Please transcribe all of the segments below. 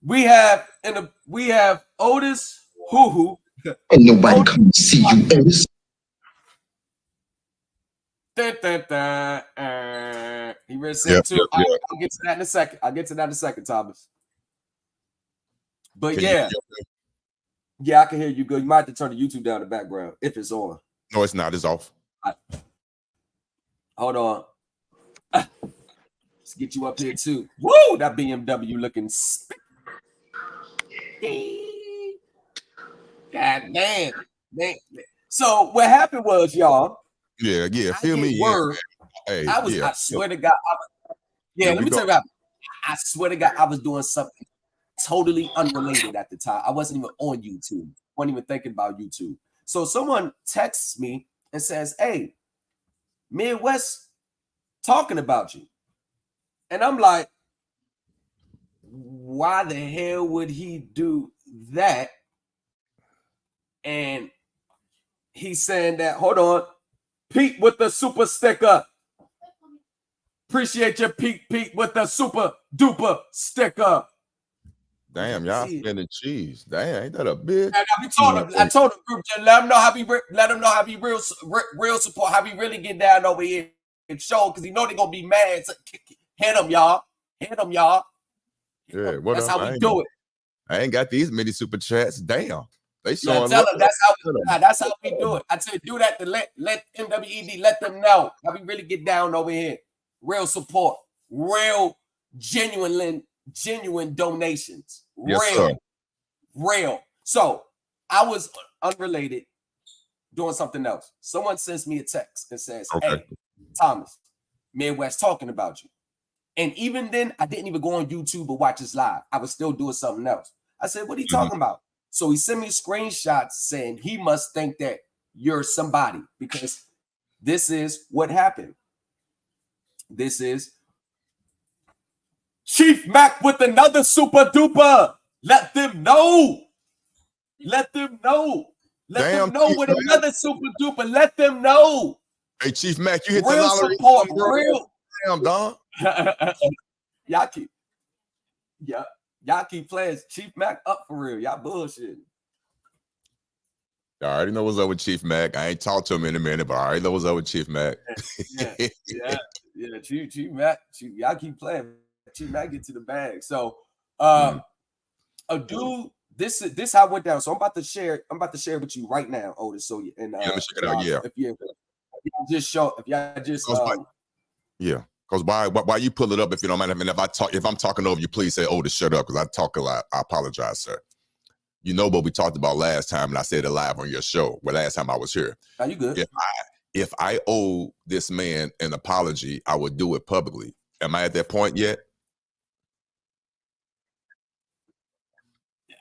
We have OtisWho. And nobody come to see you, Otis. He really said too. I'll get to that in a second. Thomas. But yeah, I can hear you good. You might have to turn the YouTube down in the background if it's on. No, it's not. It's off. Hold on. Let's get you up here too. Woo! That BMW looking. God damn. So what happened was, y'all. Yeah. Feel me. Word. Hey, I swear to God. Let me tell you about. I swear to God, I was doing something totally unrelated at the time. I wasn't even on YouTube. Wasn't even thinking about YouTube. So someone texts me and says, "Hey, Midwest talking about you," and I'm like, "Why the hell would he do that?" And he's saying that. Hold on, Pete with the super sticker. Appreciate your Pete with the super duper sticker. Damn, y'all spending cheese. Damn, ain't that a big? I told him, group chat, let him know how he real support, how he really get down over here and show, because he know they're gonna be mad. So hit them, y'all. Yeah, that's how we do it. I ain't got these many super chats. Damn, they showing. Tell them that's how we do it. I tell you, do that to let MWED let them know how we really get down over here. Real support, real genuine donations. Real. So I was unrelated doing something else. Someone sends me a text and says, "Hey, Thomas, Midwest talking about you." And even then, I didn't even go on YouTube or watch this live. I was still doing something else. I said, "What are you talking about?" So he sent me screenshots saying he must think that you're somebody, because this is what happened. This is Chief Mac with another super duper. Let them know. Let them know with another super duper. Let them know. Hey, Chief Mac, you hit real the support. Real. Damn, dog. Y'all keep playing Chief Mac up for real. Y'all bullshit. I already know what's up with Chief Mac. I ain't talked to him in a minute, but I already know what's up with Chief Mac. Yeah. Chief Mac. Y'all keep playing. Chief Mac get to the bag. So, a dude. This how it went down. So I'm about to share with you right now, Otis. So let me check it out. Yeah. If y'all just because why you pull it up if you don't mind? And if I'm talking over you, please say Otis, shut up, because I talk a lot. I apologize, sir. You know what we talked about last time, and I said it live on your show. Well, last time I was here. Are you good? If I owe this man an apology, I would do it publicly. Am I at that point yet?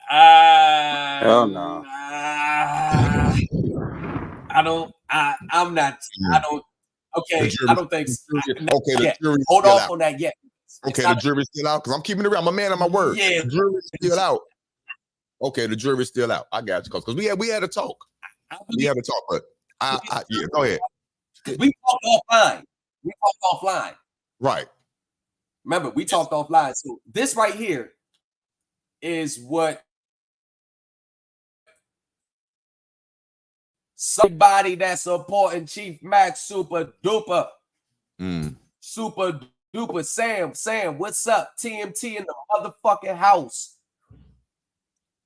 Hell no. I'm not. I don't. Okay, I don't think. The jury's hold off on that yet. Okay, the jury's still out, because I'm keeping it around. I'm a man on my word. Yeah, the jury's still out. Okay, the jury's still out. I got you, because we had a talk. We had a talk, but go ahead. We talked offline. Right. Remember, we talked offline. So this right here is what somebody that's supporting Chief Mac super duper. Super duper. Sam, what's up? TMT in the motherfucking house.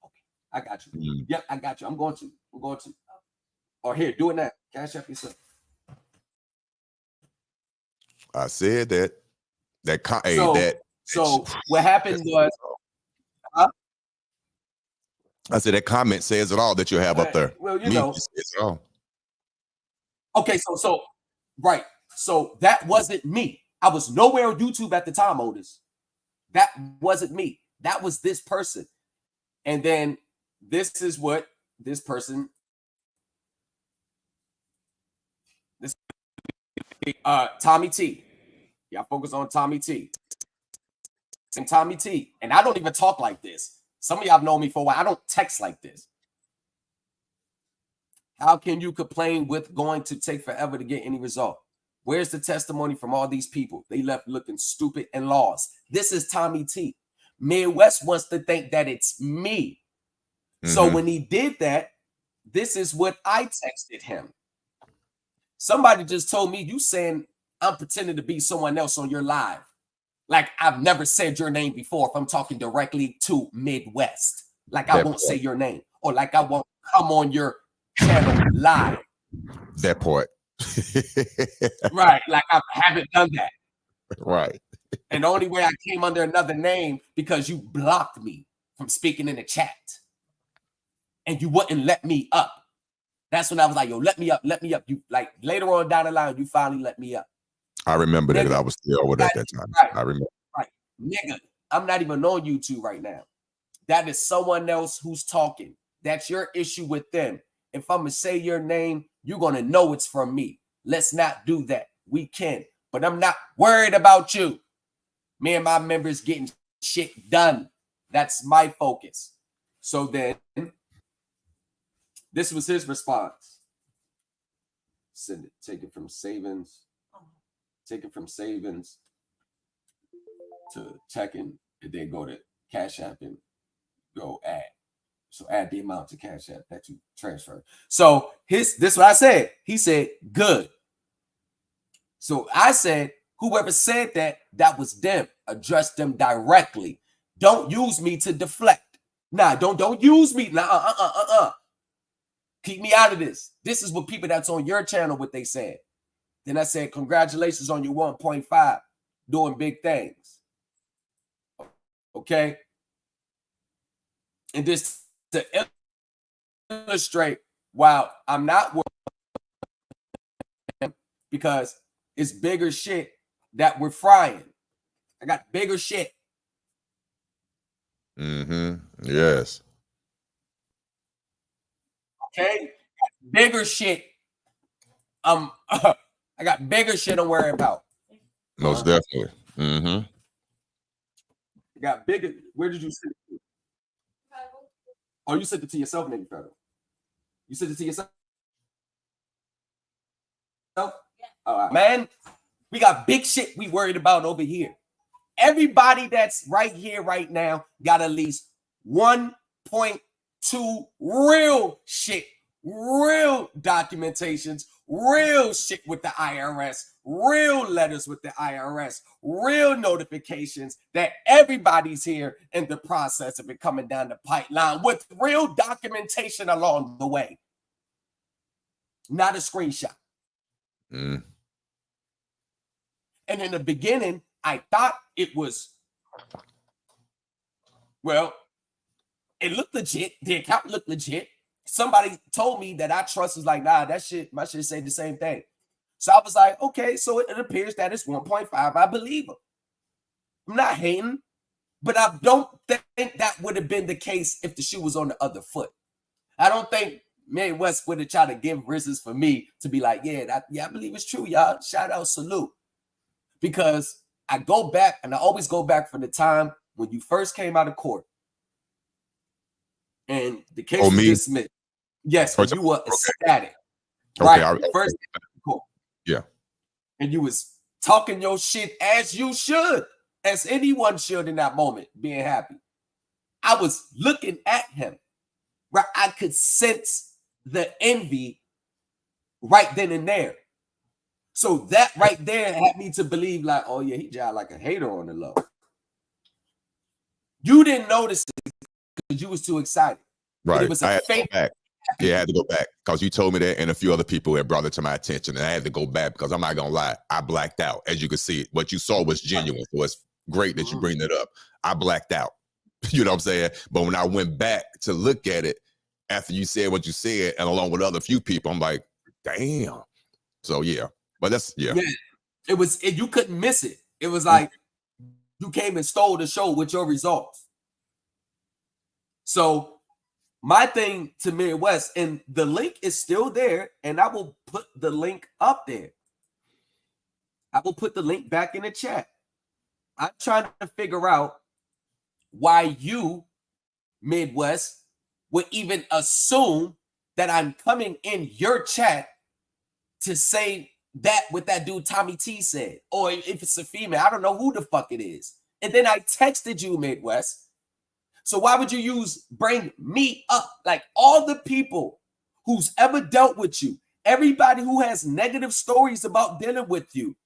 Okay, I got you. Yep, I got you. I'm going to. Or here, do it now. Cash up yourself. I said that. So what happened was, I said that comment says it all that you have up there. Well, you know, says it all. Okay, so right. So that wasn't me. I was nowhere on YouTube at the time, Otis. That wasn't me. That was this person. And then this is what this person. Tommy T. Y'all focus on Tommy T. And Tommy T. And I don't even talk like this. Some of y'all have known me for a while. I don't text like this. How can you complain with going to take forever to get any result? Where's the testimony from all these people? They left looking stupid and lost. This is Tommy T. Midwest wants to think that it's me. So when he did that, this is what I texted him. Somebody just told me, you saying I'm pretending to be someone else on your live. Like I've never said your name before if I'm talking directly to Midwest. Like I won't say your name, or like I won't come on your channel live. That part. Right. Like I haven't done that. Right. And the only way I came under another name because you blocked me from speaking in the chat. And you wouldn't let me up. That's when I was like, yo, let me up, let me up. You like later on down the line, you finally let me up. I remember that, 'cause I was still over there at that time. Right, I remember. right. Nigga, I'm not even on YouTube right now. That is someone else who's talking. That's your issue with them. If I'm gonna say your name, you're gonna know it's from me. Let's not do that. We can, but I'm not worried about you. Me and my members getting shit done. That's my focus. So then, this was his response. Send it. Take it from savings. Take it from savings to checking, and then go to Cash App and go add. So add the amount to Cash App that you transfer. So this is what I said. He said, good. So I said, whoever said that, that was them. Address them directly. Don't use me to deflect. Nah, don't use me. Nah, keep me out of this. This is what people that's on your channel, what they said. Then I said, congratulations on your 1.5, doing big things. Okay. And this to illustrate, while I'm not worried, because it's bigger shit that we're frying. I got bigger shit. Yes. Okay. Bigger shit. I got bigger shit I'm worried about. Most definitely. I got bigger. Where did you send it to? Oh, you sent it to yourself, nigga. Federal. You sent it to yourself? Yeah. All right. Man, we got big shit we worried about over here. Everybody that's right here right now got at least 1.2 real shit, real documentations, real shit with the IRS, real letters with the IRS, real notifications that everybody's here in the process of it coming down the pipeline with real documentation along the way. Not a screenshot. And in the beginning, I thought it was, well, it looked legit. The account looked legit. Somebody told me that I trust was like, nah, that shit, my shit said the same thing. So I was like, okay, so it appears that it's 1.5. I believe him. I'm not hating, but I don't think that would have been the case if the shoe was on the other foot. I don't think Midwest would have tried to give reasons for me to be like, yeah, I believe it's true, y'all. Shout out, salute. Because I go back, and I always go back from the time when you first came out of court and the case was dismissed. Yes, when you were ecstatic. Okay, right. First came out of court. Yeah. And you was talking your shit as you should, as anyone should in that moment, being happy. I was looking at him where I could sense the envy right then and there. So that right there had me to believe like, oh yeah, he jive like a hater on the low. You didn't notice it because you was too excited. Right. It was a fake. Yeah, I had to go back because you told me that, and a few other people had brought it to my attention, and I had to go back because I'm not gonna lie, I blacked out. As you can see, what you saw was genuine. So it's great that you bring that up. I blacked out. You know what I'm saying? But when I went back to look at it after you said what you said, and along with other few people, I'm like, damn. So yeah. But that's it was you couldn't miss it. It was like you came and stole the show with your results. So my thing to Midwest, and the link is still there, and I will put the link up there. I will put the link back in the chat. I'm trying to figure out why you, Midwest, would even assume that I'm coming in your chat to say that what that dude Tommy T said, or if it's a female, I don't know who the fuck it is. And then I texted you, Midwest. So why would you bring me up? Like all the people who's ever dealt with you, everybody who has negative stories about dealing with you,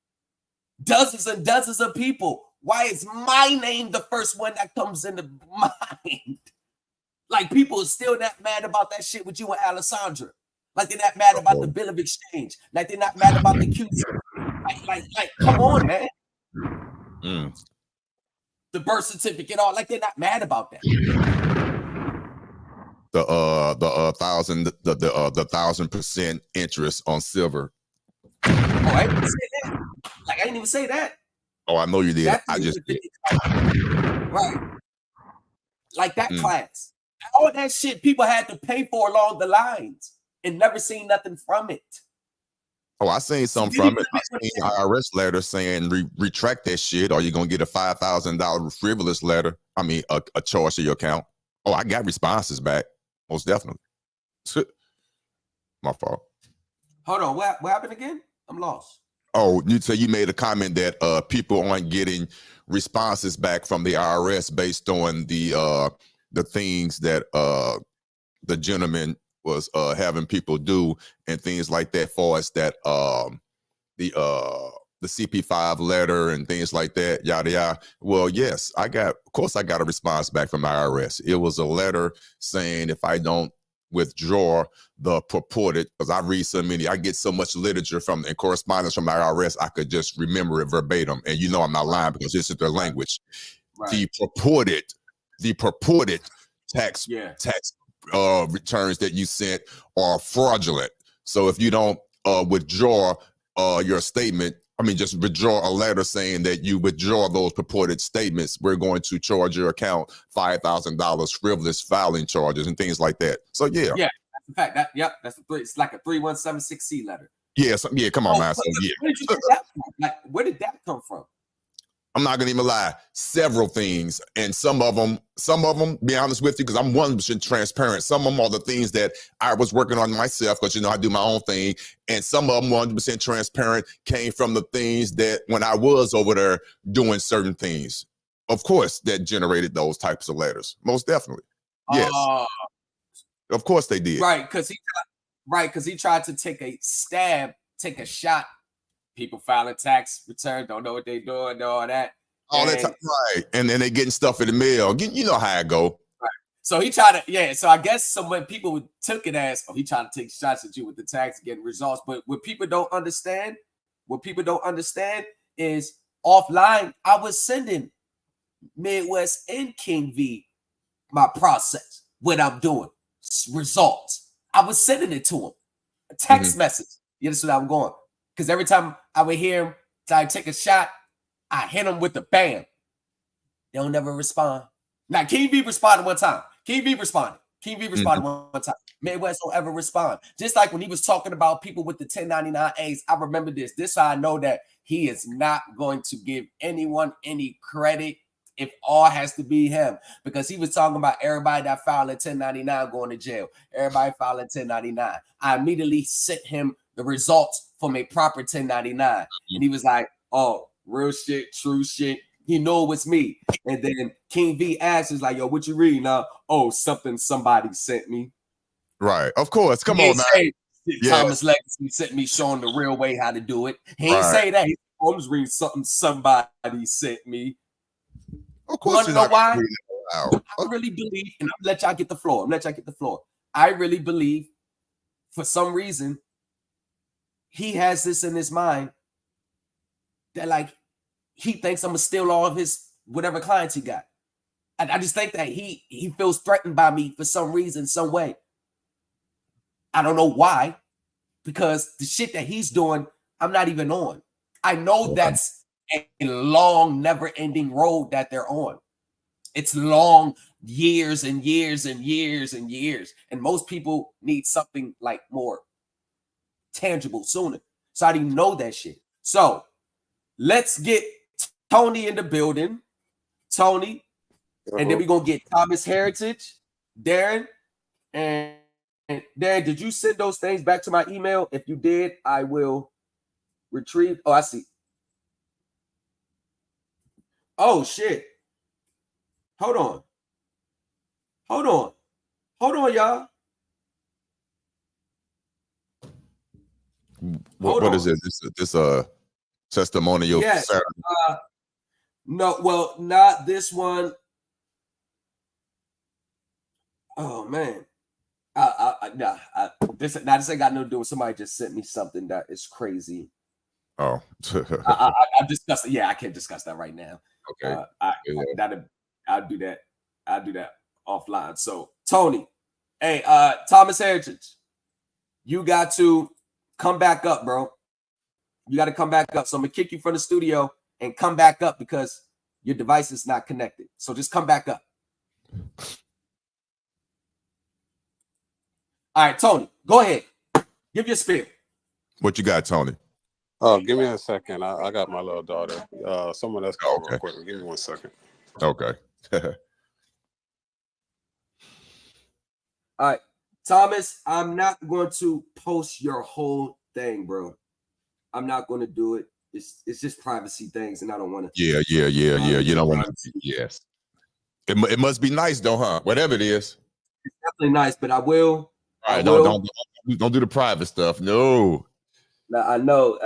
dozens and dozens of people. Why is my name the first one that comes into mind? Like people are still not mad about that shit with you and Alessandra. Like they're not mad about the bill of exchange. Like they're not mad about the QC. Like, come on, man. The birth certificate, all like they're not mad about that. The 1,000% interest on silver. Oh, I didn't say that. Like I didn't even say that. Oh, I know you did. I just did. Right. Like that class. All that shit people had to pay for along the lines and never seen nothing from it. Oh, I seen some from it. I seen an IRS letter saying retract that shit, or you're gonna get a $5,000 frivolous letter. I mean, a charge to your account. Oh, I got responses back, most definitely. My fault. Hold on, what happened again? I'm lost. Oh, you made a comment that people aren't getting responses back from the IRS based on the things that the gentleman was having people do and things like that, for us that the CP5 letter and things like that, yada yada. Well, yes, of course I got a response back from the IRS. It was a letter saying if I don't withdraw the purported, because I get so much literature and correspondence from the IRS, I could just remember it verbatim. And I'm not lying because this is their language. Right. The purported tax returns that you sent are fraudulent. So if you don't withdraw your statement, just withdraw a letter saying that you withdraw those purported statements, we're going to charge your account $5,000 frivolous filing charges and things like that. So yeah, that's a fact. It's like a 3176C letter. Yeah, come on, man. So yeah, where did you get that from? Like, where did that come from? I'm not gonna even lie. Several things, and some of them, be honest with you, because I'm 100% transparent. Some of them are the things that I was working on myself, because I do my own thing, and some of them 100% transparent came from the things that when I was over there doing certain things, of course, that generated those types of letters. Most definitely, yes. Of course they did. Right, because he tried to take a shot. People filing tax return, don't know what they're doing, all that. All that time, right. And then they getting stuff in the mail. You know how it go. Right. So he tried to, so I guess when people took it as, he tried to take shots at you with the tax, getting results. But what people don't understand is offline, I was sending Midwest and King V my process, what I'm doing, results. I was sending it to him. A text message. You understand where I'm going? Because every time I would hear him try to take a shot, I hit him with the bam. They'll never respond. Now, King V responded one time. King V responded one time. Midwest don't ever respond. Just like when he was talking about people with the 1099As, I remember this. This how I know that he is not going to give anyone any credit if all has to be him. Because he was talking about everybody that filed a 1099 going to jail. Everybody filing 1099. I immediately sent him the results from a proper 1099. And he was like, oh, real shit, true shit. He know it was me. And then King V asks, is like, yo, what you reading now? Oh, something somebody sent me. Right. Of course. Come on, man. Thomas Legacy sent me showing the real way how to do it. He ain't say that. He was reading something somebody sent me. Of course. You know why? I really believe, and I'll let y'all get the floor. I really believe for some reason he has this in his mind that like he thinks I'm gonna steal all of his whatever clients he got. I just think that he feels threatened by me for some reason, some way. I don't know why, because the shit that he's doing, I'm not even on. I know that's a long, never-ending road that they're on. It's long, years and years and years and years. And most people need something like more tangible sooner. So I didn't know that shit. So let's get Tony in the building. Tony. And then we're going to get Thomas Heritage, Darren. And Darren, did you send those things back to my email? If you did, I will retrieve. Oh, I see. Oh shit. Hold on, y'all. What is it? This testimonial. Yes. No, well, not this one. Oh man. This ain't got no to do with somebody just sent me something that is crazy. Oh, I discussed it. Yeah, I can't discuss that right now. okay. I'll do that. I'll do that offline. So Tony, hey, Thomas Heritage, you got to come back up, bro. You got to come back up. So I'm gonna kick you from the studio and come back up because your device is not connected. So just come back up. All right, Tony, go ahead. Give your spiel. What you got, Tony? Oh, give me a second. I got my little daughter. Someone else called Okay. real quick. Give me 1 second. Okay. All right, Thomas, I'm not going to post your whole thing, bro. I'm not going to do it. It's just privacy things, and I don't want to. Yeah. You don't want to. Yes. It must be nice, though, huh? Whatever it is. It's definitely nice, but I will. All right, don't do the private stuff. No. Now, I know,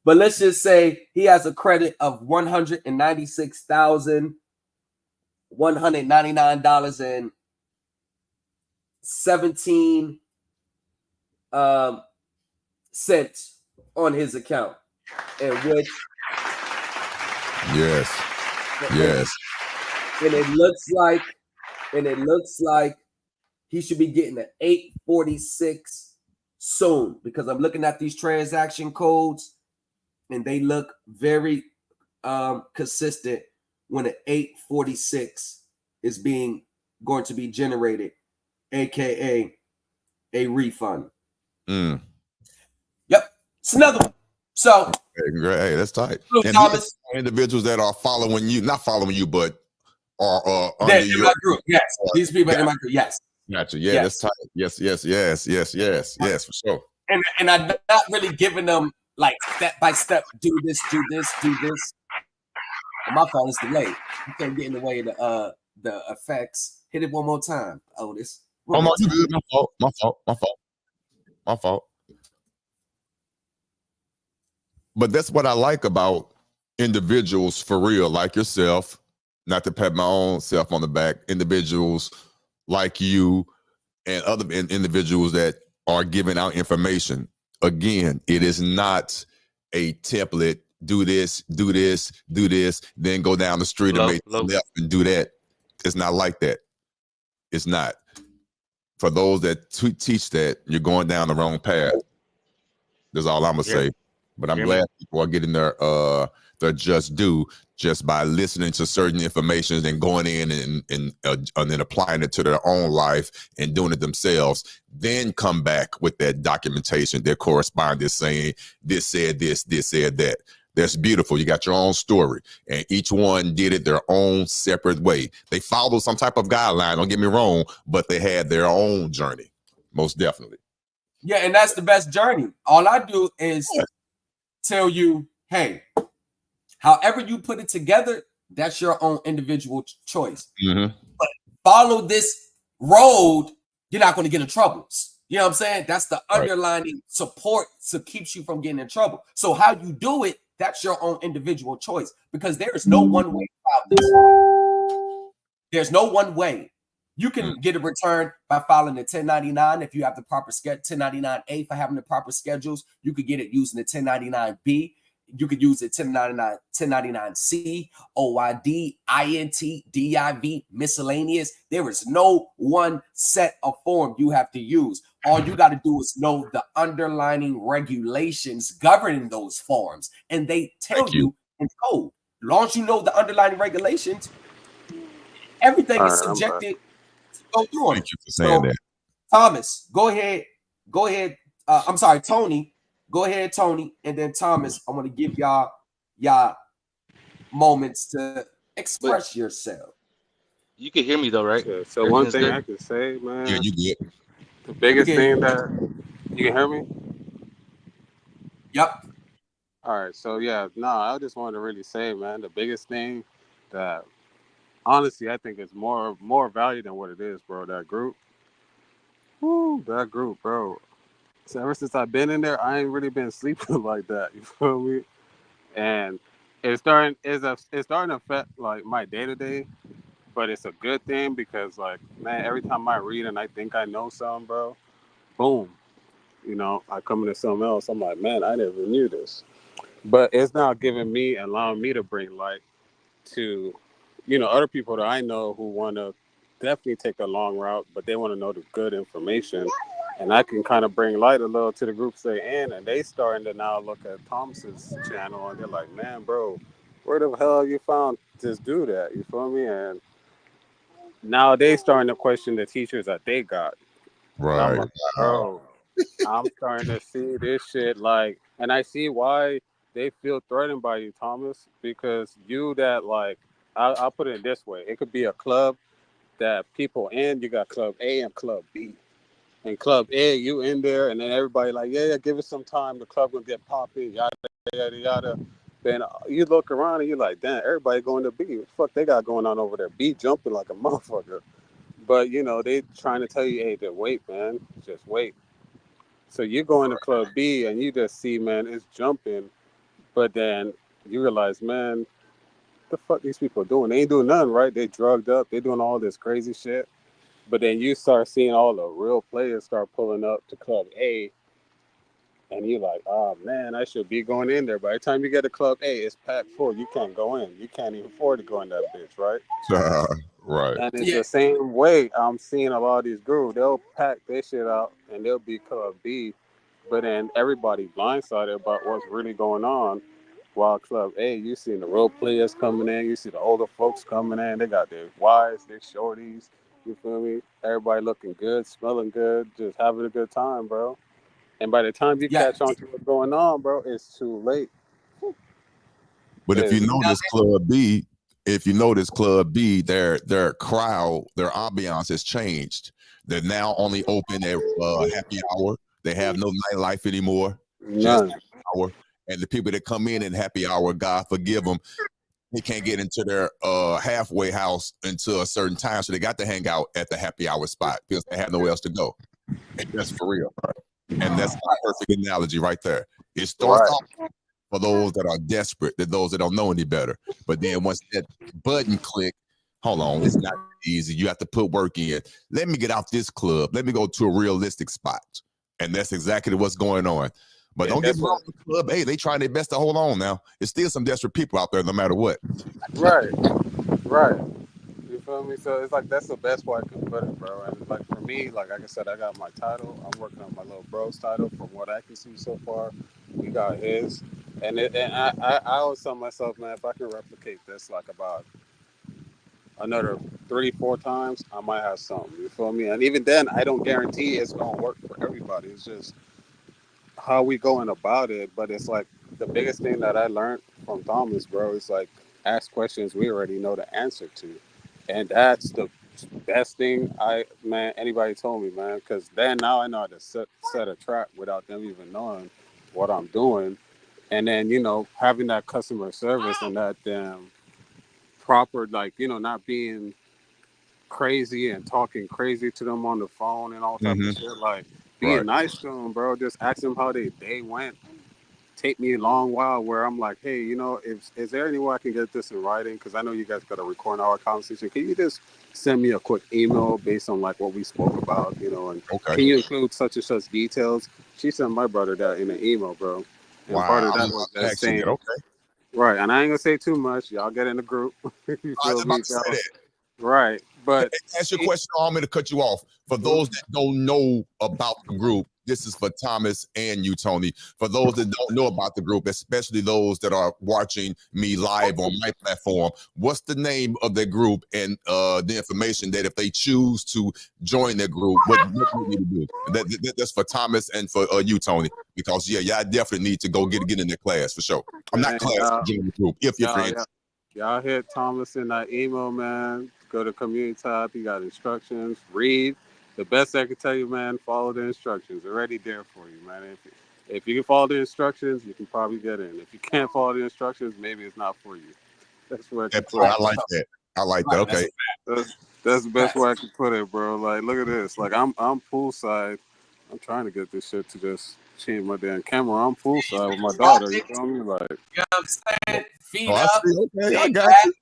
but let's just say he has a credit of $196,199.17 cents on his account, and which Yes. and it looks like he should be getting an 846 soon, because I'm looking at these transaction codes and they look very consistent when an 846 is going to be generated, aka a refund. Yep, it's another one. So hey, that's tight. Luke And Thomas, individuals that are following you, not following you, but are under your group. Yes, these people in my group. Yes. Gotcha. Yeah, that's tight. Yes, for sure. And I'm not really giving them like step by step, do this. My fault is delayed. You can't get in the way of the effects. Hit it one more time, Otis. Oh no, you good. My fault. But that's what I like about individuals for real, like yourself, not to pat my own self on the back, individuals like you and other individuals that are giving out information. Again, it is not a template. Do this, then go down the street and make left and do that. It's not like that. It's not. For those that teach that, you're going down the wrong path. That's all I'm gonna say. But I'm glad people are getting their just due just by listening to certain information and going in and then applying it to their own life and doing it themselves. Then come back with that documentation, their correspondence saying this said this said that. That's beautiful. You got your own story, and each one did it their own separate way. They followed some type of guideline, don't get me wrong, but they had their own journey, most definitely. Yeah, and that's the best journey. All I do is tell you, hey, however you put it together, that's your own individual choice. But follow this road, you're not going to get in trouble. You know what I'm saying? That's the underlying support to keeps you from getting in trouble. So how you do it, that's your own individual choice, because there is no one way about this. There's no one way. You can get a return by filing the 1099 if you have the proper schedule, 1099A for having the proper schedules. You could get it using the 1099B. You could use it 1099C, OID, INT, DIV, miscellaneous. There is no one set of form you have to use. All you got to do is know the underlying regulations governing those forms, and they tell you in code. As long as you know the underlying regulations, everything is subjected to go through on it. Thank you for saying that. Thomas, go ahead. I'm sorry, Tony. Go ahead, Tony, and then Thomas. I want to give y'all moments to express yourself. You can hear me though, right? Yeah, so one thing I can say, man. Yeah, you get the biggest thing that you can hear me. Yep. All right, so yeah, no, I just wanted to really say, man, the biggest thing that honestly I think it's more value than what it is, bro. That group, woo, that group, bro. So ever since I've been in there, I ain't really been sleeping like that. You feel me? And it's starting to affect like my day to day, but it's a good thing because like man, every time I read and I think I know something, bro, boom, I come into something else. I'm like, man, I never knew this. But it's now giving me and allowing me to bring light to, other people that I know who want to definitely take the long route, but they want to know the good information. And I can kind of bring light a little to the groups they in, and they starting to now look at Thomas's channel, and they're like, man, bro, where the hell you found this dude at? You feel me? And now they starting to question the teachers that they got. And I'm Right. like, bro, I'm starting to see this shit like, and I see why they feel threatened by you, Thomas, because you that like, I'll put it this way: it could be a club that people in. You got Club A and Club B. And Club A, you in there, and then everybody like, yeah, give it some time. The club gonna get popping, yada yada yada. Then you look around and you're like, damn, everybody going to B. What the fuck they got going on over there? B jumping like a motherfucker. But they trying to tell you, hey, just wait, man, just wait. So you go into Club B and you just see, man, it's jumping. But then you realize, man, the fuck these people doing? They ain't doing nothing, right? They drugged up. They doing all this crazy shit. But then you start seeing all the real players start pulling up to Club A, and you're like, oh man, I should be going in there. By the time you get to Club A, it's packed full. You can't go in. You can't even afford to go in that bitch, right? Right. And it's Yeah, the same way I'm seeing a lot of these groups. They'll pack their shit out and they'll be Club B, but then everybody blindsided about what's really going on. While Club A, you see the real players coming in, you see the older folks coming in. They got their wives, their shorties. You feel me? Everybody looking good, smelling good, just having a good time, bro. And by the time you yeah. catch on to what's going on, bro, it's too late. But if you It's notice Club B, their crowd, their ambiance has changed. They're now only open at happy hour. They have no nightlife anymore, just none. happy hour. And the people that come in happy hour, God forgive them, they can't get into their halfway house until a certain time, so they got to hang out at the happy hour spot because they have nowhere else to go. And that's for real. And that's a perfect analogy right there. It starts Right. off for those that are desperate, that those that don't know any better. But then once that button click, hold on, it's not easy. You have to put work in. Let me get out this club. Let me go to a realistic spot. And that's exactly what's going on. But And don't get that's me what. wrong, Club A, they trying their best to hold on now. There's still some desperate people out there no matter what. Right. Right. You feel me? So it's like that's the best way I can put it, bro. And like for me, like I said, I got my title. I'm working on my little bro's title. From what I can see so far, we got his. And I always tell myself, man, if I can replicate this like about another 3-4 times, I might have something. You feel me? And even then, I don't guarantee it's gonna work for everybody. It's just how we going about it. But it's like the biggest thing that I learned from Thomas, bro, is like ask questions we already know the answer to, and that's the best thing anybody told me, man. Because then now I know how to set a trap without them even knowing what I'm doing, and then having that customer service and that damn proper, like not being crazy and talking crazy to them on the phone and all type of Mm-hmm. shit. Like Right. being nice to them, bro. Just ask them how they day went. Take me a long while where I'm like, hey, is there any way I can get this in writing? Because I know you guys got to record our conversation. Can you just send me a quick email based on like what we spoke about, and Okay. can you include such and such details? She sent my brother that in an email, bro. And part Wow. of I that was was about to just ask you that. saying, Okay. right. And I ain't gonna say too much. Y'all get in the group. You I was feel about me? to say that. Right. But Ask your question. I'm going to cut you off. For those that don't know about the group, this is for Thomas and you, Tony. For those that don't know about the group, especially those that are watching me live on my platform, what's the name of the group and the information that if they choose to join the group, what do you need to do? That's for Thomas and for you, Tony, because y'all definitely need to go get in the class for sure. I'm not man, class, join the group if you're y'all, interested. y'all hit Thomas in that email, man. Go to community tab. You got instructions. Read. The best I can tell you, man, follow the instructions. They're already there for you, man. If you can follow the instructions, you can probably get in. If you can't follow the instructions, maybe it's not for you. That's where I can That's put it. I like that. I like that. Right, that's Okay. That's the best way I can put it, bro. Like, look at this. Like, I'm poolside. I'm trying to get this shit to just change my damn camera. I'm poolside with my daughter. You feel me? Like, You know what I'm saying? Oh, Feet I up, see. Okay, I big got back, you.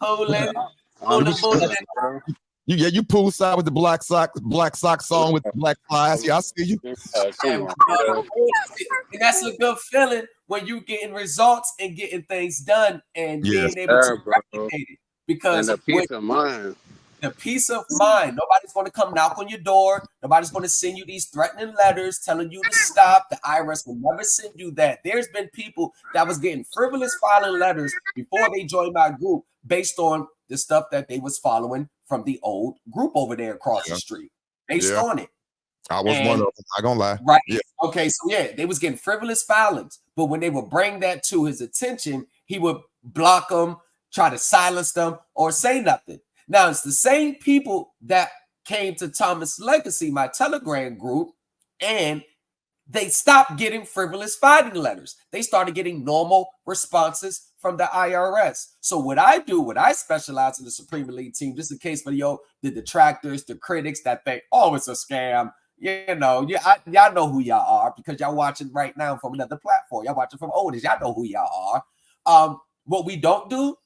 cooling, I'm booling, booling. chilling, bro. You poolside with the black sock song with the black flies. Yeah, I see you. Come And, on, uh, bro. and that's a good feeling when you getting results and getting things done and Yes. being able Yeah, to bro. replicate it. And Because the with peace of mind. the peace of mind, nobody's going to come knock on your door. Nobody's going to send you these threatening letters telling you to stop. The IRS will never send you that. There's been people that was getting frivolous filing letters before they joined my group based on the stuff that they was following from the old group over there across the Yeah. street. Based Yeah. on it. I was one of them. Not gonna lie. Right. Yeah. Okay. So yeah, they was getting frivolous filings, but when they would bring that to his attention, he would block them, try to silence them, or say nothing. Now it's the same people that came to Thomas Legacy, my Telegram group, and they stopped getting frivolous fighting letters. They started getting normal responses from the IRS. So what I do, what I specialize in the Supreme Elite team, just in case for the detractors, the critics that think, oh, it's a scam. You know, y'all know who y'all are because y'all watching right now from another platform. Y'all watching from Otis. Y'all know who y'all are. What we don't do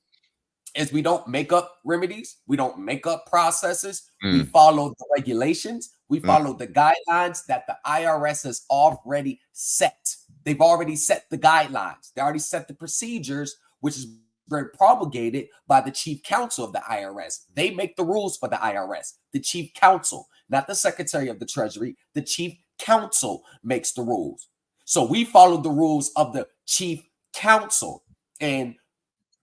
is we don't make up remedies. We don't make up processes. We follow the regulations. We follow the guidelines that the IRS has already set. They've already set the guidelines. They already set the procedures, which is very promulgated by the chief counsel of the IRS. They make the rules for the IRS. The chief counsel, not the secretary of the treasury. The chief counsel makes the rules. So we follow the rules of the chief counsel. And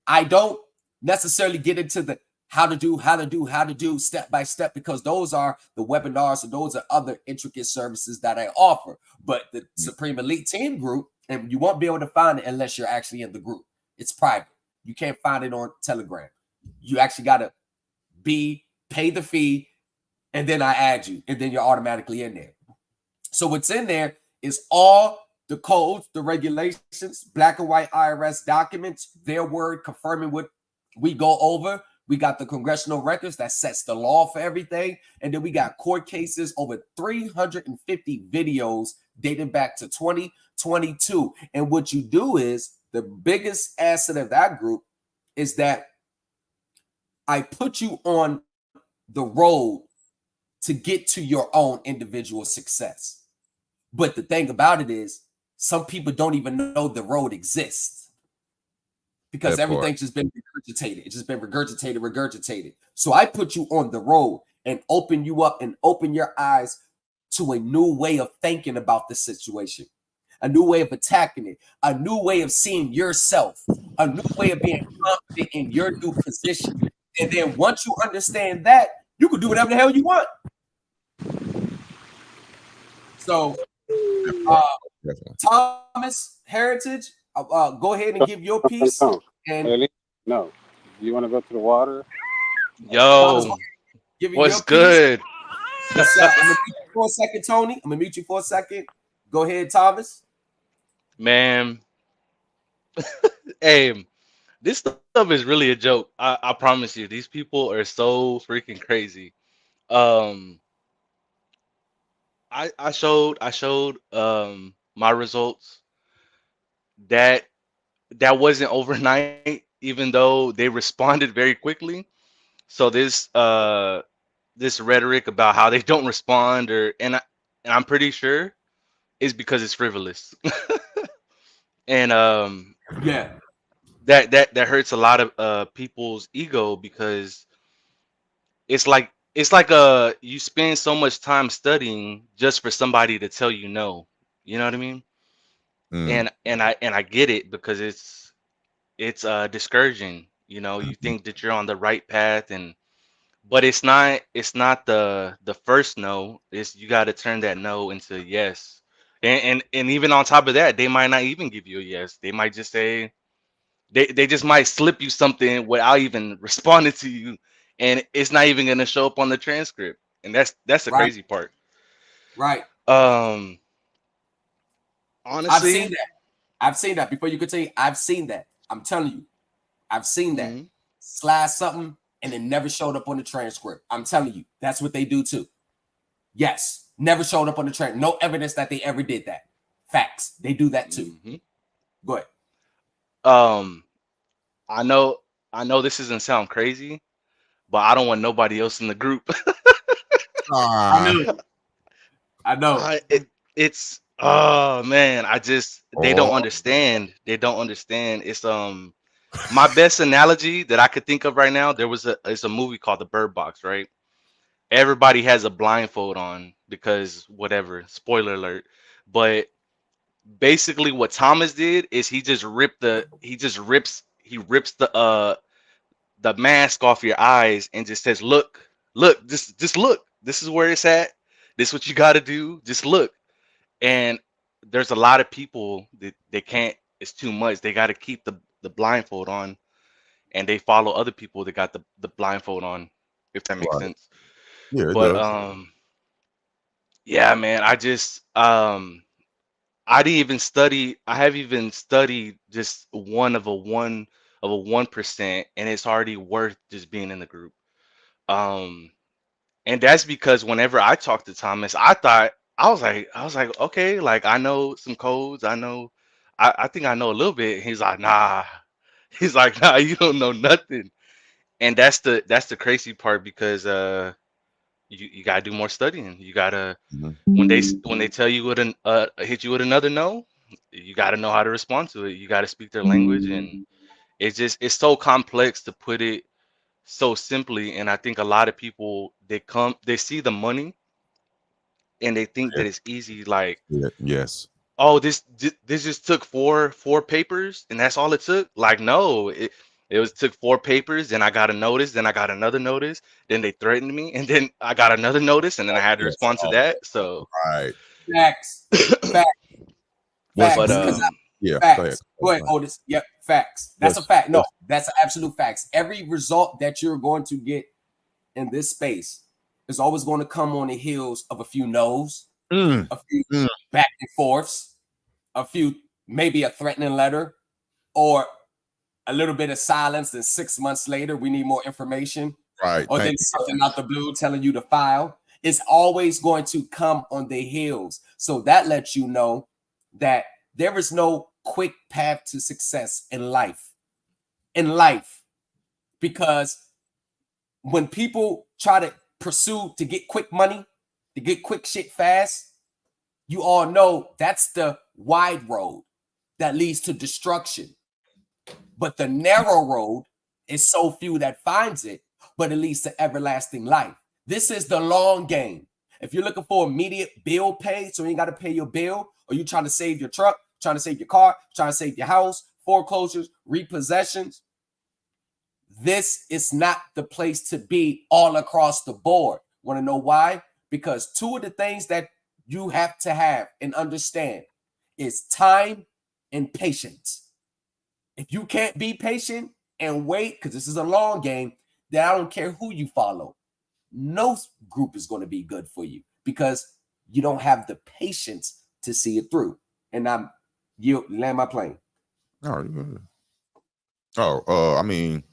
I don't necessarily get into the how to do step by step because those are the webinars and those are other intricate services that I offer. But the Supreme Elite Team group, and you won't be able to find it unless you're actually in the group. It's private. You can't find it on Telegram. You actually got to pay the fee, and then I add you, and then you're automatically in there. So what's in there is all the codes, the regulations, black and white IRS documents, their word confirming what we go over. We got the congressional records that sets the law for everything. And then we got court cases, over 350 videos dating back to 2022. And what you do is the biggest asset of that group is that I put you on the road to get to your own individual success. But the thing about it is, some people don't even know the road exists because everything's just been regurgitated. It's just been regurgitated. So I put you on the road and open you up and open your eyes to a new way of thinking about the situation, a new way of attacking it, a new way of seeing yourself, a new way of being confident in your new position. And then once you understand that, you can do whatever the hell you want. So, Thomas Heritage, go ahead and give your piece. And no, you want to go to the water? Yo, Thomas, give what's your good? I'm gonna mute you for a second, Tony. I'm gonna mute you for a second. Go ahead, Thomas. Man, hey, this stuff is really a joke. I promise you, these people are so freaking crazy. Um, I showed my results that wasn't overnight, even though they responded very quickly. So this rhetoric about how they don't respond and I'm pretty sure is because it's frivolous. And Yeah. that hurts a lot of people's ego because it's like you spend so much time studying just for somebody to tell you no. You know what I mean? And I get it because it's discouraging. You know, you think that you're on the right path, but it's not the first no. It's you got to turn that no into a yes. And even on top of that, they might not even give you a yes. They might just say they just might slip you something without even responding to you, and it's not even gonna show up on the transcript. And that's the Right. crazy part. Right. Um, I've seen honestly, that. I've seen that. Before you continue, I've seen that. I'm telling you. I've seen that. Mm-hmm. Slide something and it never showed up on the transcript. I'm telling you, that's what they do too. Yes, never showed up on the transcript. No evidence that they ever did that. Facts. They do that too. Mm-hmm. Go ahead. I know this doesn't sound crazy, but I don't want nobody else in the group. I know. It's oh man, they don't understand. They don't understand. It's my best analogy that I could think of right now. It's a movie called The Bird Box, right? Everybody has a blindfold on because whatever, spoiler alert. But basically what Thomas did is he rips the mask off your eyes and just says, look, just look. This is where it's at. This is what you got to do. Just look. And there's a lot of people that they can't. It's too much. They got to keep the blindfold on, and they follow other people that got the blindfold on. If that makes sense. Yeah, it But does. yeah, man. I didn't even study. I haven't even studied just one of a 1%, and it's already worth just being in the group. And that's because whenever I talked to Thomas, I was like, okay, like I know some codes. I think I know a little bit. He's like, nah. He's like, nah, you don't know nothing. And that's the crazy part because you gotta do more studying. You gotta when they tell you hit you with another no, you gotta know how to respond to it. You gotta speak their language, and it's so complex to put it so simply. And I think a lot of people they see the money and they think that it's easy, like, Yes. oh, this just took four papers and that's all it took. Like, no, it took 4 papers, then I got a notice, then I got another notice, then they threatened me, and then I got another notice, and then I had to Yes. respond to that. So Right. Facts. Facts. What's but yeah. Facts. Go ahead, Otis. Yep, facts. That's Yes. a fact. No, that's an absolute facts. Every result that you're going to get in this space is always going to come on the heels of a few no's, a few back and forths, a few, maybe a threatening letter, or a little bit of silence. And 6 months later, we need more information. Right. Or then something out the blue telling you to file. It's always going to come on the heels. So that lets you know that there is no quick path to success in life. Because when people try to pursue to get quick money, to get quick shit fast, you all know that's the wide road that leads to destruction. But the narrow road is so few that finds it, but it leads to everlasting life. This is the long game. If you're looking for immediate bill pay, so you ain't got to pay your bill, or you trying to save your truck, trying to save your car, trying to save your house, foreclosures, repossessions, this is not the place to be all across the board. Want to know why? Because two of the things that you have to have and understand is time and patience. If you can't be patient and wait, because this is a long game, then I don't care who you follow. No group is going to be good for you because you don't have the patience to see it through. And you land my plane. I mean,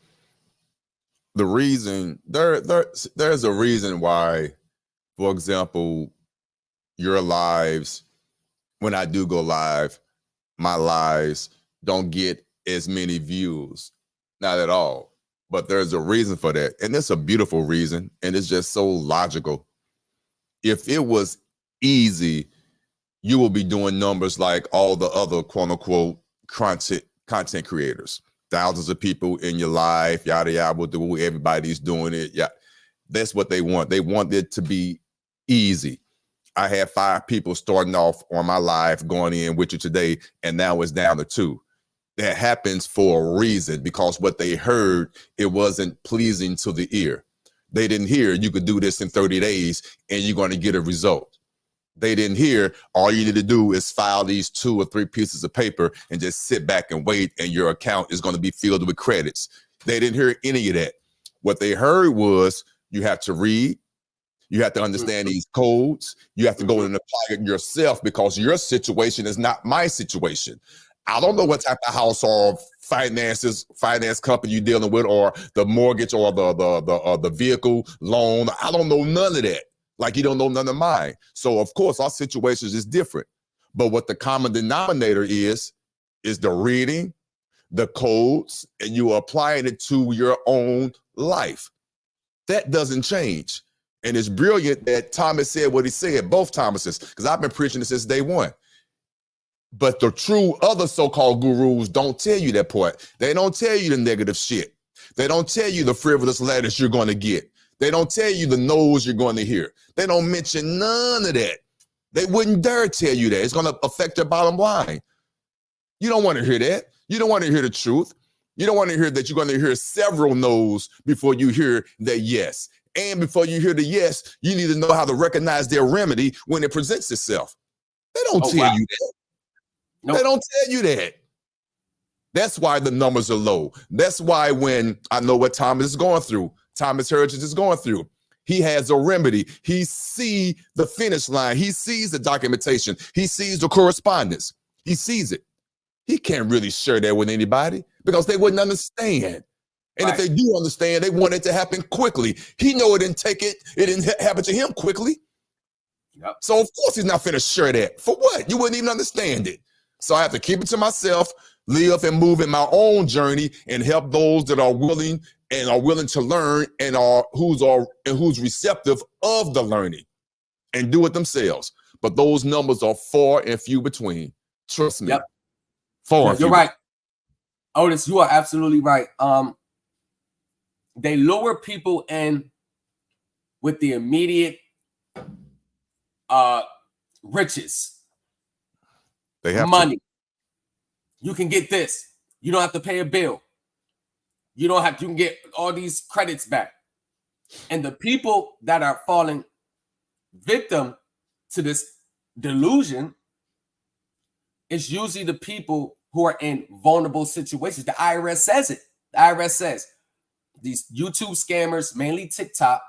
the reason there's a reason why, for example, your lives, when I do go live, my lives don't get as many views. Not at all. But there's a reason for that. And it's a beautiful reason. And it's just so logical. If it was easy, you will be doing numbers like all the other quote unquote content creators. Thousands of people in your life, yada yada, will do. Everybody's doing it. Yeah, that's what they want. They want it to be easy. I had 5 people starting off on my live going in with you today, and now it's down to 2. That happens for a reason, because what they heard, it wasn't pleasing to the ear. They didn't hear you could do this in 30 days and you're going to get a result. They didn't hear all you need to do is file these 2 or 3 pieces of paper and just sit back and wait, and your account is going to be filled with credits. They didn't hear any of that. What they heard was you have to read, you have to understand these codes, you have to go and apply it yourself, because your situation is not my situation. I don't know what type of house or finance company you're dealing with, or the mortgage, or the vehicle loan. I don't know none of that. Like you don't know none of mine. So of course our situations is different. But what the common denominator is the reading, the codes, and you are applying it to your own life. That doesn't change. And it's brilliant that Thomas said what he said, both Thomases, because I've been preaching this since day one. But the true other so-called gurus don't tell you that part. They don't tell you the negative shit. They don't tell you the frivolous letters you're going to get. They don't tell you the no's you're going to hear. They don't mention none of that. They wouldn't dare tell you that. It's going to affect your bottom line. You don't want to hear that. You don't want to hear the truth. You don't want to hear that you're going to hear several no's before you hear the yes. And before you hear the yes, you need to know how to recognize their remedy when it presents itself. They don't tell you that. Nope. They don't tell you that. That's why the numbers are low. That's why when I know what Thomas is going through, Thomas Heritage is going through, he has a remedy. He sees the finish line. He sees the documentation. He sees the correspondence. He sees it. He can't really share that with anybody because they wouldn't understand. And if they do understand, they want it to happen quickly. He know it didn't happen to him quickly. Yep. So of course he's not finna share that. For what? You wouldn't even understand it. So I have to keep it to myself, live and move in my own journey, and help those that are willing to learn and who's receptive of the learning, and do it themselves. But those numbers are far and few between. Trust me. Yep. You're right. Otis, you are absolutely right. They lure people in with the immediate riches. They have money. You can get this. You don't have to pay a bill. You can get all these credits back. And the people that are falling victim to this delusion is usually the people who are in vulnerable situations. The IRS says it. The IRS says these YouTube scammers, mainly TikTok,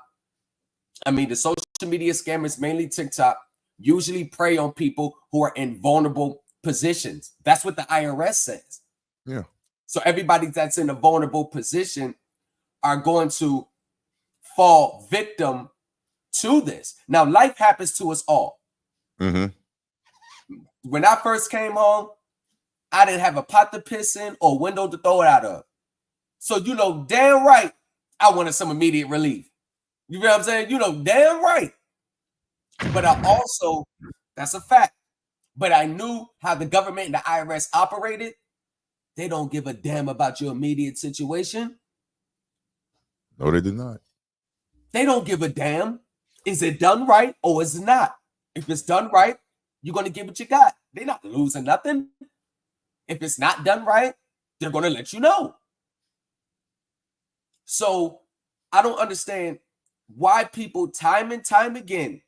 the social media scammers, mainly TikTok, usually prey on people who are in vulnerable positions. That's what the IRS says. Yeah. So everybody that's in a vulnerable position are going to fall victim to this. Now, life happens to us all. Mm-hmm. When I first came home, I didn't have a pot to piss in or a window to throw it out of. So you know damn right I wanted some immediate relief. You know what I'm saying? You know damn right. But I also, that's a fact, but I knew how the government and the IRS operated. They don't give a damn about your immediate situation. No, they did not. They don't give a damn. Is it done right or is it not? If it's done right, you're going to get what you got. They're not losing nothing. If it's not done right, they're going to let you know. So I don't understand why people time and time again,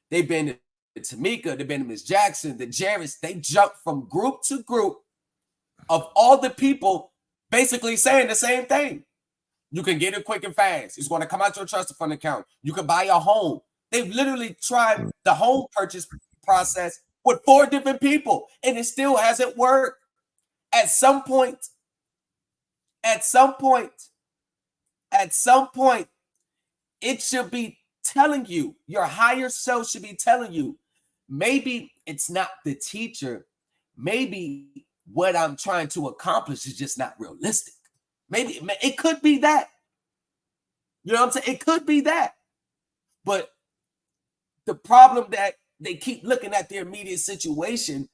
they've been to Tamika, they've been to Miss Jackson, the Jarris, they jump from group to group of all the people basically saying the same thing. You can get it quick and fast. It's going to come out your trust fund account. You can buy a home. They've literally tried the home purchase process with 4 different people, and it still hasn't worked. At some point, it should be telling you, your higher self should be telling you, maybe it's not the teacher. Maybe what I'm trying to accomplish is just not realistic. Maybe it could be that. You know what I'm saying? It could be that. But the problem that they keep looking at their immediate situation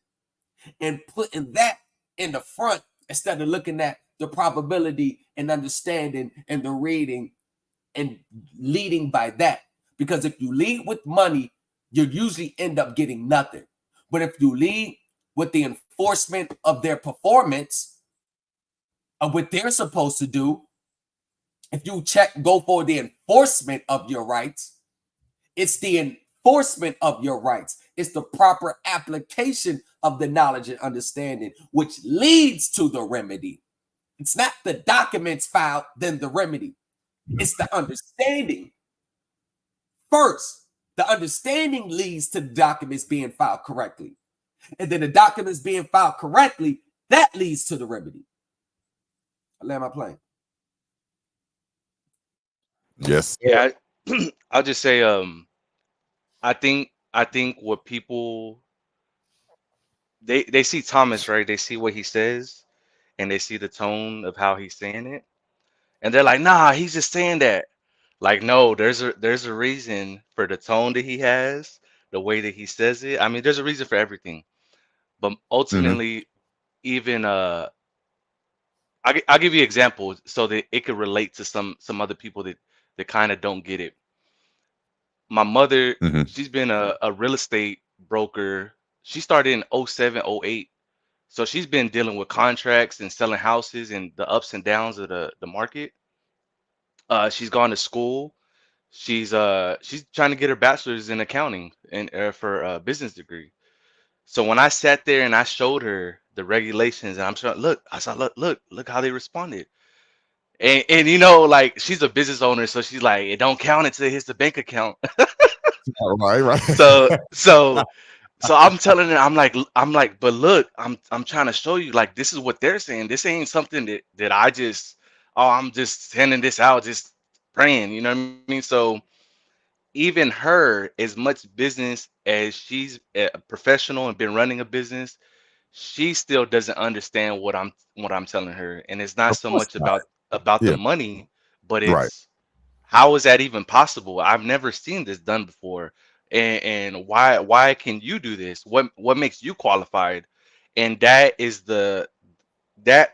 and putting that in the front instead of looking at the probability and understanding and the reading and leading by that. Because if you lead with money, you usually end up getting nothing. But if you lead with the enforcement of their performance, of what they're supposed to do, if you go for the enforcement of your rights, it's the enforcement of your rights. It's the proper application of the knowledge and understanding, which leads to the remedy. It's not the documents filed, then the remedy. It's the understanding. First, the understanding leads to the documents being filed correctly. And then the documents being filed correctly That leads to the remedy. I land my plane. Yes. Yeah, I'll just say, I think what people they see Thomas, right? They see what he says, and they see the tone of how he's saying it, and they're like, nah, he's just saying that. Like, no, there's a reason for the tone that he has, the way that he says it. I mean, there's a reason for everything. But ultimately, even I'll give you examples so that it could relate to some other people that kind of don't get it. My mother, she's been a real estate broker. She started in '07, '08. So she's been dealing with contracts and selling houses and the ups and downs of the market. She's gone to school. She's trying to get her bachelor's in accounting and for a business degree. So when I sat there and I showed her the regulations, and I'm sure, look, I saw, look how they responded. And you know, like she's a business owner, so she's like, it don't count until it hits the bank account. Right. So so I'm telling her, I'm like, but look, I'm trying to show you, like, this is what they're saying. This ain't something that I just, oh, I'm just sending this out, just praying, you know what I mean? So even her, as much business as she's a professional and been running a business, she still doesn't understand what I'm telling her. And it's not Of so course much not. about the Yeah. money, but Right. it's how is that even possible? I've never seen this done before. And why can you do this? What makes you qualified? And that is that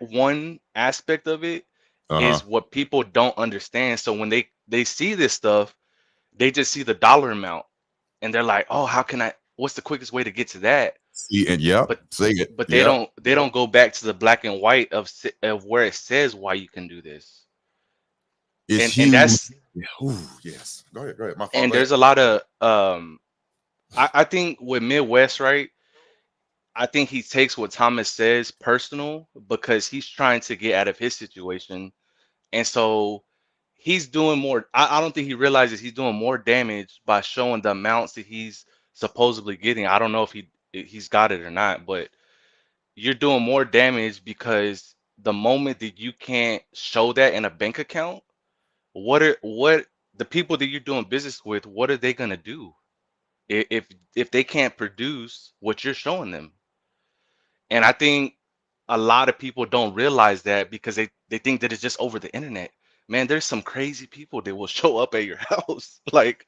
one aspect of it Uh-huh. is what people don't understand. So when they see this stuff, they just see the dollar amount and they're like, "Oh, how can I what's the quickest way to get to that?" See, and yep, But say it. but Yep. they don't go back to the black and white of where it says why you can do this. It's And huge. that's Yeah. Ooh, yes. Go ahead. Go ahead. My fault. and Go ahead. there's a lot of I think with Midwest, right? I think he takes what Thomas says personal because he's trying to get out of his situation. And so he's doing more. I don't think he realizes he's doing more damage by showing the amounts that he's supposedly getting. I don't know if he's got it or not, but you're doing more damage because the moment that you can't show that in a bank account, what the people that you're doing business with, what are they gonna do if they can't produce what you're showing them? And I think a lot of people don't realize that because they think that it's just over the internet. Man, there's some crazy people that will show up at your house. Like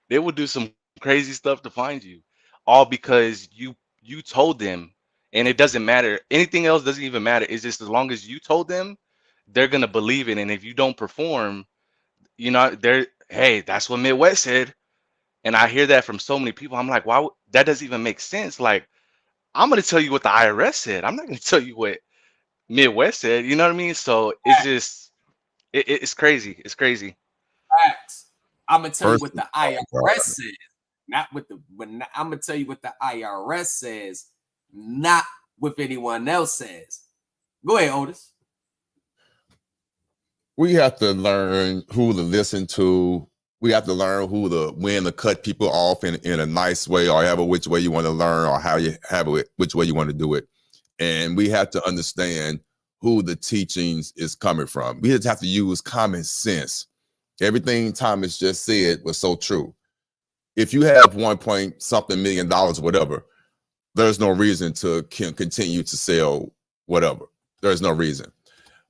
they will do some crazy stuff to find you, all because you told them, and it doesn't matter. Anything else doesn't even matter. It's just as long as you told them, they're gonna believe it. And if you don't perform, you know, they're hey, that's what Midwest said. And I hear that from so many people. I'm like, that doesn't even make sense. Like, I'm gonna tell you what the IRS said. I'm not gonna tell you what Midwest said. You know what I mean? So it's just it's crazy. It's crazy. Facts. I'm gonna tell you what Person. the IRS says, not with the. I'm gonna tell you what the IRS says, not what anyone else says. Go ahead, Otis. We have to learn who to listen to. We have to learn when to cut people off in a nice way, or however which way you want to learn, or how you have it, which way you want to do it. And we have to understand who the teachings is coming from. We just have to use common sense. Everything Thomas just said was so true. If you have 1 point something million dollars, whatever, there's no reason to continue to sell whatever. There's no reason.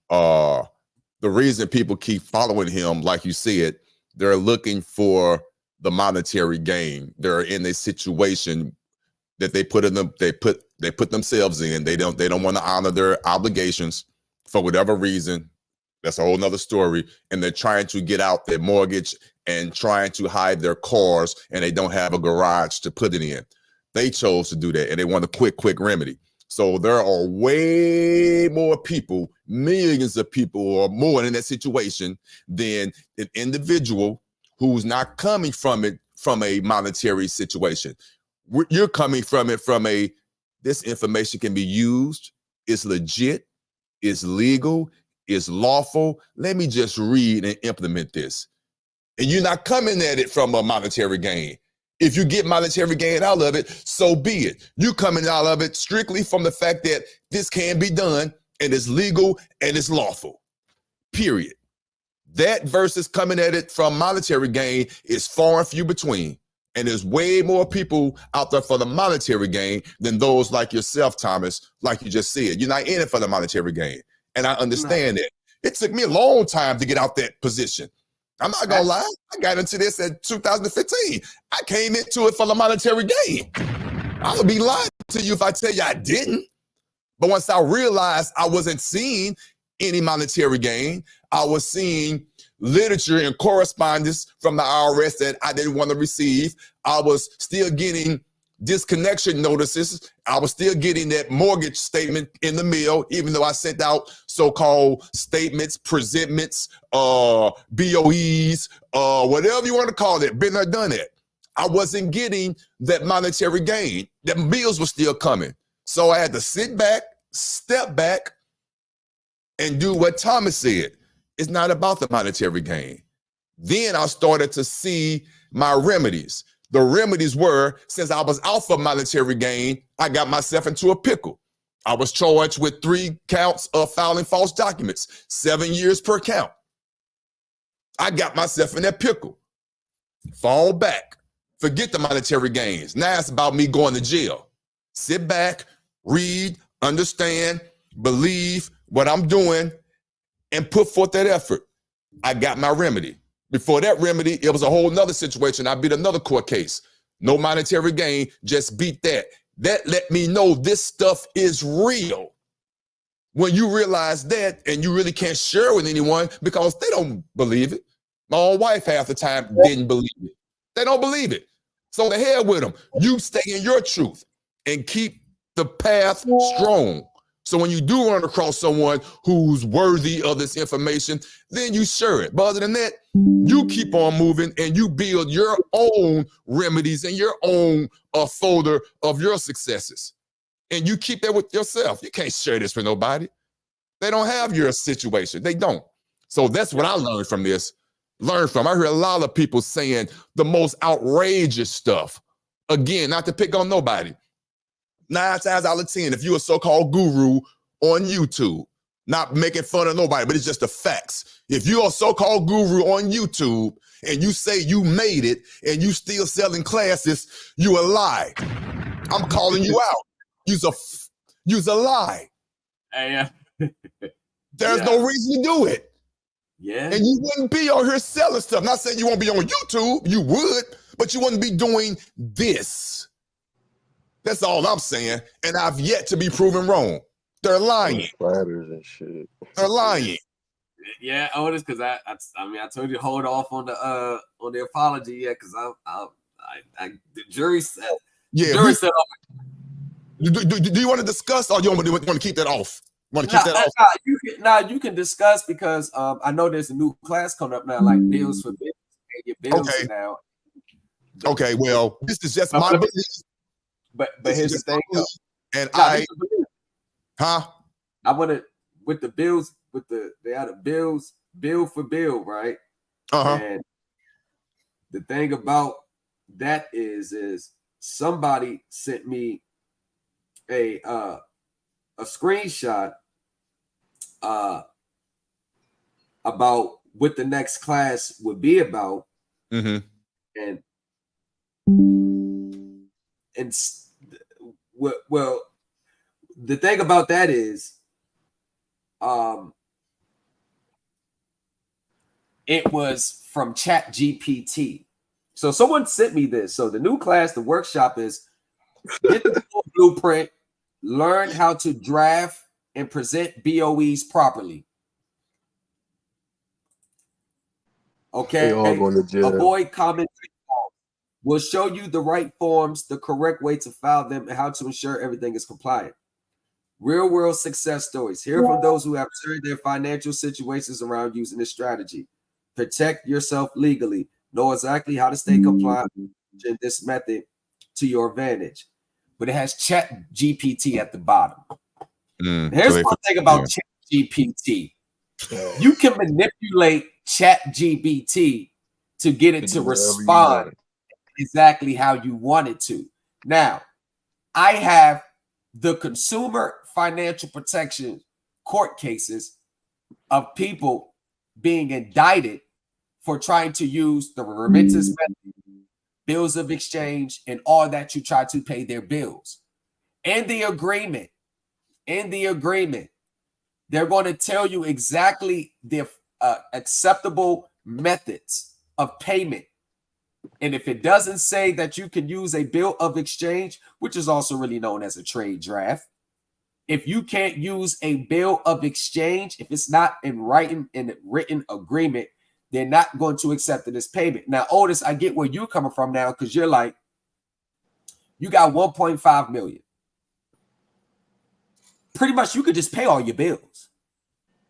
The reason people keep following him, like you said, they're looking for the monetary gain. They're in a situation that they put themselves in. They don't want to honor their obligations for whatever reason. That's a whole nother story. And they're trying to get out their mortgage and trying to hide their cars, and they don't have a garage to put it in. They chose to do that, and they want a quick remedy. So there are way more people, millions of people or more in that situation than an individual who's not coming from it from a monetary situation. You're coming from it from this information can be used, it's legit, it's legal, it's lawful. Let me just read and implement this. And you're not coming at it from a monetary gain. If you get monetary gain out of it, so be it. You coming out of it strictly from the fact that this can be done and it's legal and it's lawful. Period. That versus coming at it from monetary gain is far and few between. And there's way more people out there for the monetary gain than those like yourself, Thomas, like you just said. You're not in it for the monetary gain. And I understand that. It took me a long time to get out that position. I'm not gonna lie. I got into this in 2015. I came into it for the monetary gain. I would be lying to you if I tell you I didn't. But once I realized I wasn't seeing any monetary gain, I was seeing literature and correspondence from the IRS that I didn't want to receive. I was still getting disconnection notices. I was still getting that mortgage statement in the mail, even though I sent out so-called statements, presentments, BOEs, whatever you want to call it, been there, done it. I wasn't getting that monetary gain. The bills were still coming. So I had to sit back, step back, and do what Thomas said. It's not about the monetary gain. Then I started to see my remedies. The remedies were, since I was out for monetary gain, I got myself into a pickle. I was charged with 3 counts of filing false documents, 7 years per count. I got myself in that pickle. Fall back. Forget the monetary gains. Now it's about me going to jail. Sit back, read, understand, believe what I'm doing, and put forth that effort. I got my remedy. Before that remedy, it was a whole nother situation. I beat another court case. No monetary gain, just beat that. That let me know this stuff is real. When you realize that, and you really can't share with anyone because they don't believe it. My own wife half the time didn't believe it. They don't believe it. So the hell with them. You stay in your truth and keep the path strong. So when you do run across someone who's worthy of this information, then you share it. But other than that, you keep on moving and you build your own remedies and your own folder of your successes. And you keep that with yourself. You can't share this with nobody. They don't have your situation. They don't. So that's what I learned from this. I heard a lot of people saying the most outrageous stuff. Again, not to pick on nobody. 9 times out of 10, if you're a so-called guru on YouTube, not making fun of nobody, but it's just the facts. If you're a so-called guru on YouTube and you say you made it and you still selling classes, you a lie. I'm calling you out. You's a lie. There's no reason to do it. Yeah. And you wouldn't be on here selling stuff. Not saying you won't be on YouTube. You would, but you wouldn't be doing this. That's all I'm saying. And I've yet to be proven wrong. They're lying. Splatters and shit. They're lying. Yeah, Otis, because I told you to hold off on the apology, because the jury said. Yeah. The jury said. Do you want to discuss, or do you want to keep that off? Want to keep that off? You can discuss because I know there's a new class coming up now, like bills for business. Pay your bills now. Okay, well, this is just my belief. But here's the thing, and I want to with the bills they had a bill for bill, right? And the thing about that is somebody sent me a screenshot about what the next class would be about, and well, the thing about that is, it was from ChatGPT. So someone sent me this. So the new class, the workshop is get the full blueprint, learn how to draft and present BOEs properly. Okay. Avoid common pitfalls. We'll show you the right forms, the correct way to file them, and how to ensure everything is compliant. Real world success stories. Hear from those who have turned their financial situations around using this strategy. Protect yourself legally. Know exactly how to stay compliant in this method to your advantage. But it has ChatGPT at the bottom. Here's one thing about ChatGPT. You can manipulate ChatGPT to get it to respond exactly how you want it to. Now, I have the consumer financial protection court cases of people being indicted for trying to use the remittance method, bills of exchange, and all that you try to pay their bills. In the agreement, they're going to tell you exactly the acceptable methods of payment. And if it doesn't say that you can use a bill of exchange, which is also really known as a trade draft, if you can't use a bill of exchange, if it's not in writing in a written agreement, they're not going to accept it as payment. Now, Otis, I get where you're coming from now, because you're like, you got 1.5 million. Pretty much you could just pay all your bills.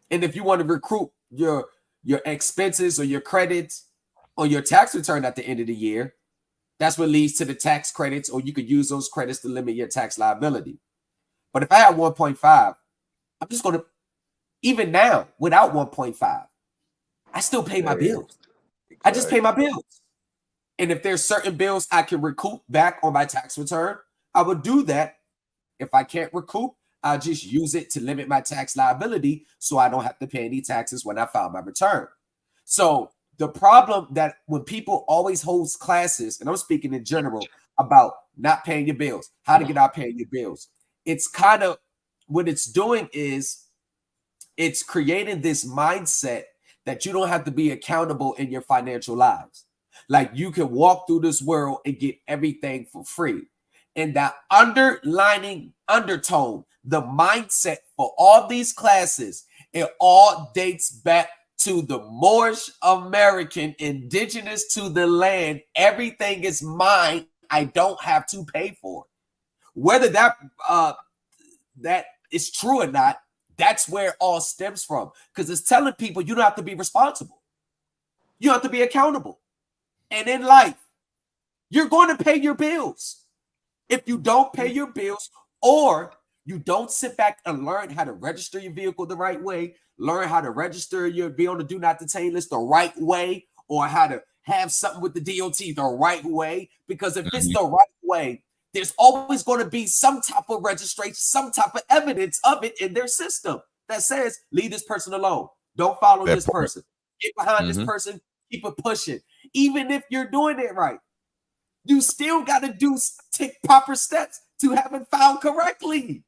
And if you want to recruit your expenses or your credits on your tax return at the end of the year, that's what leads to the tax credits, or you could use those credits to limit your tax liability. But if I have 1.5, I'm just going to, even now, without 1.5, I still pay my bills. I just pay my bills. And if there's certain bills I can recoup back on my tax return, I would do that. If I can't recoup, I'll just use it to limit my tax liability so I don't have to pay any taxes when I file my return. So the problem that when people always hold classes, and I'm speaking in general about not paying your bills, how to get out paying your bills, it's kind of what it's doing is it's creating this mindset that you don't have to be accountable in your financial lives. Like you can walk through this world and get everything for free. And that underlining undertone, the mindset for all these classes, it all dates back to the Moorish American, indigenous to the land. Everything is mine. I don't have to pay for it. Whether that is true or not, that's where it all stems from. Because it's telling people you don't have to be responsible. You have to be accountable. And in life, you're going to pay your bills. If you don't pay your bills, or you don't sit back and learn how to register your vehicle the right way, learn how to register your be on the do not detain list the right way, or how to have something with the DOT the right way. Because if it's the right way, there's always going to be some type of registration, some type of evidence of it in their system that says, leave this person alone. Don't follow this person. Get behind this person. Keep it pushing. Even if you're doing it right, you still got to take proper steps to have it filed correctly.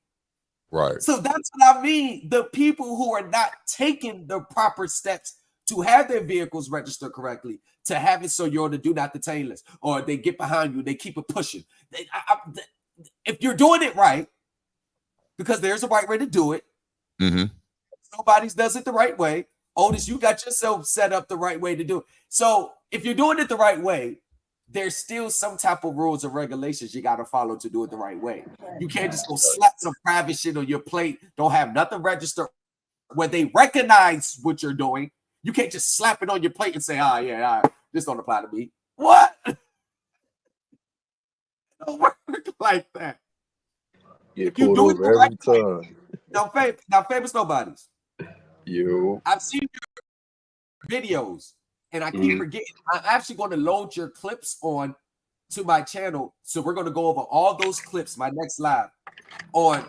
Right. So that's what I mean. The people who are not taking the proper steps to have their vehicles registered correctly, to have it so you're on the do not detain list, or they get behind you, they keep it pushing. If you're doing it right, because there's a right way to do it, nobody does it the right way. Otis, you got yourself set up the right way to do it. So if you're doing it the right way, there's still some type of rules and regulations you got to follow to do it the right way. You can't just go slap some private shit on your plate, don't have nothing registered where they recognize what you're doing. You can't just slap it on your plate and say, this don't apply to me. What? It don't work like that. Get If you pulled do it over the right every way, time. now famous nobodies. You. I've seen your videos, and I keep forgetting. I'm actually going to load your clips on to my channel. So we're going to go over all those clips, my next live, on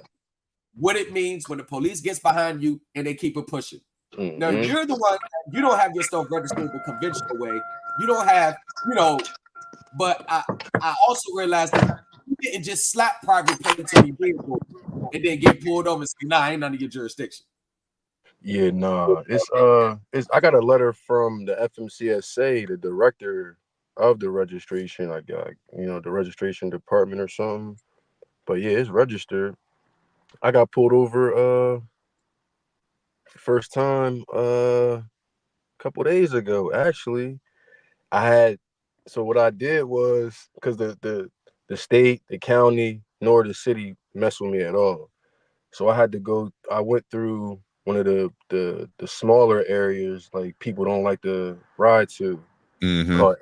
what it means when the police gets behind you and they keep it pushing. Now, you're the one, you don't have your stuff registered the conventional way. You don't have, but I also realized that you didn't just slap private plates on your vehicle and then get pulled over and say, nah, ain't none of your jurisdiction. Yeah, nah. It's I got a letter from the FMCSA, the director of the registration, like the registration department or something. But yeah, it's registered. I got pulled over first time a couple days ago. Actually, so what I did was, because the state, the county, nor the city mess with me at all. So I went through one of the smaller areas, like people don't like to ride to, called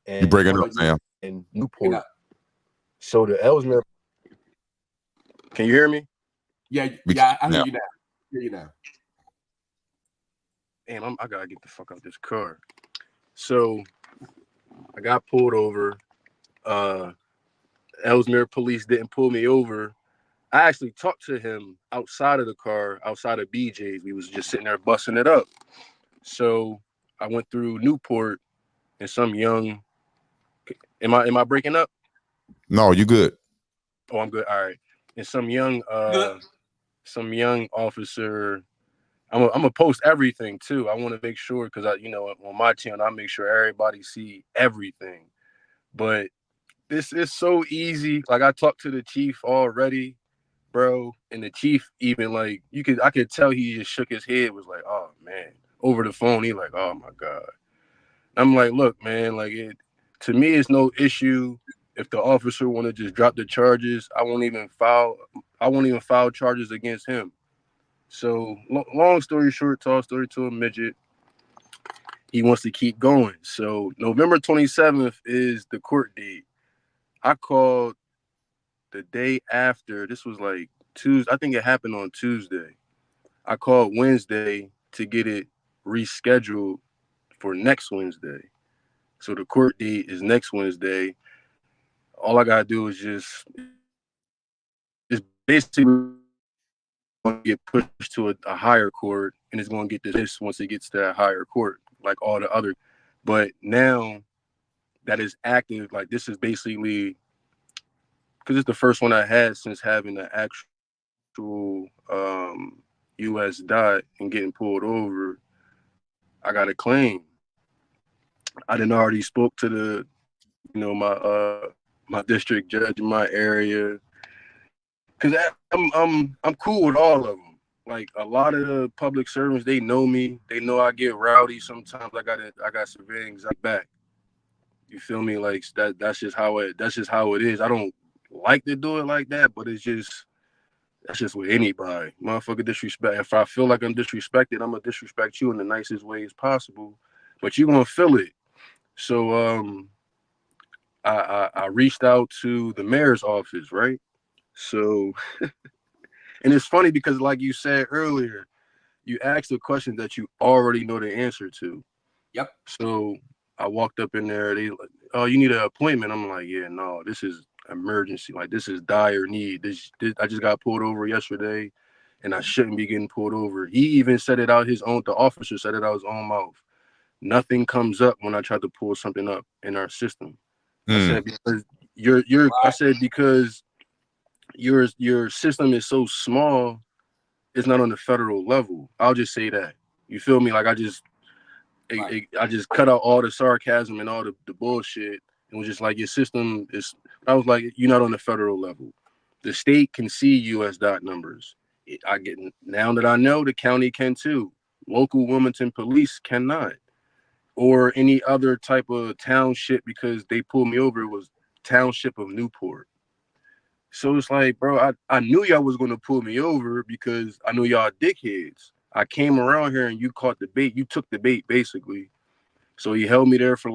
You breaking up, Sam? and Newport. So the Ellesmere. Can you hear me? Yeah, I hear you now. Damn, I gotta get the fuck out of this car. So I got pulled over. Ellesmere police didn't pull me over. I actually talked to him outside of the car, outside of BJ's. We was just sitting there busting it up. So I went through Newport and some young. Am I breaking up? No, you good. Oh, I'm good. All right. And some young officer. I'm gonna post everything too. I want to make sure because on my channel I make sure everybody see everything. But this is so easy. Like I talked to the chief already, bro, and the chief even like I could tell he just shook his head, was like, oh man, over the phone. He like, oh my God. I'm like, look, man, like to me it's no issue if the officer want to just drop the charges. I won't even file charges against him. So long story short, tall story to a midget. He wants to keep going. So November 27th is the court date. I called the day after. This was like Tuesday. I think it happened on Tuesday. I called Wednesday to get it rescheduled for next Wednesday. So the court date is next Wednesday. All I gotta do is just basically going to get pushed to a higher court, and it's going to get this once it gets to that higher court, like all the other. But now that is active, like this is basically because it's the first one I had since having the actual U.S. dot and getting pulled over. I got a claim. I done already spoke to the, my district judge in my area, because I'm cool with all of them. Like a lot of the public servants, they know me. They know I get rowdy sometimes. I got severe anxiety back. You feel me? Like that's just how it is. I don't like to do it like that, but that's just with anybody. Motherfucker disrespect. If I feel like I'm disrespected, I'm gonna disrespect you in the nicest ways possible. But you're gonna feel it. So I reached out to the mayor's office, right? So and it's funny because like you said earlier, you asked a question that you already know the answer to. Yep. So I walked up in there. They like, oh, you need an appointment. I'm like, yeah, no, this is emergency. Like this is dire need. This I just got pulled over yesterday, and I shouldn't be getting pulled over. He even said it out his own. The officer said it out his own mouth. Nothing comes up when I try to pull something up in our system. I said because I said because your system is so small, it's not on the federal level. I'll just say that. You feel me? Like I just cut out all the sarcasm and all the bullshit and was just like, your system is. I was like, you're not on the federal level. The state can see U.S. dot numbers. Now that I know, the county can too. Local Wilmington police cannot, or any other type of township, because they pulled me over. It was township of Newport. So it's like, bro, I knew y'all was gonna pull me over because I knew y'all dickheads. I came around here and you caught the bait. You took the bait, basically. So he held me there for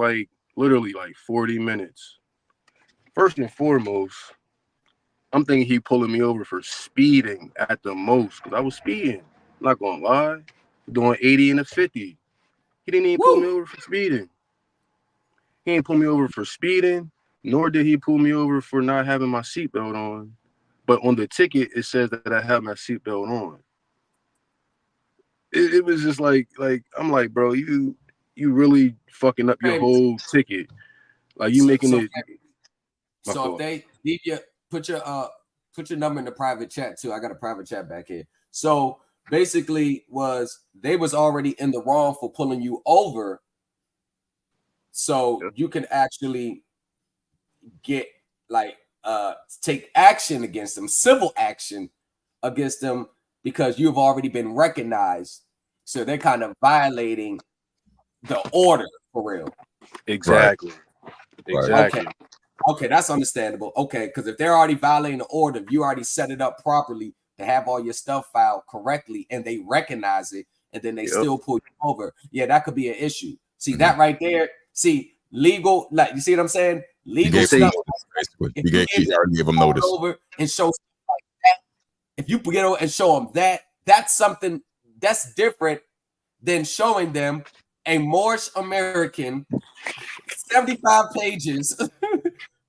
literally 40 minutes. First and foremost, I'm thinking he pulling me over for speeding at the most, because I was speeding. I'm not gonna lie. Doing 80 and a 50. He didn't even pull me over for speeding. He ain't pull me over for speeding, nor did he pull me over for not having my seatbelt on. But on the ticket, it says that I have my seatbelt on. It was just like I'm like, bro, you really fucking up your whole ticket. Like you making it. So if they leave you, put your number in the private chat too. I got a private chat back here. So basically, they was already in the wrong for pulling you over. So you can actually get take action against them, civil action against them, because you've already been recognized. So they're kind of violating the order for real. Exactly. Right. Exactly. Okay, that's understandable. Okay, because if they're already violating the order, you already set it up properly to have all your stuff filed correctly, and they recognize it, and then they still pull you over. Yeah, that could be an issue. See that right there? See, legal, like you see what I'm saying? Legal stuff. You already gave them notice. Over and show like that. If you get over and show them that, that's something that's different than showing them a Moorish American, 75 pages,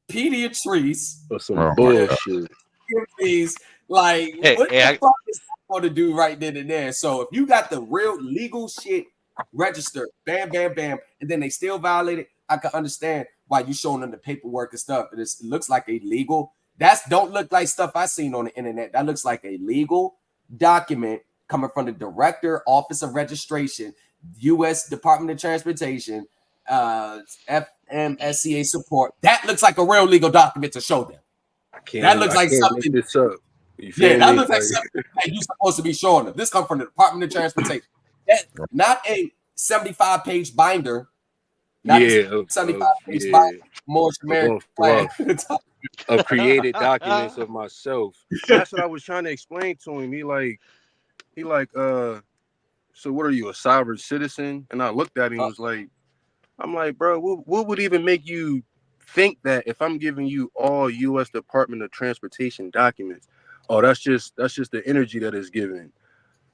pediatrice, Or some Oh my bullshit. like Hey, what hey, the fuck is that going to do right then and there? So if you got the real legal shit registered, bam, bam, bam, and then they still violate it, I can understand why you showing them the paperwork and stuff. And it looks like a legal. That's don't look like stuff I seen on the internet. That looks like a legal document coming from the Director, Office of Registration, U.S. Department of Transportation, FMSCA support. That looks like a real legal document to show them. That looks like something. Make this up. You Yeah, feel that me? looks like something that you're supposed to be showing them. This comes from the Department of Transportation. That, not a 75-page binder. Not a 75-page binder. More American plan. Of created documents of myself. That's what I was trying to explain to him. He like, so what are you, a sovereign citizen? And I looked at him and was like, I'm like, bro, what would even make you think that if I'm giving you all U.S. Department of Transportation documents, oh, that's just the energy that is given.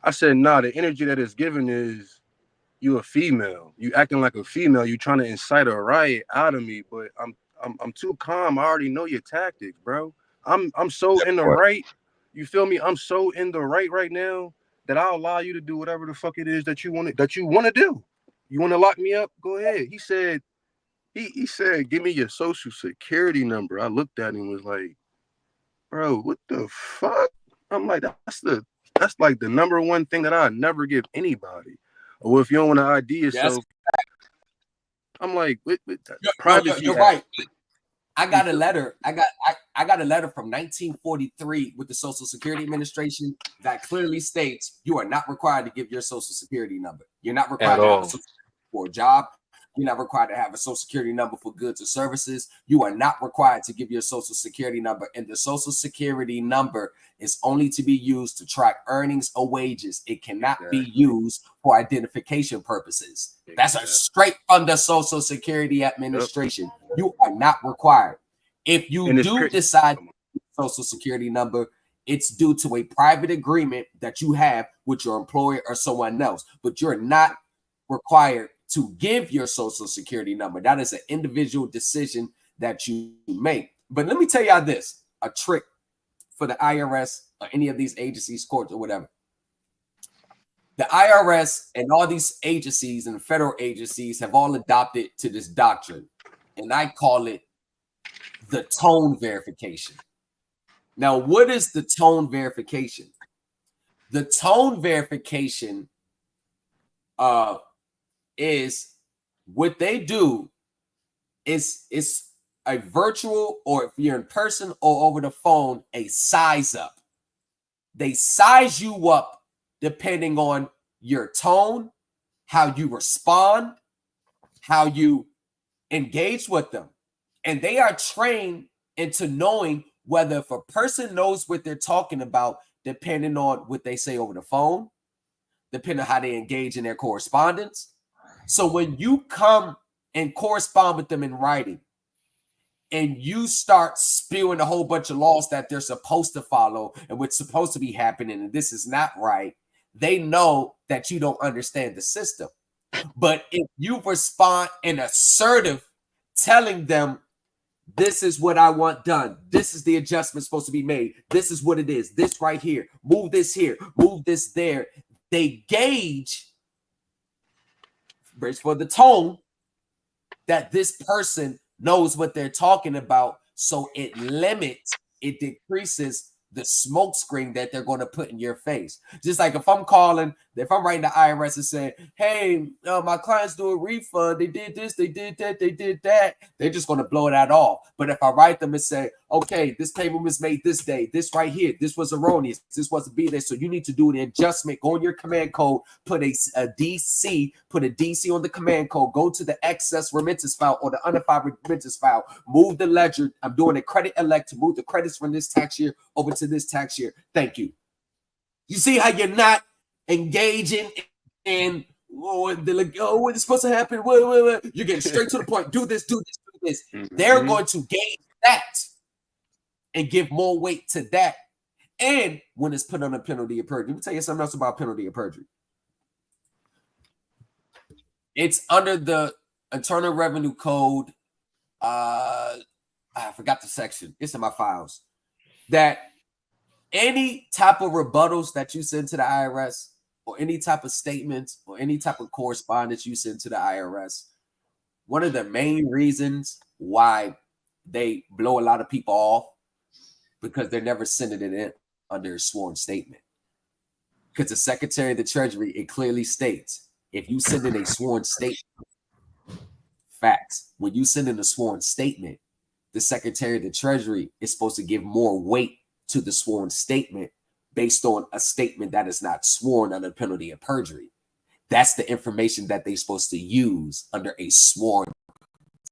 I said, nah, the energy that is given is you a female. You acting like a female. You trying to incite a riot out of me, but I'm too calm. I already know your tactics, bro. I'm so in the right. You feel me? I'm so in the right now that I'll allow you to do whatever the fuck it is that you want to do. You want to lock me up? Go ahead. He said, he said, give me your social security number. I looked at him and was like, bro, what the fuck? I'm like, that's like the number one thing that I never give anybody. Or if you don't want to ID yourself, I'm like, what privacy. You're right. I got a letter. I got a letter from 1943 with the Social Security Administration that clearly states you are not required to give your Social Security number. You're not required to have a Social Security for a job. You're not required to have a Social Security number for goods or services. You are not required to give your Social Security number. And the Social Security number is only to be used to track earnings or wages. It cannot be used for identification purposes. That's a straight from the Social Security Administration. You are not required. If you do decide Social Security number, it's due to a private agreement that you have with your employer or someone else. But you're not required to give your Social Security number. That is an individual decision that you make. But let me tell y'all this, a trick for the IRS or any of these agencies, courts or whatever. The IRS and all these agencies and federal agencies have all adopted to this doctrine, and I call it the tone verification. Now, what is the tone verification? The tone verification is what they do is a virtual, or if you're in person or over the phone, a size up. They size you up depending on your tone, how you respond, how you engage with them. And they are trained into knowing whether if a person knows what they're talking about, depending on what they say over the phone, depending on how they engage in their correspondence. So when you come and correspond with them in writing and you start spewing a whole bunch of laws that they're supposed to follow and what's supposed to be happening, and this is not right, they know that you don't understand the system. But if you respond in assertive, telling them, this is what I want done, this is the adjustment supposed to be made, this is what it is, this right here, move this here, move this there, they gauge for the tone that this person knows what they're talking about. So it limits, it decreases the smoke screen that they're going to put in your face. Just like if I'm calling, if I'm writing the IRS and saying, hey, my clients do a refund, they did this, they did that, they did that, they're just going to blow that off. But if I write them and say, okay, this payment was made this day, this right here, this was erroneous, this wasn't be there, so you need to do an adjustment, go in your command code, put a DC, put a DC on the command code, go to the excess remittance file or the unified remittance file, move the ledger, I'm doing a credit elect to move the credits from this tax year over to this tax year. Thank you. You see how you're not engaging in they're like, oh, what's supposed to happen? What? You're getting straight to the point. Do this, do this, do this. Mm-hmm. They're going to gauge that and give more weight to that. And when it's put on a penalty of perjury, let me tell you something else about penalty of perjury. It's under the Internal Revenue Code. I forgot the section. It's in my files. That any type of rebuttals that you send to the IRS, or any type of statements, or any type of correspondence you send to the IRS, one of the main reasons why they blow a lot of people off, because they're never sending it in under a sworn statement. Because the Secretary of the Treasury, it clearly states, if you send in a sworn statement, facts, when you send in a sworn statement, the Secretary of the Treasury is supposed to give more weight to the sworn statement based on a statement that is not sworn under the penalty of perjury. That's the information that they're supposed to use under a sworn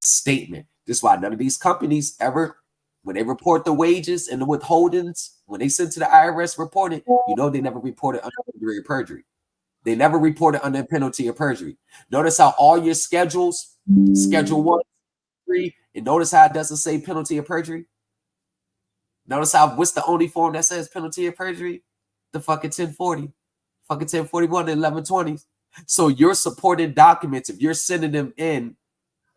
statement. This is why none of these companies ever, when they report the wages and the withholdings, when they send to the IRS reporting, they never reported under penalty of perjury. They never reported under penalty of perjury. Notice how all your schedules, Schedule 1, 3, and notice how it doesn't say penalty of perjury. Notice how what's the only form that says penalty of perjury? The fucking 1040, fucking 1041 and 1120s. So your supporting documents, if you're sending them in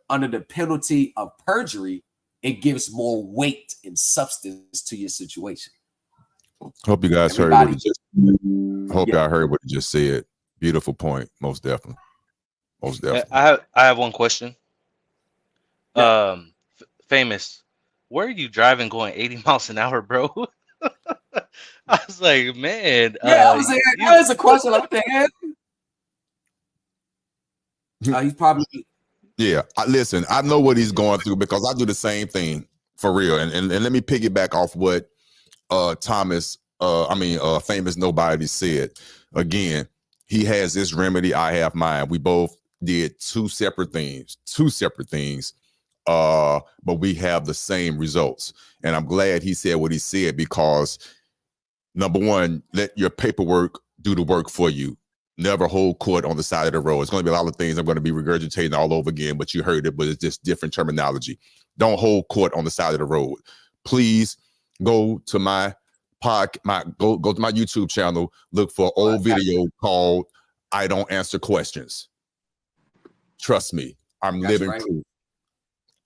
under the penalty of perjury, it gives more weight and substance to your situation. Hope you guys heard what he just said. Hope y'all heard what he just said. Beautiful point. Most definitely. Most definitely. I have one question. Famous, where are you driving going 80 miles an hour, bro? I was like, man. Yeah, I was like, that's a question like that. He's probably. Yeah, listen, I know what he's going through because I do the same thing for real. And let me piggyback off what Famous Nobody said. Again, he has this remedy, I have mine. We both did two separate things, but we have the same results. And I'm glad he said what he said because, number one, let your paperwork do the work for you. Never hold court on the side of the road. It's going to be a lot of things I'm going to be regurgitating all over again, but you heard it, but it's just different terminology. Don't hold court on the side of the road. Please go to my go to my YouTube channel, look for an old video called I Don't Answer Questions. Trust me, I'm living proof.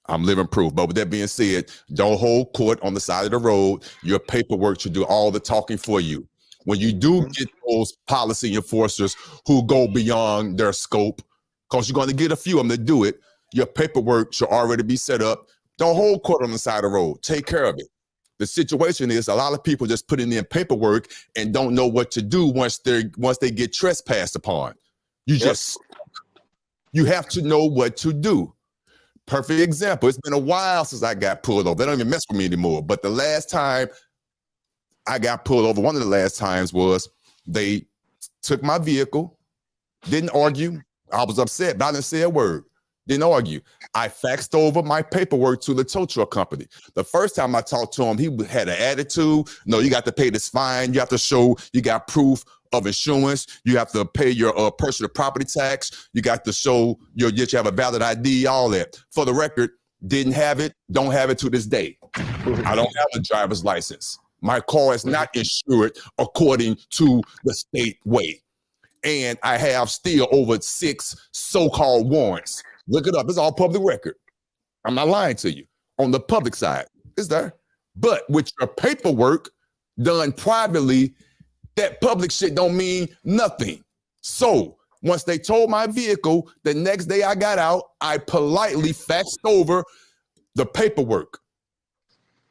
I'm living proof. But with that being said, don't hold court on the side of the road. Your paperwork should do all the talking for you. When you do get those policy enforcers who go beyond their scope, because you're going to get a few of them to do it, your paperwork should already be set up. Don't hold court on the side of the road. Take care of it. The situation is a lot of people just put in their paperwork and don't know what to do once they get trespassed upon. You have to know what to do. Perfect example. It's been a while since I got pulled over. They don't even mess with me anymore. But the last time I got pulled over, one of the last times was they took my vehicle, didn't argue. I was upset, but I didn't say a word. Didn't argue. I faxed over my paperwork to the tow truck company. The first time I talked to him, he had an attitude. No, you got to pay this fine. You have to show you got proof of insurance. You have to pay your personal property tax. You got to show that you have a valid ID, all that. For the record, didn't have it, don't have it to this day. I don't have a driver's license. My car is not insured according to the state way. And I have still over 6 so-called warrants. Look it up. It's all public record. I'm not lying to you. On the public side, it's there. But with your paperwork done privately, that public shit don't mean nothing. So once they towed my vehicle, the next day I got out, I politely faxed over the paperwork.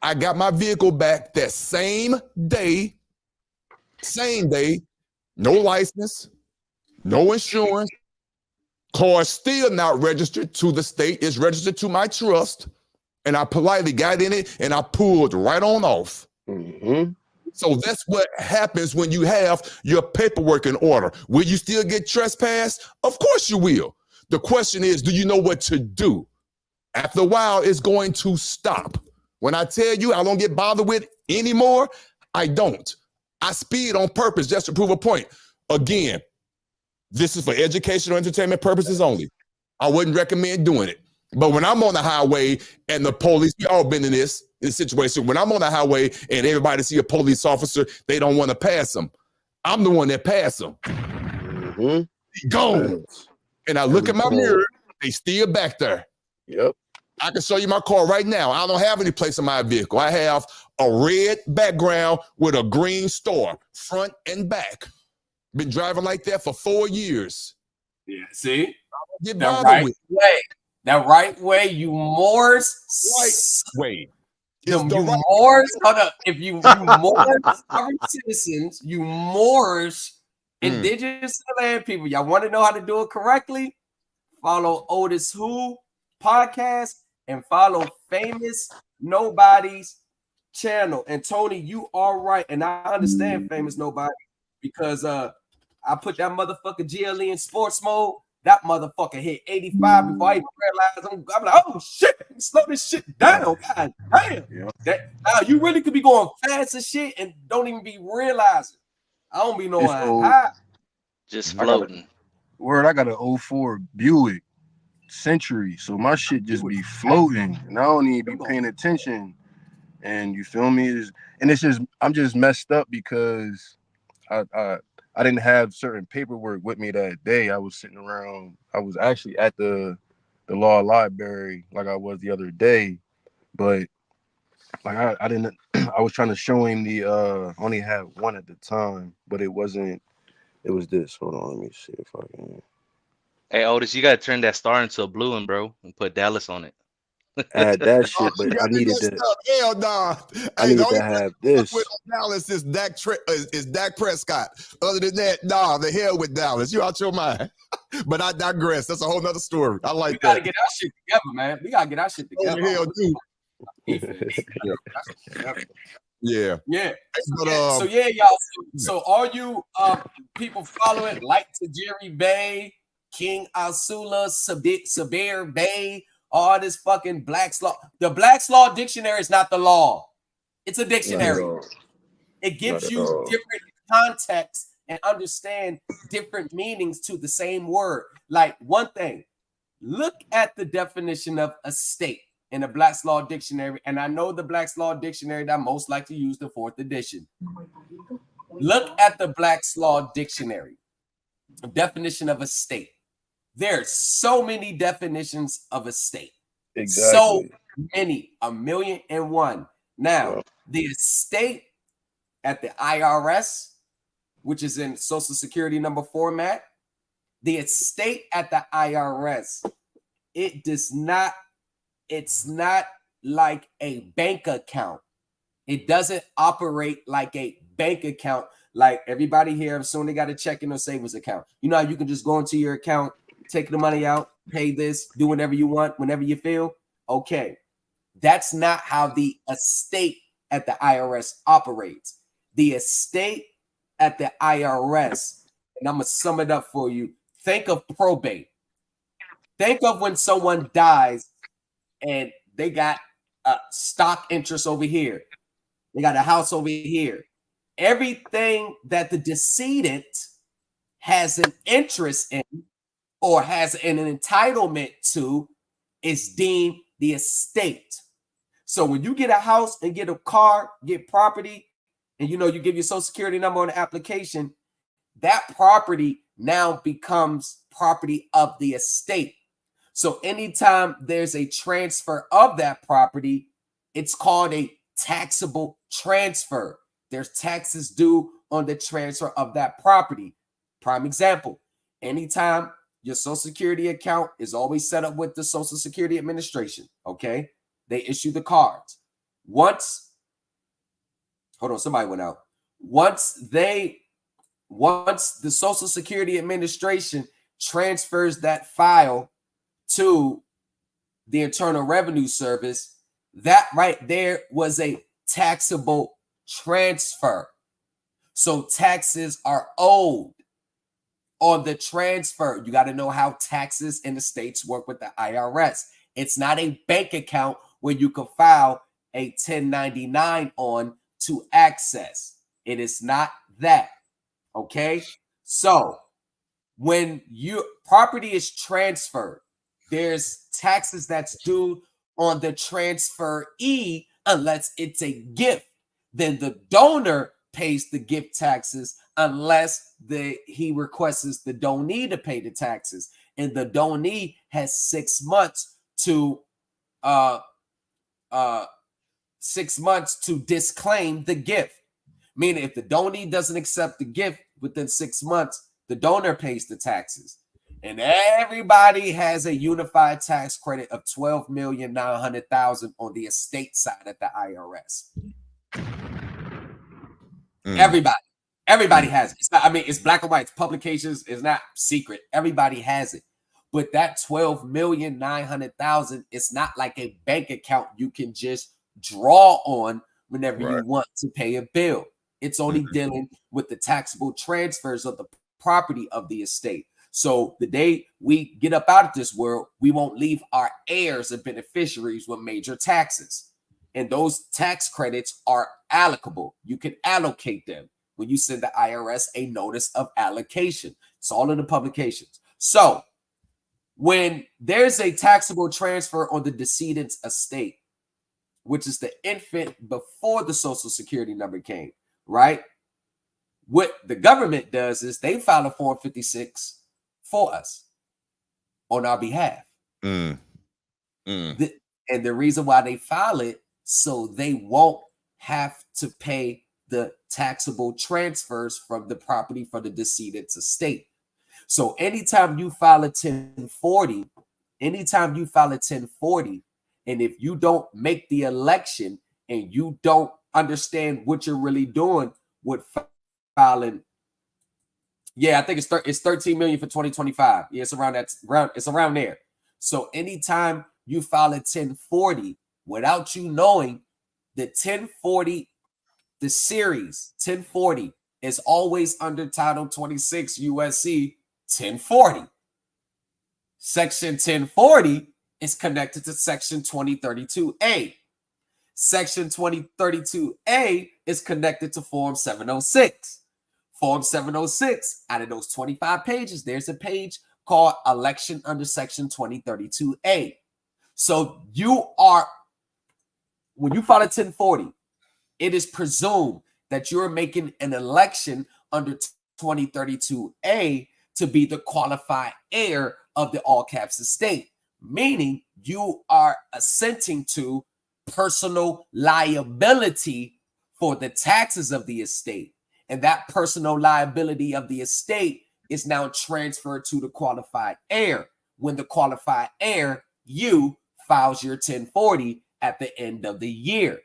I got my vehicle back that same day, no license, no insurance, car still not registered to the state, it's registered to my trust, and I politely got in it and I pulled right on off. Mm-hmm. So that's what happens when you have your paperwork in order. Will you still get trespassed? Of course you will. The question is, do you know what to do? After a while, it's going to stop. When I tell you I don't get bothered with anymore, I don't. I speed on purpose just to prove a point. Again, this is for educational entertainment purposes only. I wouldn't recommend doing it. But when I'm on the highway and the police, we all been in this situation. When I'm on the highway and everybody see a police officer, they don't want to pass them. I'm the one that pass them. Mm-hmm. Go. and I look in my mirror, they still back there. Yep. I can show you my car right now. I don't have any place in my vehicle. I have a red background with a green store, front and back. Been driving like that for 4 years. Yeah, see? Get The bothered right with way. The right way, you Moors. right way. The It's the you right Moors, hold up. If you Moors, sovereign citizens, you Moors, indigenous to the land people, y'all want to know how to do it correctly? Follow OtisWho podcast and follow Famous Nobody's channel. And Tony, you are right. And I understand Famous Nobody because I put that motherfucker GLE in sports mode. That motherfucker hit 85 before I even realized. I'm like, oh shit, slow this shit down. God damn. Yeah. Now you really could be going fast as shit and don't even be realizing. I don't be knowing how. Just floating. I got an 04 Buick Century, so my shit just be floating, and I don't even be paying attention. And you feel me? It's just I'm just messed up because I didn't have certain paperwork with me that day. I was sitting around. I was actually at the law library like I was the other day, but like I didn't. I was trying to show him the only had one at the time, but it wasn't. It was this. Hold on, let me see if I can. Hey Otis, you gotta turn that star into a blue one, bro, and put Dallas on it. Add that shit, but I needed to. Hell no. I needed to have this. With Dallas is Dak Prescott. Other than that, nah, the hell with Dallas. You out your mind. But I digress. That's a whole nother story. I like that. We gotta get our shit together, man. We gotta get our shit together. Oh, hell, dude. Yeah. So yeah, y'all. So all you people following, like to Jerry Bay, King Asula, Sabir Bay, all this fucking Black's Law. The Black's Law Dictionary is not the law. It's a dictionary. It gives you different contexts and understand different meanings to the same word. Like one thing, look at the definition of estate in the Black's Law Dictionary, and I know the Black's Law Dictionary that I most like to use, the 4th edition. Look at the Black's Law Dictionary, definition of estate. There's so many definitions of estate. Exactly. So many, 1,000,001. Now, the estate at the IRS, which is in Social Security number format, the estate at the IRS, it's not like a bank account. It doesn't operate like a bank account. Like everybody here, if someone got a checking or savings account, you know how you can just go into your account, take the money out, pay this, do whatever you want, whenever you feel. Okay. That's not how the estate at the IRS operates. The estate at the IRS, and I'm going to sum it up for you. Think of probate. Think of when someone dies and they got a stock interest over here. They got a house over here. Everything that the decedent has an interest in or has an entitlement to is deemed the estate. So when you get a house and get a car, get property, and you give your Social Security number on the application, that property now becomes property of the estate. So anytime there's a transfer of that property, it's called a taxable transfer. There's taxes due on the transfer of that property. Prime example, anytime your Social Security account is always set up with the Social Security Administration, okay? They issue the cards. Once somebody went out. Once the Social Security Administration transfers that file to the Internal Revenue Service, that right there was a taxable transfer. So taxes are owed on the transfer. You got to know how taxes in the states work with the IRS. It's not a bank account where you can file a 1099 on to access. It is not that. Okay? So when your property is transferred, there's taxes that's due on the transferee unless it's a gift. Then the donor pays the gift taxes unless he requests the donee to pay the taxes, and the donee has 6 months to 6 months to disclaim the gift. Meaning, if the donee doesn't accept the gift within 6 months, the donor pays the taxes. And everybody has a unified tax credit of $12,900,000 on the estate side at the IRS. Everybody has it. It's not, I mean, it's black and white. It's publications. It's not secret. Everybody has it. But that $12,900,000 is not like a bank account you can just draw on whenever you want to pay a bill. It's only dealing with the taxable transfers of the property of the estate. So the day we get up out of this world, we won't leave our heirs and beneficiaries with major taxes. And those tax credits are allocable. You can allocate them when you send the IRS a notice of allocation. It's all in the publications. So when there's a taxable transfer on the decedent's estate, which is the infant before the Social Security number came, right? What the government does is they file a Form 56 for us on our behalf. And the reason why they file it, so they won't have to pay the taxable transfers from the property for the decedent's estate. So anytime you file a 1040, and if you don't make the election and you don't understand what you're really doing with filing, I think it's 13 million for 2025. Yeah, it's around there. So anytime you file a 1040 without you knowing, the 1040, the series 1040 is always under Title 26 USC 1040. Section 1040 is connected to Section 2032A. Section 2032A is connected to Form 706. Form 706, out of those 25 pages, there's a page called Election under Section 2032A. So when you file a 1040, it is presumed that you're making an election under 2032A to be the qualified heir of the all caps estate, meaning you are assenting to personal liability for the taxes of the estate. And that personal liability of the estate is now transferred to the qualified heir. When the qualified heir, you, files your 1040 at the end of the year.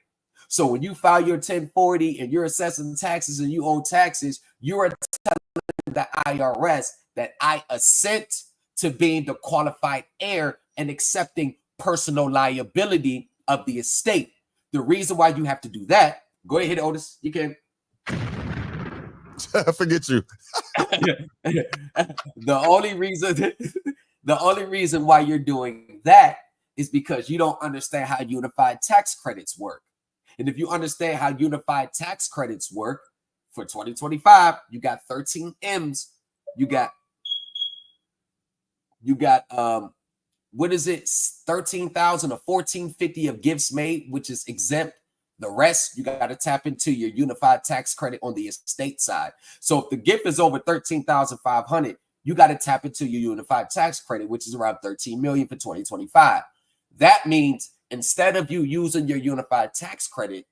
So when you file your 1040 and you're assessing taxes and you owe taxes, you're telling the IRS that I assent to being the qualified heir and accepting personal liability of the estate. The reason why you have to do that, go ahead, Otis, you can. I forget you. The only reason why you're doing that is because you don't understand how unified tax credits work. And if you understand how unified tax credits work, for 2025, you got 13 M's. You got what is it? 13,000 or 1450 of gifts made, which is exempt. The rest, you got to tap into your unified tax credit on the estate side. So if the gift is over 13,500, you got to tap into your unified tax credit, which is around 13 million for 2025. That means instead of you using your unified tax credit,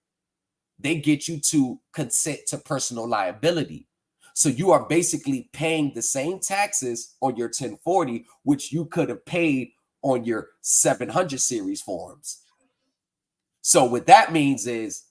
they get you to consent to personal liability. So you are basically paying the same taxes on your 1040, which you could have paid on your 700 series forms. So what that means is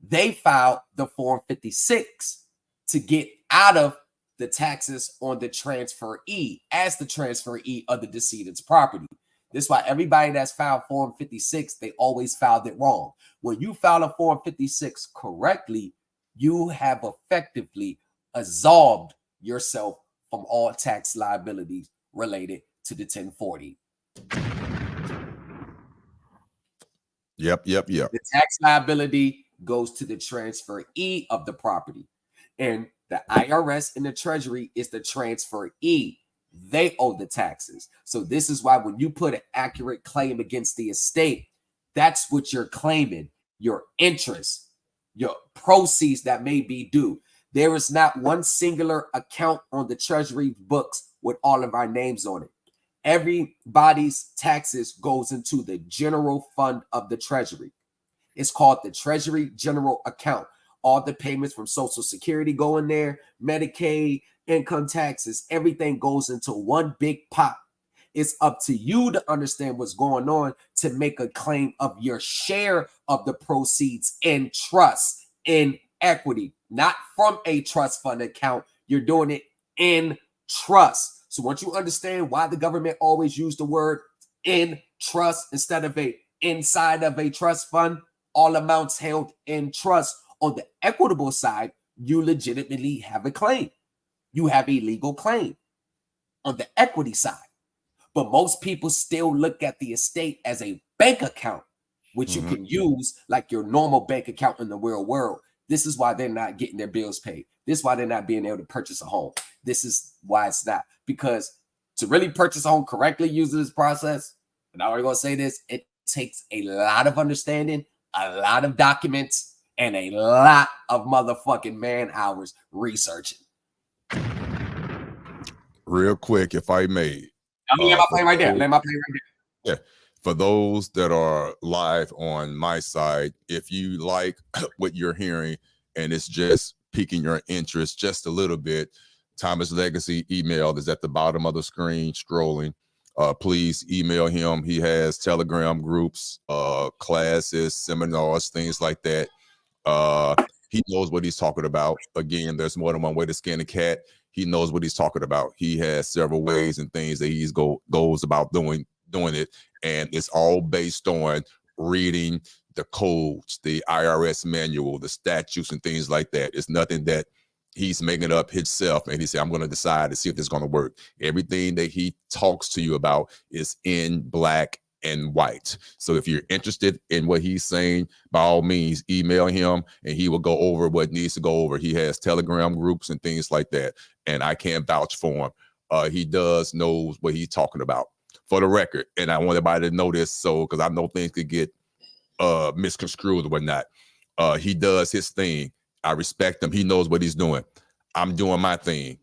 they filed the Form 56 to get out of the taxes on the transferee as the transferee of the decedent's property. This is why everybody that's filed Form 56, they always filed it wrong. When you file a Form 56 correctly, you have effectively absolved yourself from all tax liabilities related to the 1040. Yep. The tax liability goes to the transferee of the property. And the IRS and the Treasury is the transferee. They owe the taxes. So this is why when you put an accurate claim against the estate, that's what you're claiming. Your interest, your proceeds that may be due. There is not one singular account on the Treasury books with all of our names on it. Everybody's taxes goes into the general fund of the Treasury. It's called the Treasury General Account. All the payments from Social Security go in there, Medicaid, income taxes, everything goes into one big pot. It's up to you to understand what's going on to make a claim of your share of the proceeds in trust, in equity, not from a trust fund account. You're doing it in trust. So once you understand why the government always use the word in trust instead of a inside of a trust fund, all amounts held in trust. On the equitable side, you legitimately have a claim. You have a legal claim on the equity side. But most people still look at the estate as a bank account, which you can use like your normal bank account in the real world. This is why they're not getting their bills paid. This is why they're not being able to purchase a home. This is why it's not. Because to really purchase a home correctly using this process, and I'm already going to say this, it takes a lot of understanding, a lot of documents, and a lot of motherfucking man hours researching. Real quick, if I may. I'm gonna let my play right there. Let my play right there. Yeah. For those that are live on my side, if you like what you're hearing and it's just piquing your interest just a little bit, Thomas Legacy email is at the bottom of the screen scrolling. Please email him. He has Telegram groups, classes, seminars, things like that. He knows what he's talking about. Again, there's more than one way to skin a cat. He knows what he's talking about. He has several ways and things that he's goes about doing it, and it's all based on reading the codes, the IRS manual, the statutes, and things like that. It's nothing that he's making up himself, and he said, "I'm going to decide to see if this is going to work." Everything that he talks to you about is in black and white. So if you're interested in what he's saying, by all means, email him and he will go over what needs to go over. He has Telegram groups and things like that, and I can't vouch for him. He does know what he's talking about. For the record, and I want everybody to know this, so because I know things could get misconstrued or whatnot. He does his thing. I respect him. He knows what he's doing. I'm doing my thing.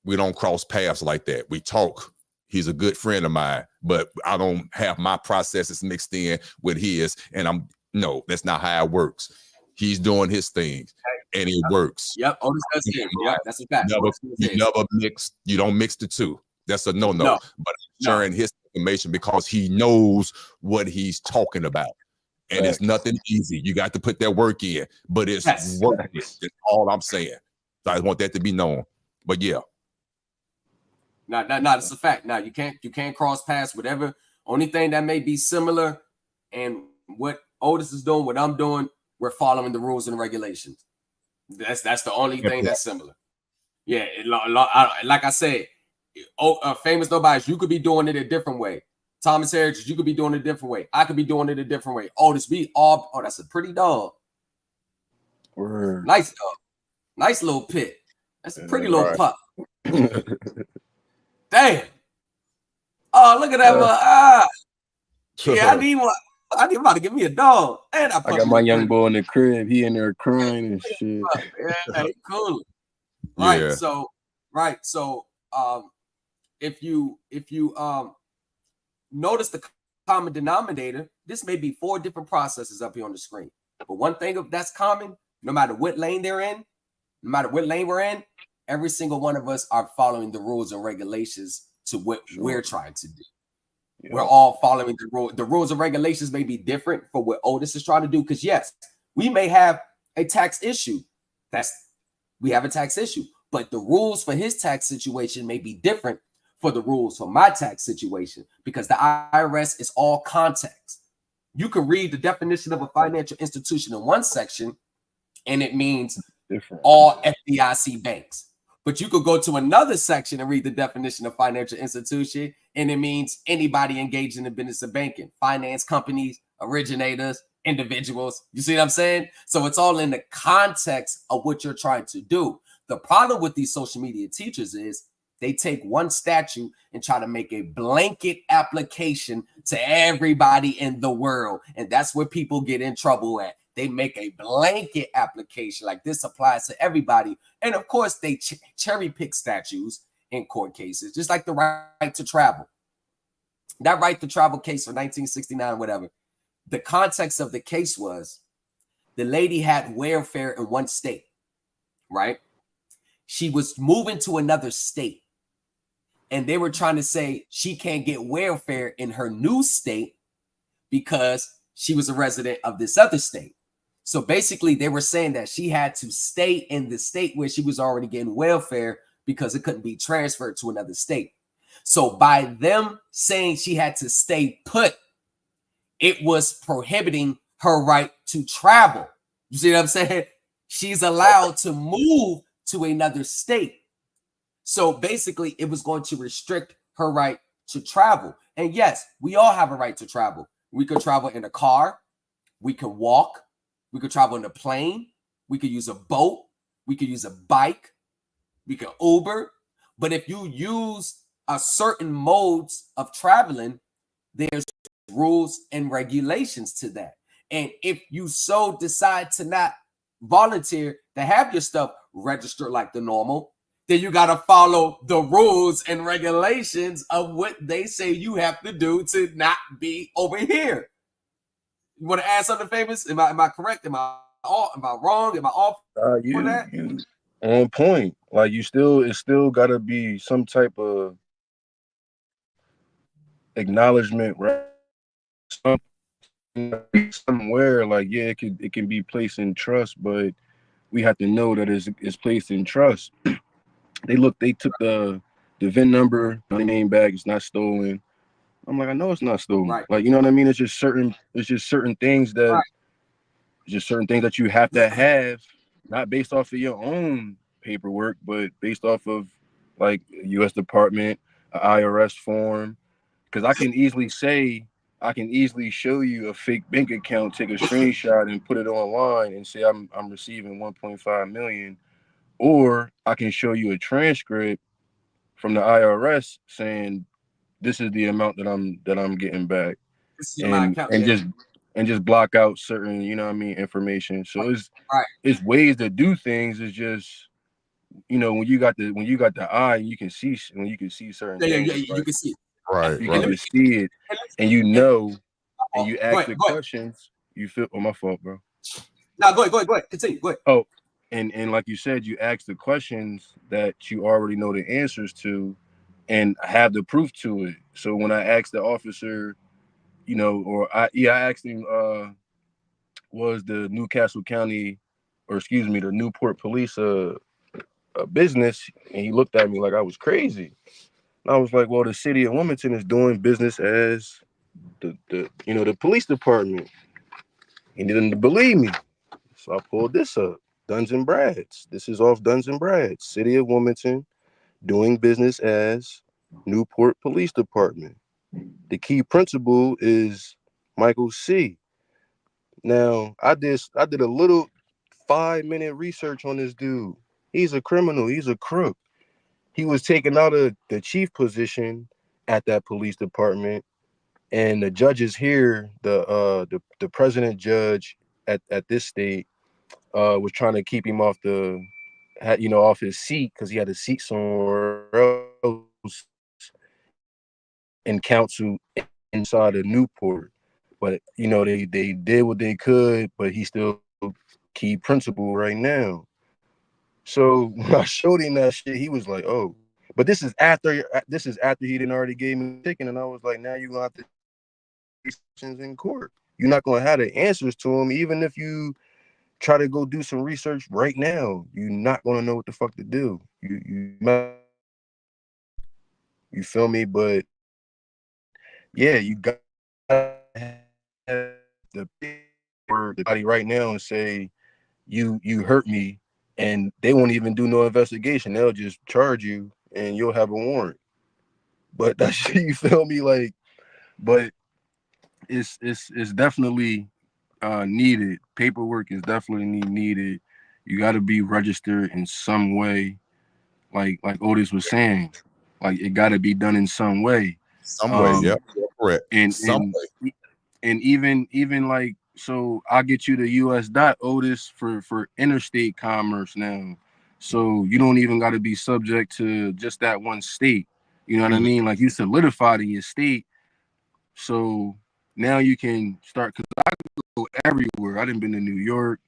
We don't cross paths like that. We talk. He's a good friend of mine, but I don't have my processes mixed in with his. And no, that's not how it works. He's doing his thing, and it works. Yep, Otis does it. Yep, that's a fact. You don't mix the two. That's a no. But I'm sharing his information because he knows what he's talking about. And it's nothing easy. You got to put that work in, but it's worth it. That's all I'm saying. So I want that to be known. But yeah. No, it's a fact. Now you can't cross paths, whatever. Only thing that may be similar, and what Otis is doing, what I'm doing, we're following the rules and regulations. That's the only thing that's similar. Yeah, like I said, famous nobodies, you could be doing it a different way. Thomas Heritage, you could be doing it a different way. I could be doing it a different way. Otis, that's a pretty dog. Word. Nice dog. Nice little pit. That's a pretty little pup. Damn. Oh, look at that. Yeah, I need one. I need about to give me a dog. And I got my young boy in the crib. He in there crying and shit. Yeah, cool. Right. Yeah. So if you notice the common denominator, this may be 4 different processes up here on the screen. But one thing that's common, no matter what lane they're in, no matter what lane we're in, every single one of us are following the rules and regulations to what we're trying to do. Yeah. We're all following the rule. The rules and regulations may be different for what Otis is trying to do. Because yes, we may have a tax issue. We have a tax issue, but the rules for his tax situation may be different for the rules for my tax situation, because the IRS is all context. You can read the definition of a financial institution in one section, and it means all FDIC banks. But you could go to another section and read the definition of financial institution, and it means anybody engaged in the business of banking, finance companies, originators, individuals. You see what I'm saying? So it's all in the context of what you're trying to do. The problem with these social media teachers is they take one statute and try to make a blanket application to everybody in the world. And that's where people get in trouble at. they make a blanket application like this applies to everybody. And of course, they cherry pick statutes in court cases, just like the right to travel. That right to travel case for 1969, whatever. The context of the case was the lady had welfare in one state, right? She was moving to another state. And they were trying to say she can't get welfare in her new state because she was a resident of this other state. So basically, they were saying that she had to stay in the state where she was already getting welfare because it couldn't be transferred to another state. So by them saying she had to stay put, it was prohibiting her right to travel. You see what I'm saying? She's allowed to move to another state. So basically, it was going to restrict her right to travel. And yes, we all have a right to travel. We could travel in a car. We could walk. We could travel in a plane. We could use a boat. We could use a bike. We could Uber. But if you use a certain modes of traveling, there's rules and regulations to that. And if you so decide to not volunteer to have your stuff registered like the normal, then you got to follow the rules and regulations of what they say you have to do to not be over here. You want to add something, Famous? Am I correct? Am I wrong? Am I off for that? You on point. Like it's still gotta be some type of acknowledgement, right? Somewhere, like, yeah, it can be placed in trust, but we have to know that it's placed in trust. They took the VIN number, the name back, it's not stolen. I'm like, I know it's not stolen. Right. Like, you know what I mean? It's just certain things that Right. just certain things that you have to have, not based off of your own paperwork, but based off of like U.S. Department, IRS form. Because I can easily show you a fake bank account, take a screenshot, and put it online and say I'm receiving 1.5 million, or I can show you a transcript from the IRS saying this is the amount that I'm getting back, This is my account, and just block out certain, you know what I mean, information. So it's ways to do things. It's just, you know, when you got the eye, you can see certain things. Yeah, like, you can see it. Right, you right. can just see it, and you know, and you ask the Go ahead. questions. You feel, oh, my fault, bro. No, go ahead. Continue. Go ahead. Oh, and like you said, you ask the questions that you already know the answers to, and have the proof to it. So when I asked the officer, you know, I asked him, was the Newcastle County, or excuse me, the Newport Police a business? And he looked at me like I was crazy. And I was like, well, the city of Wilmington is doing business as the police department. He didn't believe me. So I pulled this up. Duns and Brads. This is off Duns and Brads. City of Wilmington doing business as Newport Police Department. The key principal is Michael C. Now, I did a little 5-minute research on this dude. He's a criminal. He's a crook. He was taken out of the chief position at that police department, and the judges here, the president judge at this state, was trying to keep him off off his seat because he had a seat somewhere else in council inside of Newport. But they did what they could, but he's still key principal right now. So when I showed him that shit, he was like, "Oh." But this is after he didn't already gave me a ticket, and I was like, "Now you're gonna have to in court. You're not gonna have the answers to him, even if you try to go do some research right now. You're not gonna know what the fuck to do. You feel me? But yeah, you got to have the body right now and say you hurt me, and they won't even do no investigation. They'll just charge you, and you'll have a warrant. But that's you feel me? Like, but it's definitely needed. Paperwork is definitely needed. You got to be registered in some way, like Otis was saying. Like, it got to be done in some way. Some way, yep, correct. And some way. and even like So I'll get you the US Otis for interstate commerce now. So you don't even got to be subject to just that one state. You know what I mean? Like you solidified in your state. So now you can start, because I go everywhere. I done been to New York,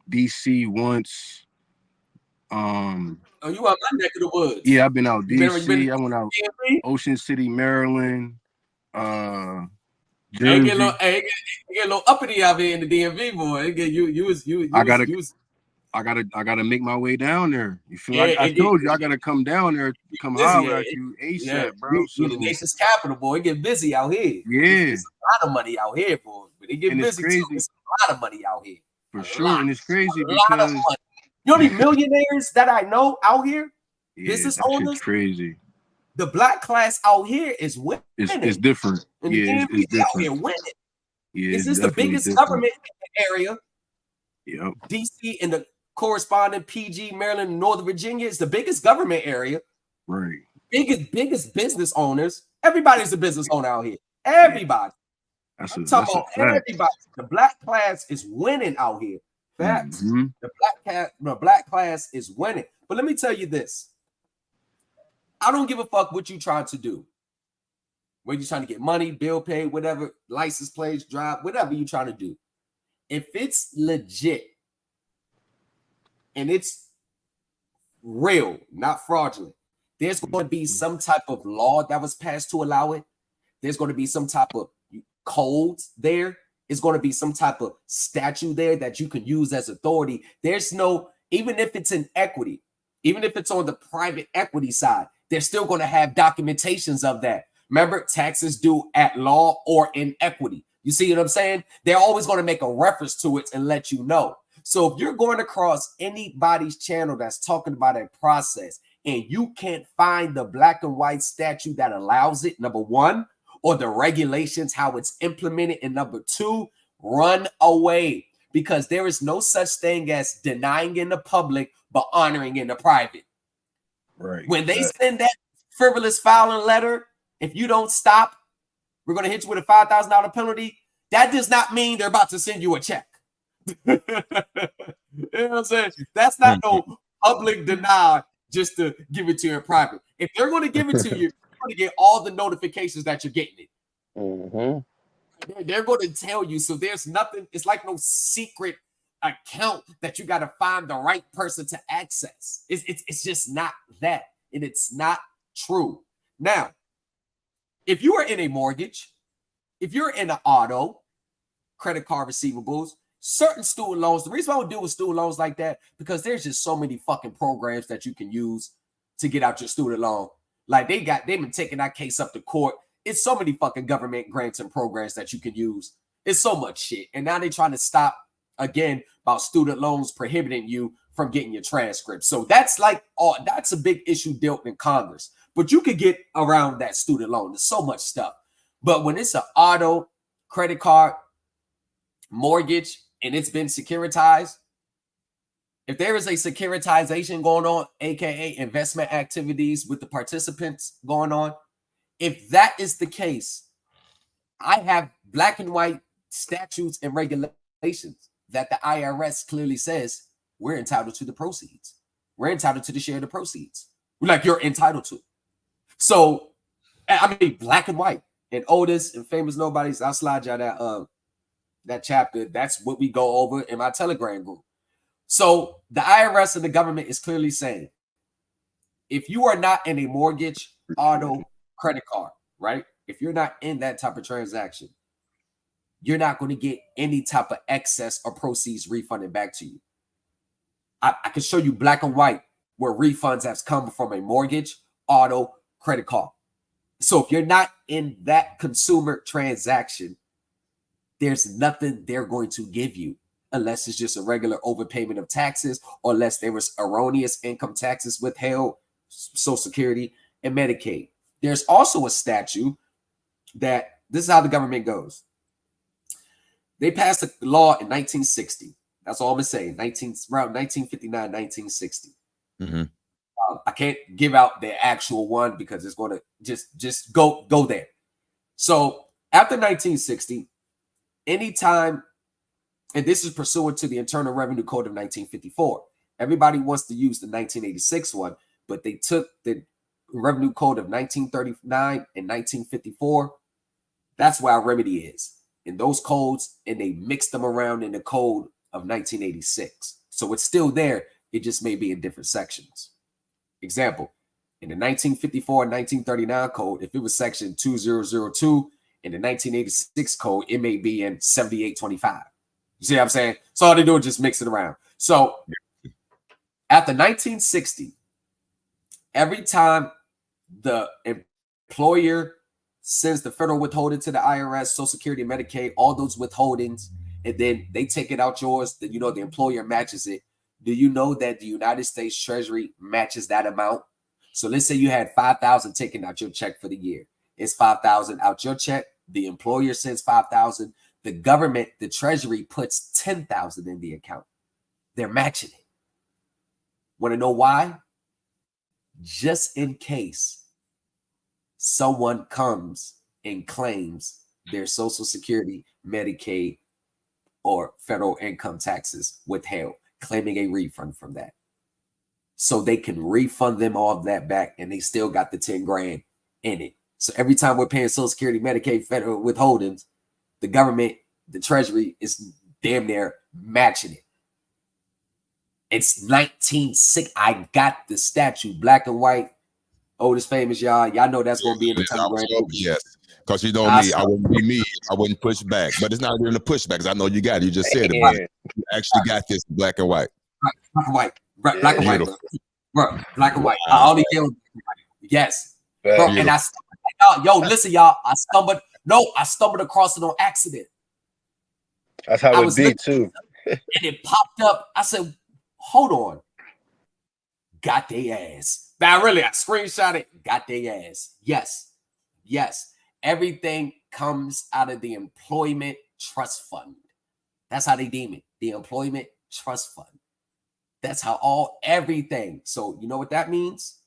DC once. Oh, you out my neck of the woods. Yeah, I've been out You DC. I went out DMV? Ocean City, Maryland, Hey, get a Jersey. little, hey, get a little uppity out here in the DMV, boy. It get you was I gotta make my way down there. You feel? yeah, I it told you I gotta come down there, come busy. holler Yeah, at you yeah. ASAP, bro. You the nation's capital, boy. It get busy out here. Yeah, It's a lot of money out here, boy. But it get and it's busy too. crazy It's a lot of money out here. for A sure, lot, and it's crazy a lot of because money. You know the millionaires that I know out here, yeah, business that owners. shit's crazy. The black class out here is winning. It's different. And Yeah, the DMV it's out different. here winning. Yeah, Is it's this the definitely biggest different. government in the area? Yep. DC and the corresponding PG, Maryland, and Northern Virginia is the biggest government area. Right. Biggest business owners. Everybody's a business owner out here. Everybody. That's I'm a talking about fact. everybody. The black class is winning out here. Facts. Mhm. The black class is winning. But let me tell you this. I don't give a fuck what you trying to do. Whether you're trying to get money, bill paid, whatever, license plates, drive, whatever you're trying to do. If it's legit and it's real, not fraudulent, there's going to be some type of law that was passed to allow it. There's going to be some type of codes there. It's going to be some type of statute there that you can use as authority. There's no, even if it's in equity, even if it's on the private equity side, they're still going to have documentations of that. Remember, taxes due at law or in equity. You see what I'm saying? They're always going to make a reference to it and let you know. So if you're going across anybody's channel that's talking about a process and you can't find the black and white statute that allows it, number one, or the regulations, how it's implemented, and number two, run away, because there is no such thing as denying in the public but honoring in the private. Right. When they send that frivolous filing letter, if you don't stop, we're going to hit you with a $5,000 penalty. That does not mean they're about to send you a check. You know what I'm saying? That's not no public denial just to give it to you in private. If they're going to give it to you, you're going to get all the notifications that you're getting it. Mm-hmm. They're going to tell you. So there's nothing. It's like no secret account that you got to find the right person to access. It's just not that. And it's not true. Now, if you are in a mortgage, if you're in an auto, credit card receivables, certain student loans, the reason why we deal with student loans like that, because there's just so many fucking programs that you can use to get out your student loan. Like they've been taking that case up to court. It's so many fucking government grants and programs that you can use. It's so much shit. And now they're trying to stop again about student loans prohibiting you from getting your transcripts. So that's like, that's a big issue dealt in Congress. But you could get around that student loan. There's so much stuff. But when it's an auto, credit card, mortgage, and it's been securitized, if there is a securitization going on, aka investment activities with the participants going on, if that is the case, I have black and white statutes and regulations that the IRS clearly says we're entitled to the proceeds. We're entitled to the share of the proceeds. Like you're entitled to. So, I mean, black and white. And Otis and Famous Nobodies, I'll slide y'all that chapter. That's what we go over in my Telegram group. So the IRS and the government is clearly saying, if you are not in a mortgage, auto, credit card, right? If you're not in that type of transaction, you're not going to get any type of excess or proceeds refunded back to you. I can show you black and white where refunds have come from a mortgage, auto, credit card. So if you're not in that consumer transaction, there's nothing they're going to give you unless it's just a regular overpayment of taxes or unless there was erroneous income taxes withheld, Social Security, and Medicaid. There's also a statute that this is how the government goes. They passed a law in 1960. That's all I'm going to say. Around 1959, 1960. Mm-hmm. I can't give out the actual one because it's going to just go there. So after 1960, anytime, and this is pursuant to the Internal Revenue Code of 1954. Everybody wants to use the 1986 one, but they took the Revenue Code of 1939 and 1954. That's where our remedy is in those codes, and they mixed them around in the code of 1986. So it's still there. It just may be in different sections. Example, in the 1954 and 1939 code, if it was section 2002, in the 1986 code, it may be in 7825. You see what I'm saying? So all they do is just mix it around. So after 1960, every time the employer sends the federal withholding to the IRS, Social Security, Medicaid, all those withholdings, and then they take it out yours, then you know the employer matches it. Do you know that the United States Treasury matches that amount? So let's say you had $5,000 taken out your check for the year. It's $5,000 out your check. The employer sends $5,000. The government, the Treasury, puts $10,000 in the account. They're matching it. Want to know why? Just in case someone comes and claims their Social Security, Medicaid, or federal income taxes withheld, claiming a refund from that. So they can refund them all of that back, and they still got the 10 grand in it. So every time we're paying Social Security, Medicaid, federal withholdings, the government, the Treasury is damn near matching it. It's 1960. I got the statute, black and white. Otis famous, y'all. Y'all know that's gonna be in the 10 grand. Yes, because you know me, I wouldn't be me. I wouldn't push back, but it's not even a pushback because I know you got it. You just said it. But you actually got this black and white. Black and white. Black and white. Bro, black and white. I only deal with yes. Bro, and I yo, listen, y'all. I stumbled across it on accident. That's how it be too. And it popped up. I said, hold on. Got their ass. Now, really, I screenshot it. Got their ass. Yes. Yes. Everything comes out of the employment trust fund. That's how they deem it. The employment trust fund. That's how everything. So you know what that means?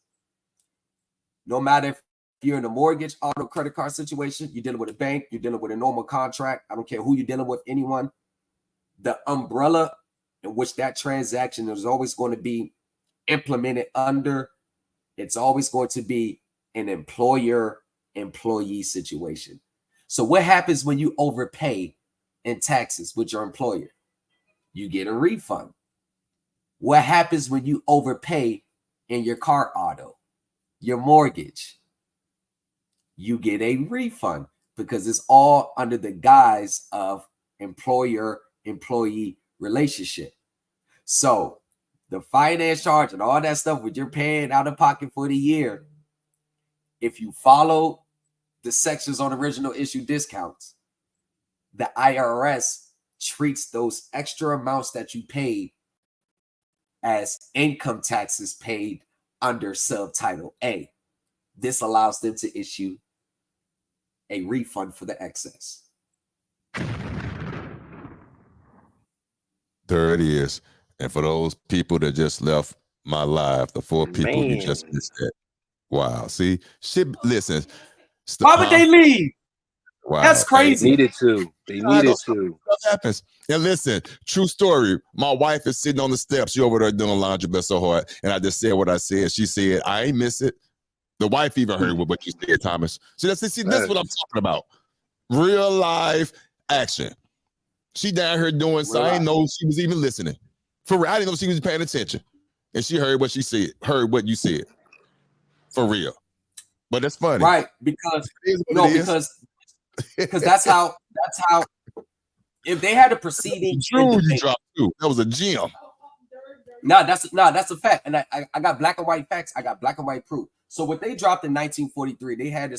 No matter if you're in a mortgage, auto, credit card situation, you're dealing with a bank, you're dealing with a normal contract. I don't care who you're dealing with, anyone. The umbrella in which that transaction is always going to be implemented under, it's always going to be an employer-employee situation. So what happens when you overpay in taxes with your employer? You get a refund. What happens when you overpay in your car auto, your mortgage? You get a refund because it's all under the guise of employer-employee relationship. So the finance charge and all that stuff what you're paying out of pocket for the year, if you follow the sections on original issue discounts, the IRS treats those extra amounts that you paid as income taxes paid under subtitle A. This allows them to issue a refund for the excess. There it is. And for those people that just left my live, the 4 people you just missed that. Wow. See, shit, listen. Why would they leave? Wow. That's crazy. They needed to. They needed to. What happens? And listen, true story. My wife is sitting on the steps. She over there doing laundry, bless her heart. And I just said what I said. She said, I ain't miss it. The wife even heard what you said, Thomas. See, this is what I'm talking about. Real life action. She down here doing so. I didn't know she was even listening. For real, I didn't know she was paying attention. And she heard what she said, heard what you said. For real. But that's funny. Right. Because that's how if they had a proceeding. You dropped too. That was a gem. No, that's a fact. And I got black and white facts. I got black and white proof. So what they dropped in 1943, they had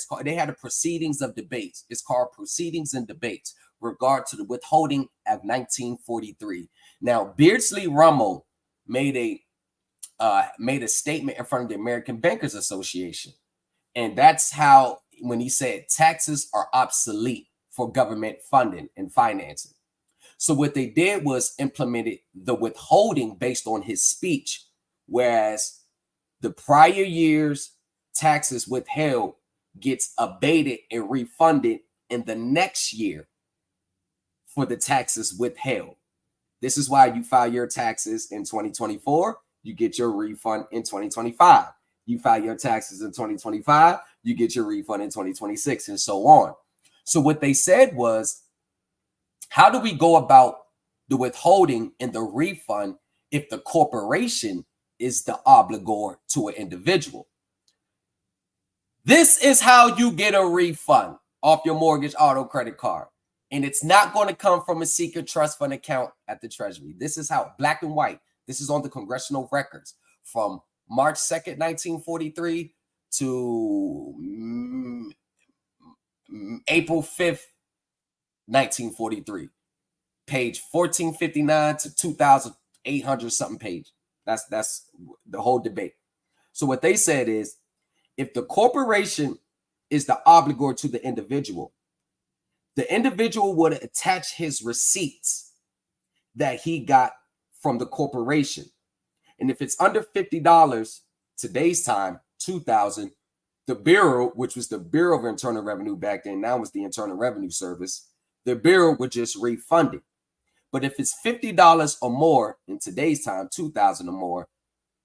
a proceedings of debates. It's called Proceedings and Debates regard to the withholding of 1943. Now, Beardsley Rummel made a statement in front of the American Bankers Association. And that's how, when he said taxes are obsolete for government funding and financing. So what they did was implemented the withholding based on his speech, whereas the prior year's taxes withheld gets abated and refunded in the next year for the taxes withheld. This is why you file your taxes in 2024, you get your refund in 2025. You file your taxes in 2025, you get your refund in 2026, and so on. So what they said was, how do we go about the withholding and the refund if the corporation is the obligor to an individual? This is how you get a refund off your mortgage, auto, credit card. And it's not going to come from a secret trust fund account at the Treasury. This is how, black and white. This is on the congressional records from March 2nd, 1943 to April 5th, 1943. Page 1459 to 2,800 something page. That's the whole debate. So what they said is, if the corporation is the obligor to the individual would attach his receipts that he got from the corporation. And if it's under $50, today's time, 2,000, the Bureau, which was the Bureau of Internal Revenue back then, now was the Internal Revenue Service, the Bureau would just refund it. But if it's $50 or more in today's time, 2,000 or more,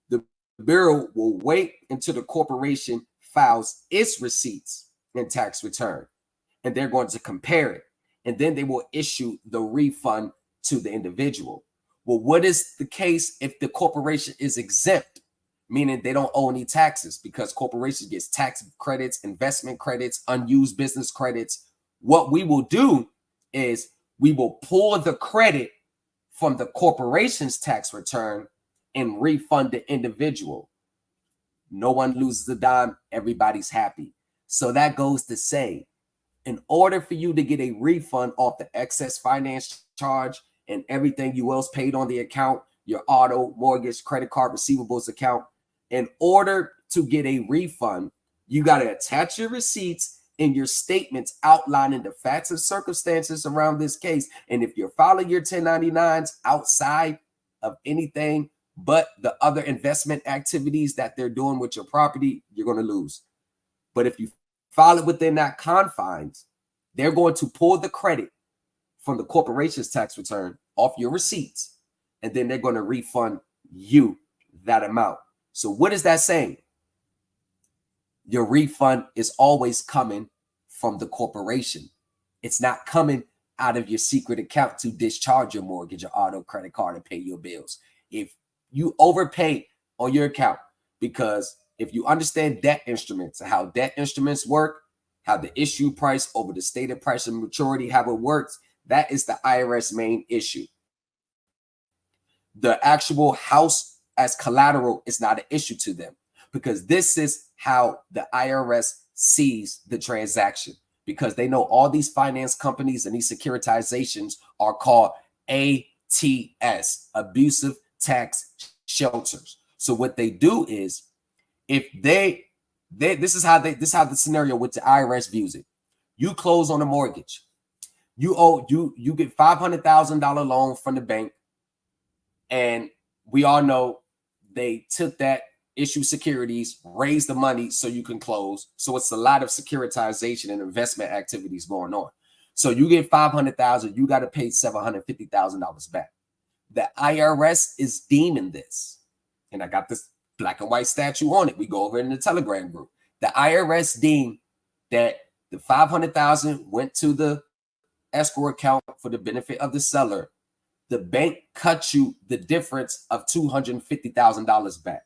the Bureau will wait until the corporation files its receipts and tax return, and they're going to compare it, and then they will issue the refund to the individual. Well, what is the case if the corporation is exempt, meaning they don't owe any taxes, because corporations get tax credits, investment credits, unused business credits? What we will do is we will pull the credit from the corporation's tax return and refund the individual. No one loses a dime. Everybody's happy. So that goes to say, in order for you to get a refund off the excess finance charge and everything you else paid on the account, your auto, mortgage, credit card, receivables account, in order to get a refund, you got to attach your receipts and your statements outlining the facts and circumstances around this case. And if you're filing your 1099s outside of anything but the other investment activities that they're doing with your property, you're going to lose. But if you file it within that confines, they're going to pull the credit from the corporation's tax return off your receipts, and then they're going to refund you that amount. So what is that saying? Your refund is always coming from the corporation. It's not coming out of your secret account to discharge your mortgage or auto, credit card, and pay your bills. If you overpay on your account, because if you understand debt instruments and how debt instruments work, how the issue price over the stated price of maturity, how it works, that is the IRS main issue. The actual house as collateral is not an issue to them, because this is how the IRS sees the transaction, because they know all these finance companies and these securitizations are called ATS, abusive tax shelters. So what they do is, if this is how the scenario with the IRS views it. You close on a mortgage. You get $500,000 loan from the bank, and we all know they took that, issue securities, raise the money so you can close. So it's a lot of securitization and investment activities going on. So you get $500,000, you got to pay $750,000 back. The IRS is deeming this, and I got this black and white statue on it. We go over it in the Telegram group. The IRS deemed that the $500,000 went to the escrow account for the benefit of the seller. The bank cut you the difference of $250,000 back.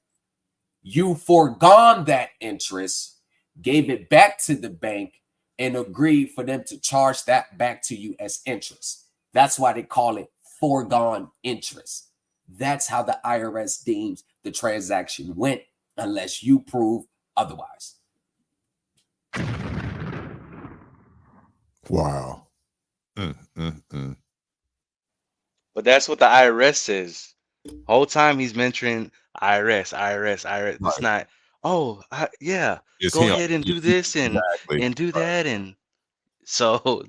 You foregone that interest, gave it back to the bank, and agreed for them to charge that back to you as interest. That's why they call it foregone interest. That's how the IRS deems the transaction went, unless you prove otherwise. Wow. But that's what the IRS says. Whole time he's mentioning IRS. It's not, yeah, It's go him. ahead and do this and Exactly. do that. And so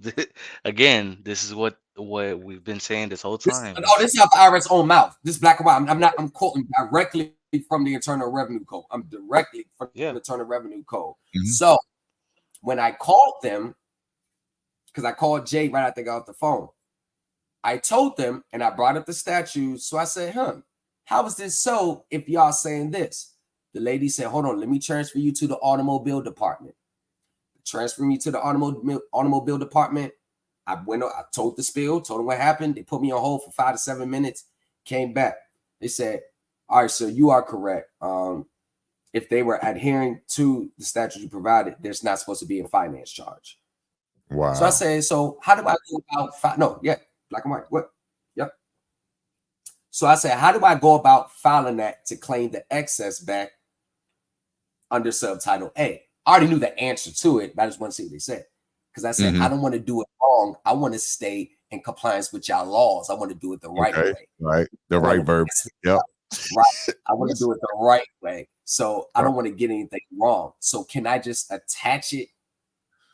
again, this is what we've been saying this whole time. This is out the IRS own mouth. This black and white. I'm quoting directly from the Internal Revenue Code. I'm directly from the Internal Revenue Code. Mm-hmm. So when I called them, because I called Jay right after I got off the phone, I told them, and I brought up the statute. So I said, how is this so if y'all saying this? The lady said, hold on, let me transfer you to the automobile department. Transfer me to the automobile department. I told the spiel, told them what happened. They put me on hold for 5 to 7 minutes, came back. They said, all right, sir, you are correct. If they were adhering to the statute you provided, there's not supposed to be a finance charge. Wow. So I said, so how do I go about black and white. What? Yep. So I said, how do I go about filing that to claim the excess back under subtitle A? I already knew the answer to it, but I just want to see what they said. Because I said, I don't want to do it wrong. I want to stay in compliance with y'all laws. I want to do it the right way. Right. The right verb. Yep. Right. I want to do it the right way. So I don't want to get anything wrong. So can I just attach it,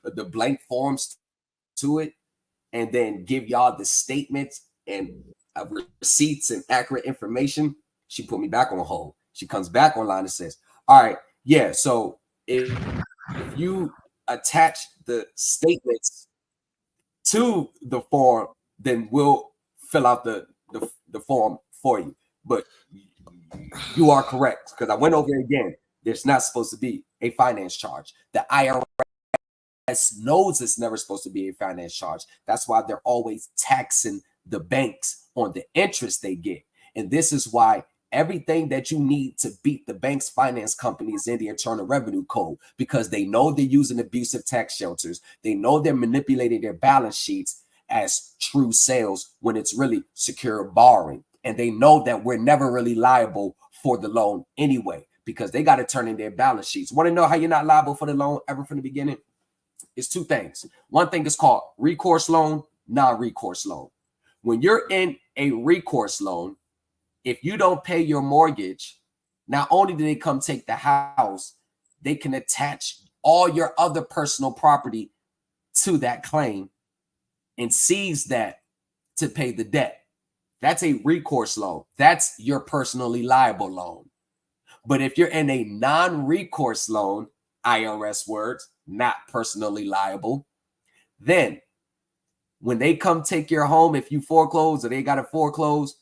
the blank forms to it, and then give y'all the statements and receipts and accurate information? She put me back on hold. She comes back online and says, all right, yeah, so if you attach the statements to the form, then we'll fill out the form for you. But you are correct, because I went over it again. There's not supposed to be a finance charge. The IRS knows it's never supposed to be a finance charge. That's why they're always taxing the banks on the interest they get. And this is why everything that you need to beat the bank's finance companies in the Internal Revenue Code, because they know they're using abusive tax shelters. They know they're manipulating their balance sheets as true sales when it's really secure borrowing. And they know that we're never really liable for the loan anyway, because they got to turn in their balance sheets. Want to know how you're not liable for the loan ever from the beginning? It's two things. One thing is called recourse loan, non-recourse loan. When you're in a recourse loan, if you don't pay your mortgage, not only do they come take the house, they can attach all your other personal property to that claim and seize that to pay the debt. That's a recourse loan. That's your personally liable loan. But if you're in a non-recourse loan, IRS words, not personally liable, then when they come take your home, if you foreclose or they got to foreclose,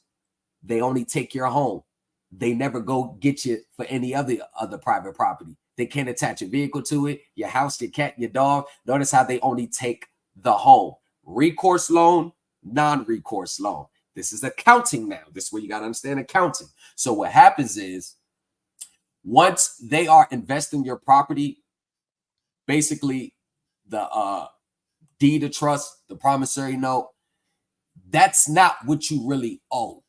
they only take your home. They never go get you for any other private property. They can't attach a vehicle to it, your house, your cat, your dog. Notice how they only take the home. Recourse loan, non-recourse loan. This is accounting now. This is where you got to understand accounting. So what happens is, once they are investing your property, basically the deed of trust, the promissory note, that's not what you really owe,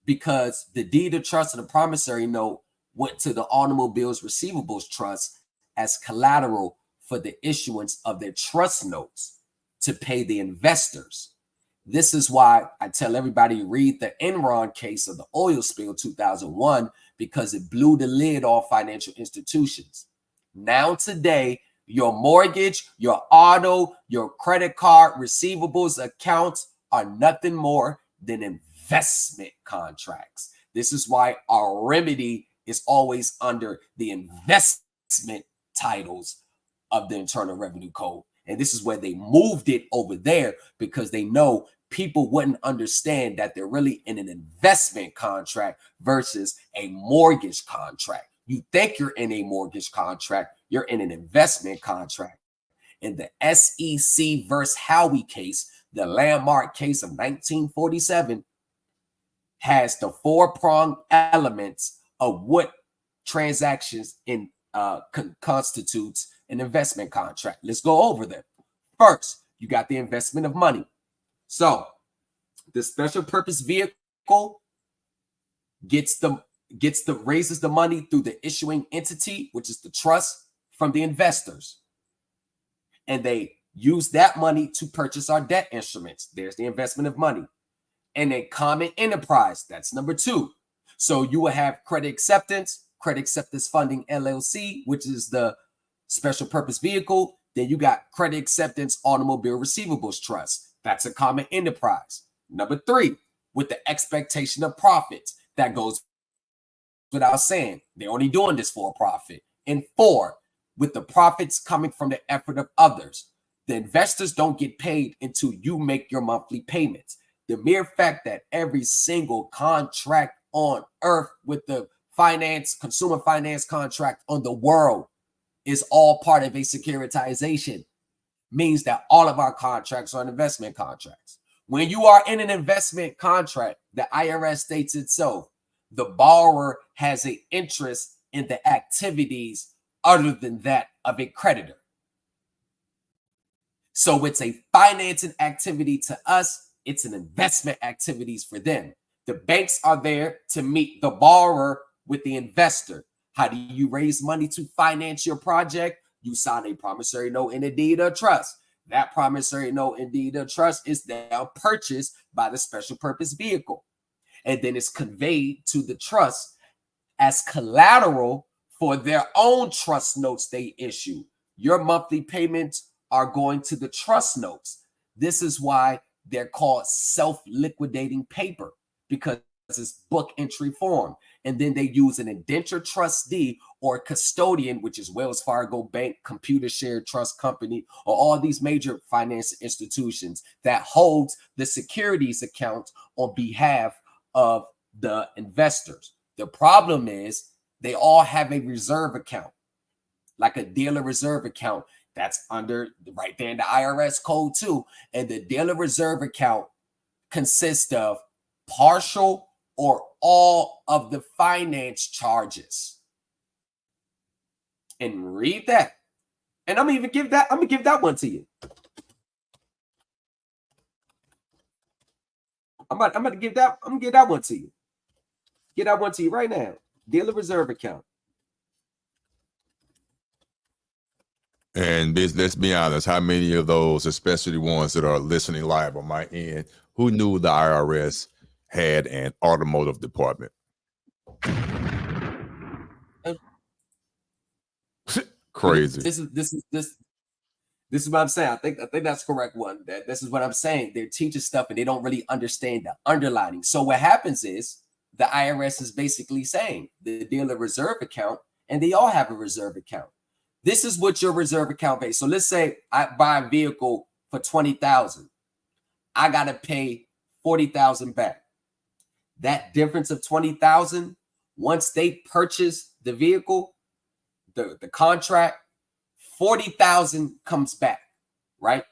because the deed of trust and the promissory note went to the automobiles receivables trust as collateral for the issuance of their trust notes to pay the investors. This is why I tell everybody read the Enron case of the oil spill 2001, because it blew the lid off financial institutions. Now today, your mortgage, your auto, your credit card receivables accounts are nothing more than investment contracts. This is why our remedy is always under the investment titles of the Internal Revenue Code. And this is where they moved it over there, because they know people wouldn't understand that they're really in an investment contract versus a mortgage contract. You think you're in a mortgage contract, you're in an investment contract. In the SEC versus Howey case, the landmark case of 1947, has the four-pronged elements of what transactions in constitutes an investment contract. Let's go over them. First, you got the investment of money. So the special purpose vehicle raises the money through the issuing entity, which is the trust, from the investors. And they use that money to purchase our debt instruments. There's the investment of money. And a common enterprise, that's number two. So you will have credit acceptance funding LLC, which is the special purpose vehicle. Then you got credit acceptance automobile receivables trust. That's a common enterprise. Number three, with the expectation of profits. That goes without saying. They're only doing this for a profit. And four, with the profits coming from the effort of others. The investors don't get paid until you make your monthly payments. The mere fact that every single contract on earth with the consumer finance contract on the world is all part of a securitization means that all of our contracts are investment contracts. When you are in an investment contract, the IRS states itself, the borrower has an interest in the activities other than that of a creditor. So it's a financing activity to us. It's an investment activities for them. The banks are there to meet the borrower with the investor. How do you raise money to finance your project? You sign a promissory note and a deed of trust. That promissory note and deed of trust is now purchased by the special purpose vehicle. And then it's conveyed to the trust as collateral for their own trust notes they issue. Your monthly payments are going to the trust notes. This is why they're called self-liquidating paper, because it's book entry form. And then they use an indenture trustee or custodian, which is Wells Fargo Bank, Computer Shared Trust Company, or all these major finance institutions that holds the securities account on behalf of the investors. The problem is they all have a reserve account, like a dealer reserve account that's under right there in the IRS code too. And the dealer reserve account consists of partial or all of the finance charges. And read that. And I'm gonna give that one to you. I'm gonna give that one to you. Get that one to you right now. Dealer reserve account. And let's be honest, how many of those, especially the ones that are listening live on my end, who knew the IRS had an automotive department? Crazy. This is what I'm saying. I think that's the correct one. This is what I'm saying. They're teaching stuff and they don't really understand the underlining. So what happens is the IRS is basically saying the dealer reserve account, and they all have a reserve account. This is what your reserve account pays. So let's say I buy a vehicle for $20,000. I gotta pay $40,000 back. That difference of $20,000, once they purchase the vehicle, the contract, $40,000 comes back, right?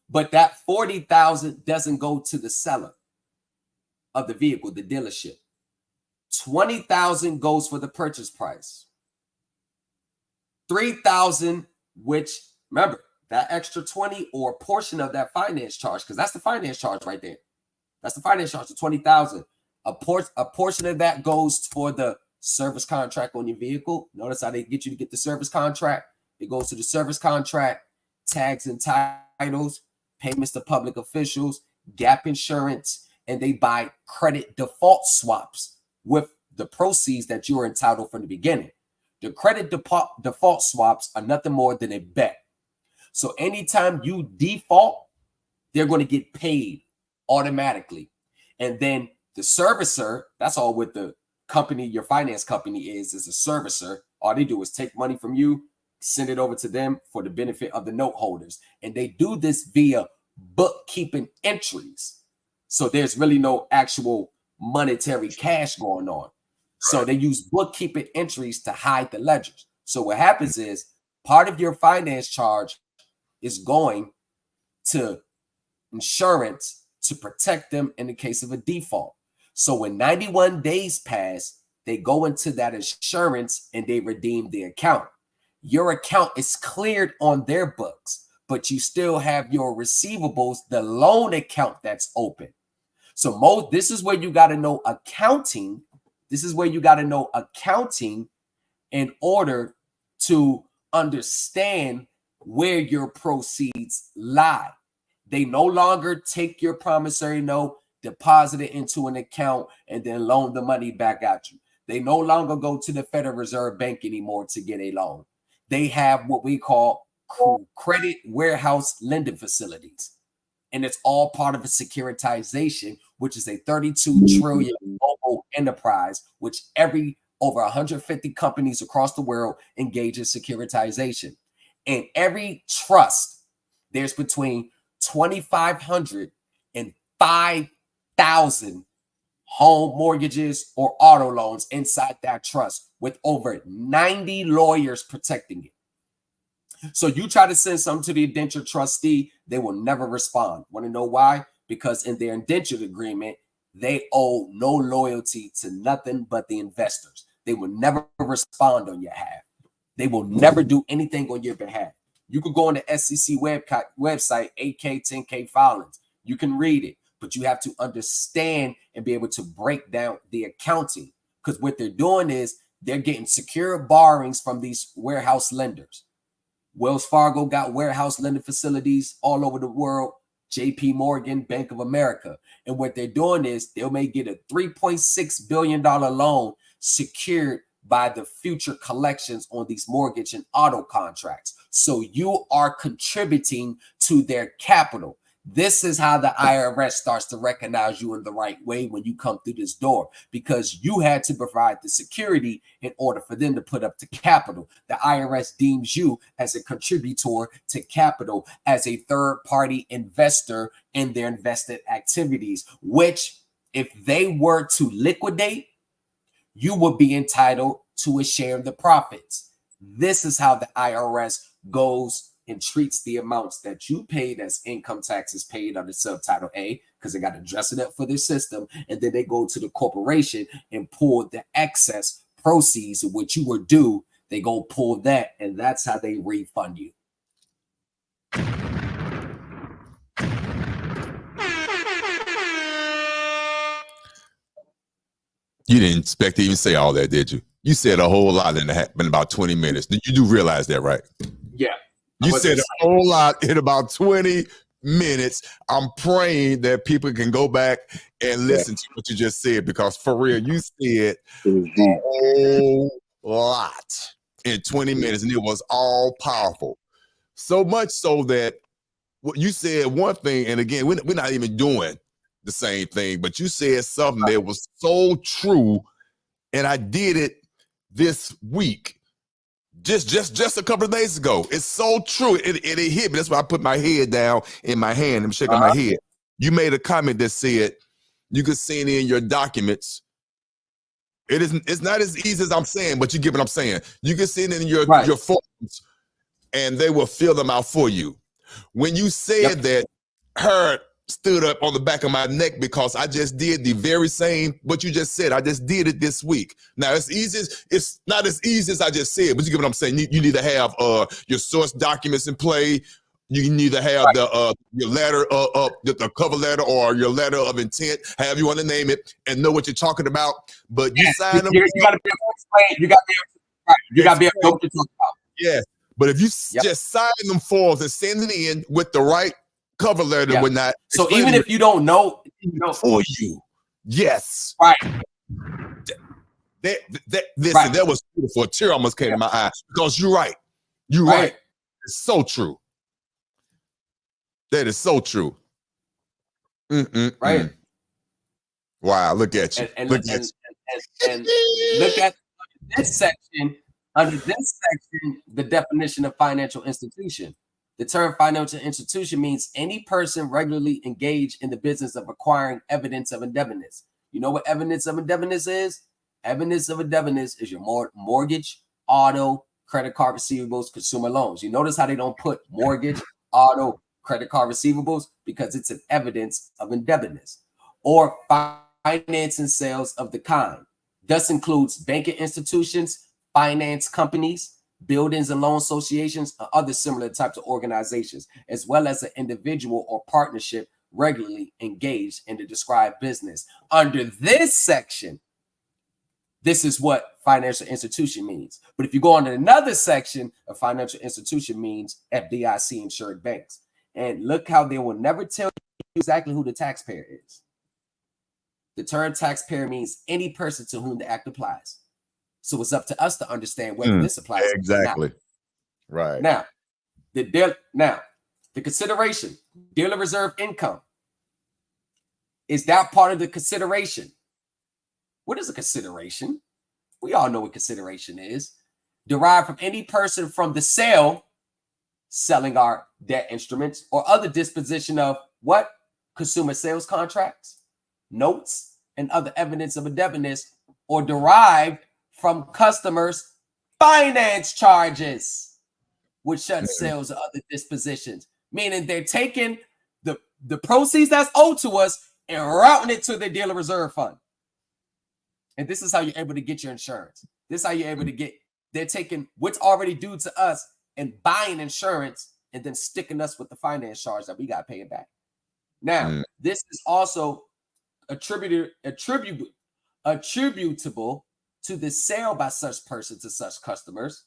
But that $40,000 doesn't go to the seller of the vehicle, the dealership. $20,000 goes for the purchase price. $3,000, which remember that extra 20 or a portion of that finance charge, because that's the finance charge right there. That's the finance charge, the $20,000. A portion of that goes for the service contract on your vehicle. Notice how they get you to get the service contract. It goes to the service contract, tags and titles, payments to public officials, gap insurance, and they buy credit default swaps with the proceeds that you are entitled from the beginning. The credit default swaps are nothing more than a bet. So anytime you default, they're going to get paid automatically. And then the servicer, that's all what the company, your finance company is a servicer. All they do is take money from you, send it over to them for the benefit of the note holders. And they do this via bookkeeping entries. So there's really no actual monetary cash going on. So they use bookkeeping entries to hide the ledgers. So what happens is part of your finance charge is going to insurance to protect them in the case of a default. So when 91 days pass, they go into that insurance and they redeem the account. Your account is cleared on their books, but you still have your receivables, the loan account that's open. So this is where you got to know accounting. This is where you got to know accounting in order to understand where your proceeds lie. They no longer take your promissory note, deposit it into an account, and then loan the money back at you. They no longer go to the Federal Reserve Bank anymore to get a loan. They have what we call credit warehouse lending facilities. And it's all part of a securitization, which is a 32 trillion global enterprise, which over 150 companies across the world engage in securitization. In every trust, there's between 2,500 and 5,000 home mortgages or auto loans inside that trust with over 90 lawyers protecting it. So you try to send something to the indenture trustee, they will never respond. Want to know why? Because in their indenture agreement, they owe no loyalty to nothing but the investors. They will never respond on your behalf. They will never do anything on your behalf. You could go on the SEC website, 8K, 10K filings. You can read it, but you have to understand and be able to break down the accounting, because what they're doing is they're getting secure borrowings from these warehouse lenders. Wells Fargo got warehouse lending facilities all over the world, JP Morgan, Bank of America. And what they're doing is they may get a $3.6 billion loan secured by the future collections on these mortgage and auto contracts. So you are contributing to their capital. This is how the IRS starts to recognize you in the right way when you come through this door, because you had to provide the security in order for them to put up the capital. The IRS deems you as a contributor to capital, as a third-party investor in their invested activities, which if they were to liquidate, you would be entitled to a share of the profits. This is how the IRS goes and treats the amounts that you paid as income taxes paid under subtitle A, because they got to dress it up for their system. And then they go to the corporation and pull the excess proceeds of what you were due. They go pull that, and that's how they refund you. You didn't expect to even say all that, did you? You said a whole lot in about 20 minutes. You do realize that, right? Yeah. You said a whole lot in about 20 minutes. I'm praying that people can go back and listen to what you just said, because for real, you said a whole lot in 20 minutes, and it was all powerful. So much so that what you said one thing, and again, we're not even doing the same thing, but you said something that was so true, and I did it this week, just a couple of days ago. It's so true. It hit me. That's why I put my head down in my hand. I'm shaking my head. You made a comment that said you could send in your documents. It's not as easy as I'm saying, but you get what I'm saying. You can send in your forms, and they will fill them out for you. When you said that, her stood up on the back of my neck, because I just did the very same what you just said. I just did it this week. Now it's not as easy as I just said, but you get what I'm saying. You need to have your source documents in play. You need to have your letter the cover letter or your letter of intent, however you want to name it, and know what you're talking about. But you sign them. You got to be able to explain. You got to be able to, you got to be able to know what you're talking about. Yes, but if you just sign them forms and send it in with the right cover letter and whatnot. So even if you don't know, for you, yes, right. Listen, that was beautiful. A tear almost came to my eye, because you're right. You're right. It's so true. That is so true. Right. Wow, look at you. And look at this section. Under this section, the definition of financial institution. The term financial institution means any person regularly engaged in the business of acquiring evidence of indebtedness. You know what evidence of indebtedness is? Evidence of indebtedness is your mortgage, auto, credit card receivables, consumer loans. You notice how they don't put mortgage, auto, credit card receivables? Because it's an evidence of indebtedness. Or finance and sales of the kind. This includes banking institutions, finance companies, buildings and loan associations, or other similar types of organizations, as well as an individual or partnership regularly engaged in the described business. Under this section, this is what financial institution means. But if you go on to another section, a financial institution means FDIC insured banks. And look how they will never tell you exactly who the taxpayer is. The term taxpayer means any person to whom the act applies. So it's up to us to understand whether this applies. Exactly. Right. Now, the consideration, dealer reserve income. Is that part of the consideration? What is a consideration? We all know what consideration is. Derived from any person from the sale, selling our debt instruments, or other disposition of what? consumer sales contracts, notes, and other evidence of indebtedness, or derived from customers' finance charges, which shut sales or other dispositions. Meaning they're taking the proceeds that's owed to us and routing it to the dealer reserve fund. And this is how you're able to get your insurance. This is how you're able to get, they're taking what's already due to us and buying insurance and then sticking us with the finance charge that we got to pay it back. Now, this is also attributable to the sale by such person to such customers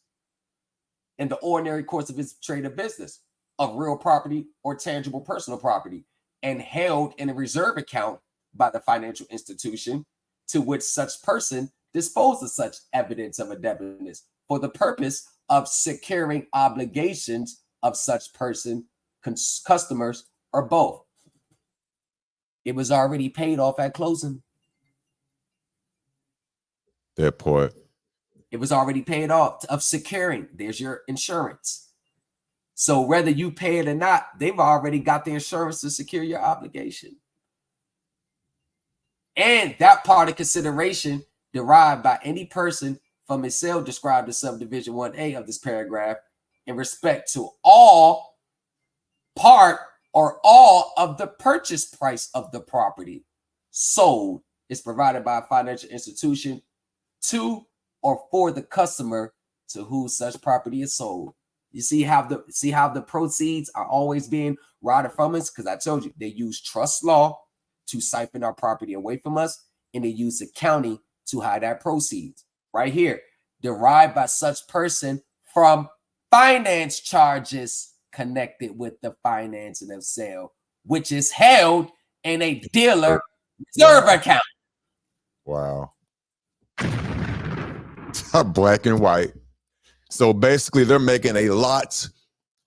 in the ordinary course of his trade or business of real property or tangible personal property, and held in a reserve account by the financial institution to which such person disposed of such evidence of indebtedness for the purpose of securing obligations of such person, customers, or both. It was already paid off at closing. That part. It was already paid off of securing. There's your insurance. So whether you pay it or not, they've already got the insurance to secure your obligation. And that part of consideration derived by any person from a sale described in subdivision 1A of this paragraph in respect to all, part, or all of the purchase price of the property sold is provided by a financial institution to or for the customer to whom such property is sold. You see how the proceeds are always being routed from us? Because I told you, they use trust law to siphon our property away from us, and they use accounting to hide our proceeds. Right here, derived by such person from finance charges connected with the financing of sale, which is held in a dealer reserve account. Wow. Black and white. So basically, they're making a lot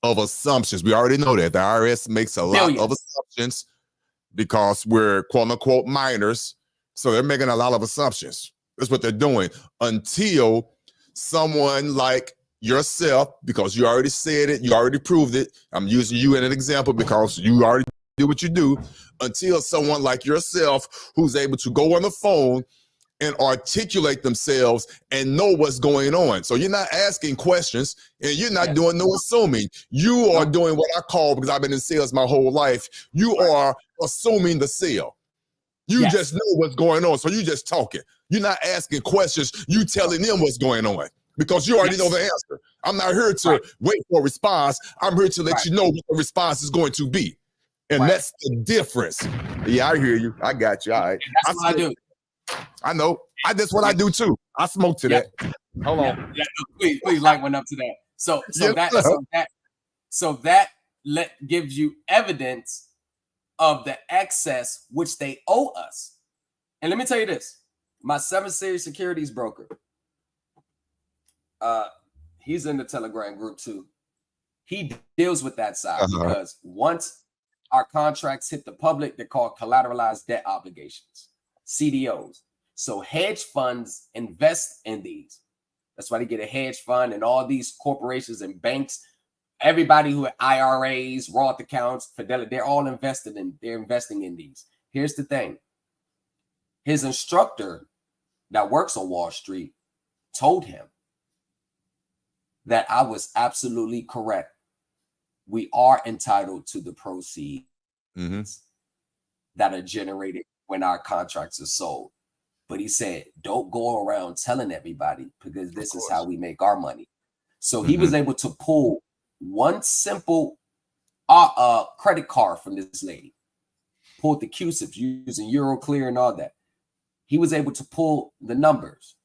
of assumptions. We already know that the IRS makes a lot of assumptions because we're quote unquote minors. So they're making a lot of assumptions. That's what they're doing until someone like yourself, because you already said it, you already proved it. I'm using you as an example because you already do what you do. Until someone like yourself who's able to go on the phone and articulate themselves and know what's going on. So you're not asking questions and you're not doing no assuming. You are doing what I call, because I've been in sales my whole life, you are assuming the sale. You just know what's going on. So you just talking. You're not asking questions. You telling them what's going on because you already know the answer. I'm not here to wait for a response. I'm here to let you know what the response is going to be. And that's the difference. Yeah, I hear you. I got you. All right. That's what I do. I know. That's what I do too. I smoke to that. Hold on. Please light one up to that. So that gives you evidence of the excess which they owe us. And let me tell you this: my 7 Series securities broker, he's in the Telegram group too. He deals with that side because once our contracts hit the public, they're called collateralized debt obligations, CDOs. So hedge funds invest in these. That's why they get a hedge fund, and all these corporations and banks, everybody who have IRAs, Roth accounts, Fidelity, they're all investing in these. Here's the thing. His instructor that works on Wall Street told him that I was absolutely correct. We are entitled to the proceeds that are generated when our contracts are sold. But he said, don't go around telling everybody because this is how we make our money. So he was able to pull one simple credit card from this lady, pulled the CUSIPs using Euroclear and all that. He was able to pull the numbers,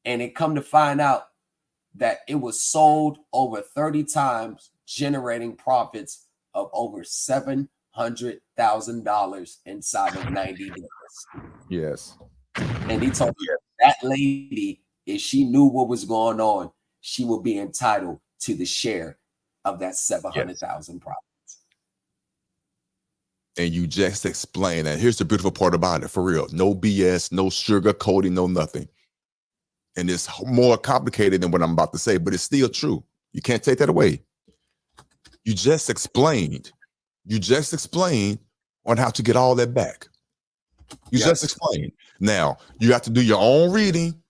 and it come to find out that it was sold over 30 times, generating profits of over $700,000 inside of 90 days. Yes. And he told me that lady, if she knew what was going on, she would be entitled to the share of that 700,000 profits. And you just explain that. Here's the beautiful part about it, for real. No BS, no sugar coating, no nothing. And it's more complicated than what I'm about to say, but it's still true. You can't take that away. You just explained on how to get all that back. You just explained. Now, you have to do your own reading.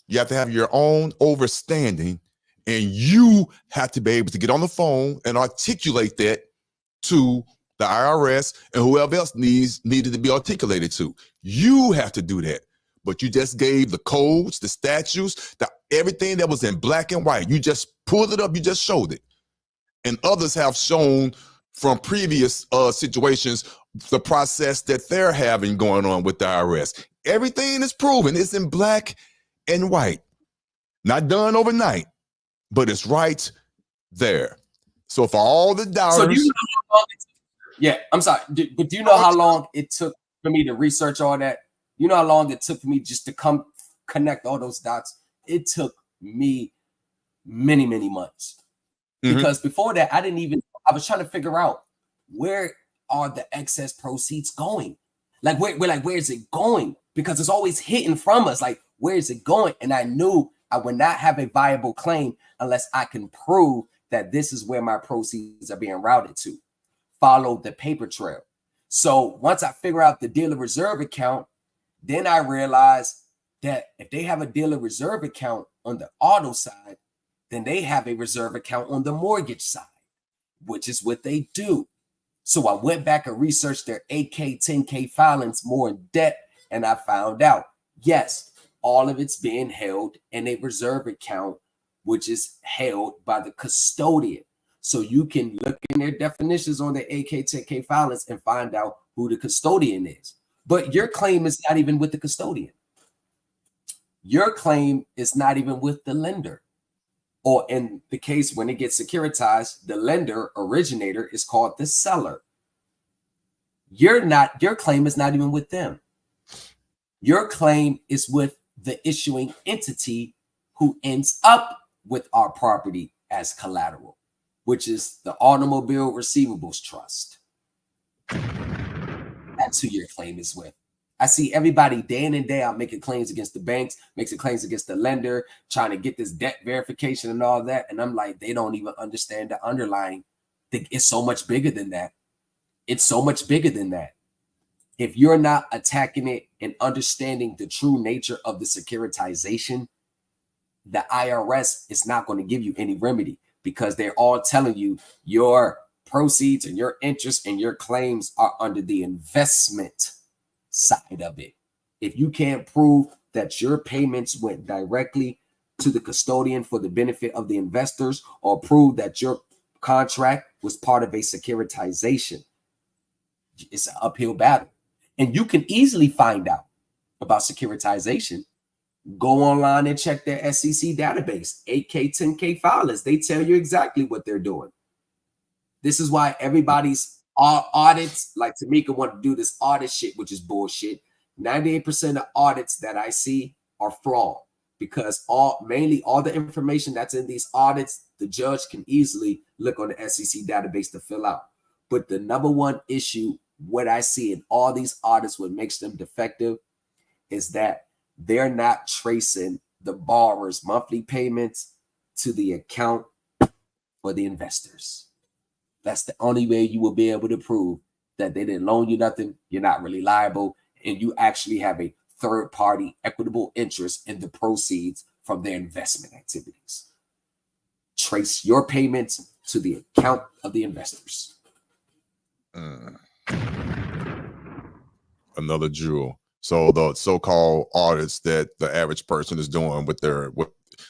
You have to have your own understanding, and you have to be able to get on the phone and articulate that to the IRS and whoever else needed to be articulated to. You have to do that. But you just gave the codes, the statutes, everything that was in black and white. You just pulled it up, you just showed it. And others have shown from previous situations the process that they're having going on with the IRS. Everything is proven. It's in black and white. Not done overnight, but it's right there. So for all the dollars. So do you know how long I'm sorry, but do you know how long it took for me to research all that? You know how long it took for me just to connect all those dots? It took me many, many months. Because before that, I was trying to figure out where are the excess proceeds going? Like where is it going? Because it's always hidden from us. Like, where is it going? And I knew I would not have a viable claim unless I can prove that this is where my proceeds are being routed to. Follow the paper trail. So once I figure out the dealer reserve account, then I realized that if they have a dealer reserve account on the auto side, then they have a reserve account on the mortgage side, which is what they do. So I went back and researched their 8K, 10K filings more in depth, and I found out, yes, all of it's being held in a reserve account, which is held by the custodian. So you can look in their definitions on their 8K, 10K filings and find out who the custodian is. But your claim is not even with the custodian. Your claim is not even with the lender. Or in the case when it gets securitized, the lender originator is called the seller. Your claim is not even with them. Your claim is with the issuing entity who ends up with our property as collateral, which is the Automobile Receivables Trust. That's who your claim is with. I see everybody day in and day out making claims against the banks, making claims against the lender, trying to get this debt verification and all that. And I'm like, they don't even understand the underlying thing. It's so much bigger than that. It's so much bigger than that. If you're not attacking it and understanding the true nature of the securitization, the IRS is not going to give you any remedy because they're all telling you your proceeds and your interest and your claims are under the investment side of it. If you can't prove that your payments went directly to the custodian for the benefit of the investors, or prove that your contract was part of a securitization, it's an uphill battle. And you can easily find out about securitization. Go online and check their SEC database, 8K, 10K filers. They tell you exactly what they're doing. This is why everybody's audits, like Tamika want to do this audit shit, which is bullshit. 98% of audits that I see are flawed because mainly all the information that's in these audits, the judge can easily look on the SEC database to fill out. But the number one issue, what I see in all these audits, what makes them defective, is that they're not tracing the borrower's monthly payments to the account for the investors. That's the only way you will be able to prove that they didn't loan you nothing, you're not really liable, and you actually have a third-party equitable interest in the proceeds from their investment activities. Trace your payments to the account of the investors. Another jewel. So the so-called audits that the average person is doing with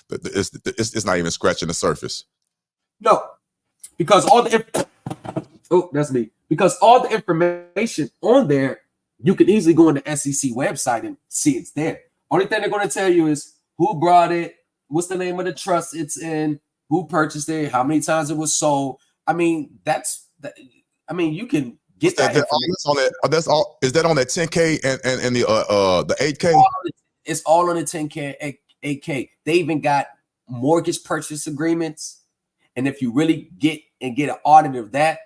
it's not even scratching the surface. No, because because all the information on there, you can easily go on the SEC website and see it's there. Only thing they're going to tell you is who brought it, what's the name of the trust it's in, who purchased it, how many times it was sold. I mean, you can get that information. That's all. Is that on that 10K and the 8K? It's all on the 10K, 8K. They even got mortgage purchase agreements. And if you really get an audit of that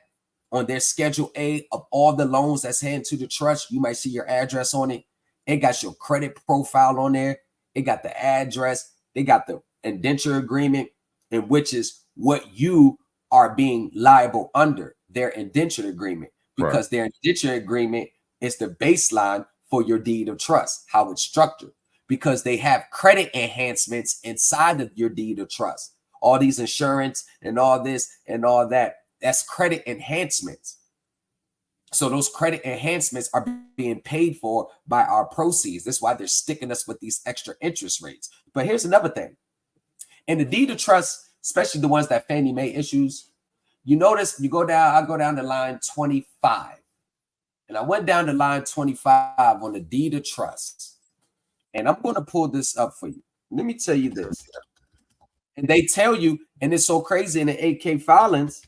on their Schedule A of all the loans that's handed to the trust, you might see your address on it. It got your credit profile on there. It got the address. They got the indenture agreement, in which is what you are being liable under, their indenture agreement. because their indenture agreement is the baseline for your deed of trust, how it's structured, because they have credit enhancements inside of your deed of trust. All these insurance and all this and all that, that's credit enhancements. So those credit enhancements are being paid for by our proceeds. That's why they're sticking us with these extra interest rates. But here's another thing. In the deed of trust, especially the ones that Fannie Mae issues, you notice you go down, I go down to line 25. And I went down to line 25 on the deed of trust. And I'm going to pull this up for you. Let me tell you this. And they tell you, and it's so crazy in the 8K filings,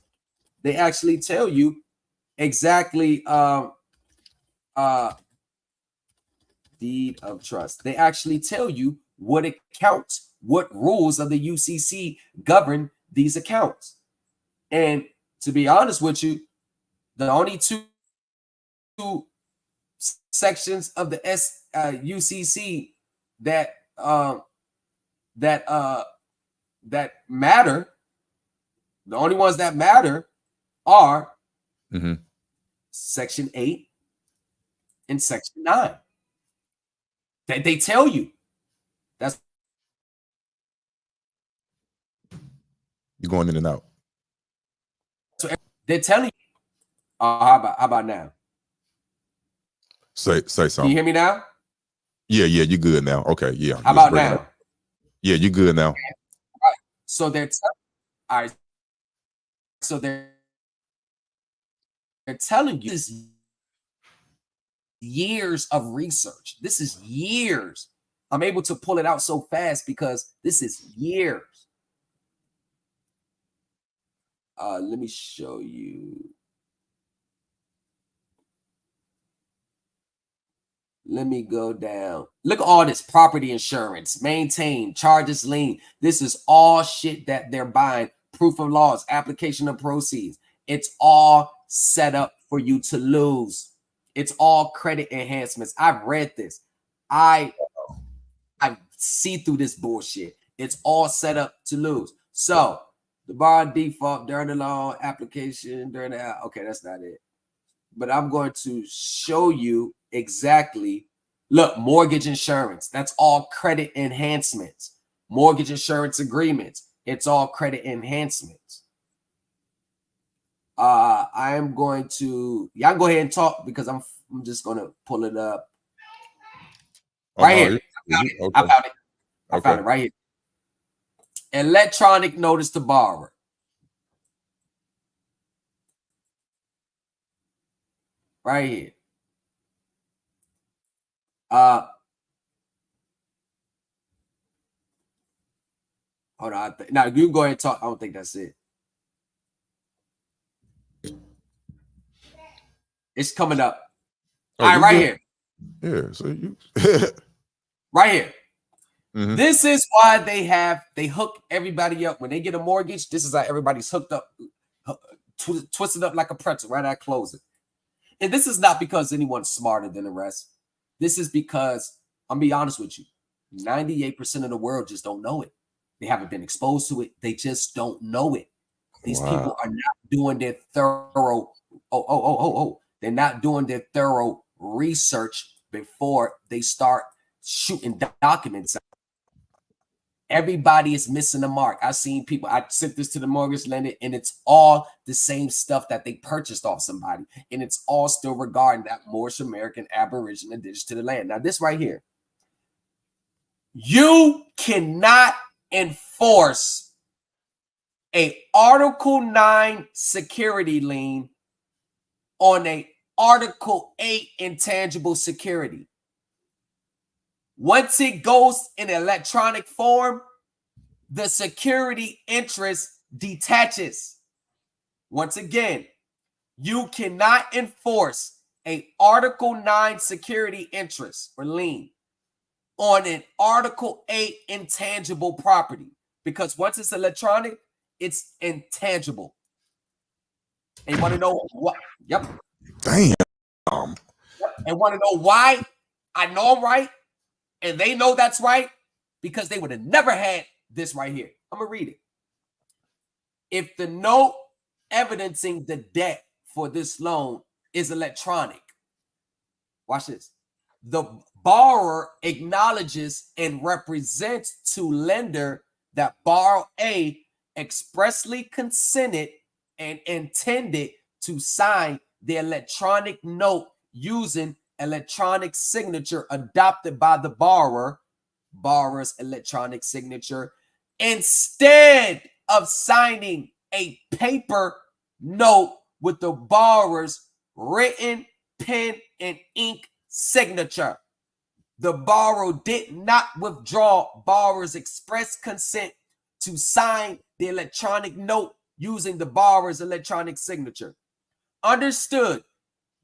they actually tell you exactly deed of trust. They actually tell you what accounts, what rules of the UCC govern these accounts. And to be honest with you, the only two sections of the UCC that matter, the only ones that matter are Section 8 and Section 9. They tell you. That's you're going in and out. So they're telling you. How about now? Say something. Can you hear me now? Yeah, you're good now. Okay, yeah. How about now? Up. Yeah, you're good now. Right. So they're all right. So they're telling you this is years of research. This is years. I'm able to pull it out so fast because this is years. Let me show you. Let me go down. Look at all this property insurance, maintain, charges, lien. This is all shit that they're buying. Proof of loss, application of proceeds. It's all set up for you to lose. It's all credit enhancements. I've read this. I see through this bullshit. It's all set up to lose. So the borrower default during the loan application, during the okay, that's not it. But I'm going to show you exactly. Look, mortgage insurance. That's all credit enhancements. Mortgage insurance agreements. It's all credit enhancements. I am going to y'all go ahead and talk because I'm just going to pull it up right here. I found it. I found it right here. Electronic notice to borrower. Right here. Hold on. Now you go ahead and talk. I don't think that's it. It's coming up. All right, right here. Yeah, so you right here. This is why they hook everybody up when they get a mortgage. This is how everybody's hooked up, twisted up like a pretzel right at closing. And this is not because anyone's smarter than the rest. This is because, I'm be honest with you, 98% of the world just don't know it. They haven't been exposed to it. They just don't know it. These people are not doing their thorough, they're not doing their thorough research before they start shooting documents out. Everybody is missing the mark. I've seen people, I sent this to the mortgage lender, and it's all the same stuff that they purchased off somebody. And it's all still regarding that Moorish American Aboriginal indigenous to the land. Now, this right here, you cannot enforce a Article 9 security lien on a Article 8 intangible security. Once it goes in electronic form, the security interest detaches. Once again, you cannot enforce a Article 9 security interest or lien on an Article 8 intangible property, because once it's electronic, it's intangible. And you want to know what? Yep. Damn. And want to know why? I know I'm right, and they know that's right, because they would have never had this right here. I'm going to read it. If the note evidencing the debt for this loan is electronic. Watch this. The borrower acknowledges and represents to lender that borrower A expressly consented and intended to sign the electronic note using electronic signature adopted by the borrower's electronic signature, instead of signing a paper note with the borrower's written pen and ink signature. The borrower did not withdraw borrower's express consent to sign the electronic note using the borrower's electronic signature. Understood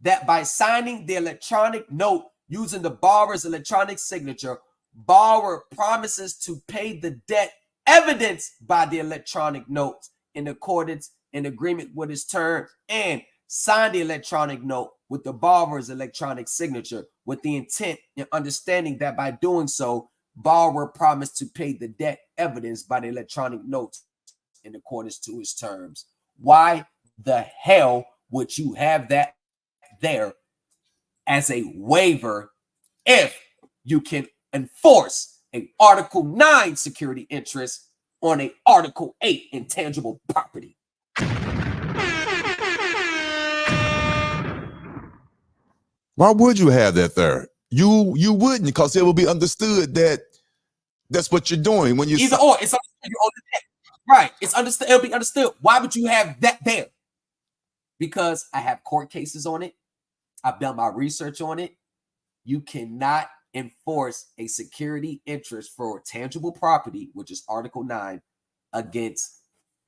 that by signing the electronic note using the borrower's electronic signature, borrower promises to pay the debt evidenced by the electronic notes in accordance and agreement with its terms, and sign the electronic note with the borrower's electronic signature with the intent and understanding that by doing so, borrower promised to pay the debt evidenced by the electronic notes in accordance to its terms. Why the hell would you have that there as a waiver if you can enforce an Article 9 security interest on a Article 8 intangible property? Why would you have that there? You wouldn't, because it will be understood that that's what you're doing when you either or. It's understood you own the debt. Right. It's understood. It'll be understood. Why would you have that there? Because I have court cases on it. I've done my research on it. You cannot enforce a security interest for tangible property, which is Article 9, against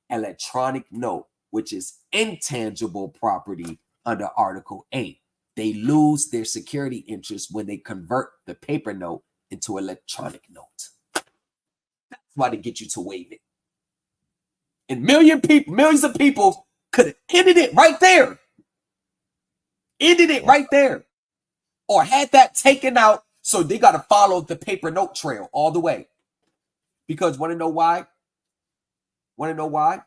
electronic note, which is intangible property under Article 8. They lose their security interest when they convert the paper note into electronic note. That's why they get you to waive it. And millions of people could have ended it right there. Ended it right there. Or had that taken out, so they got to follow the paper note trail all the way. Because want to know why? Want to know why?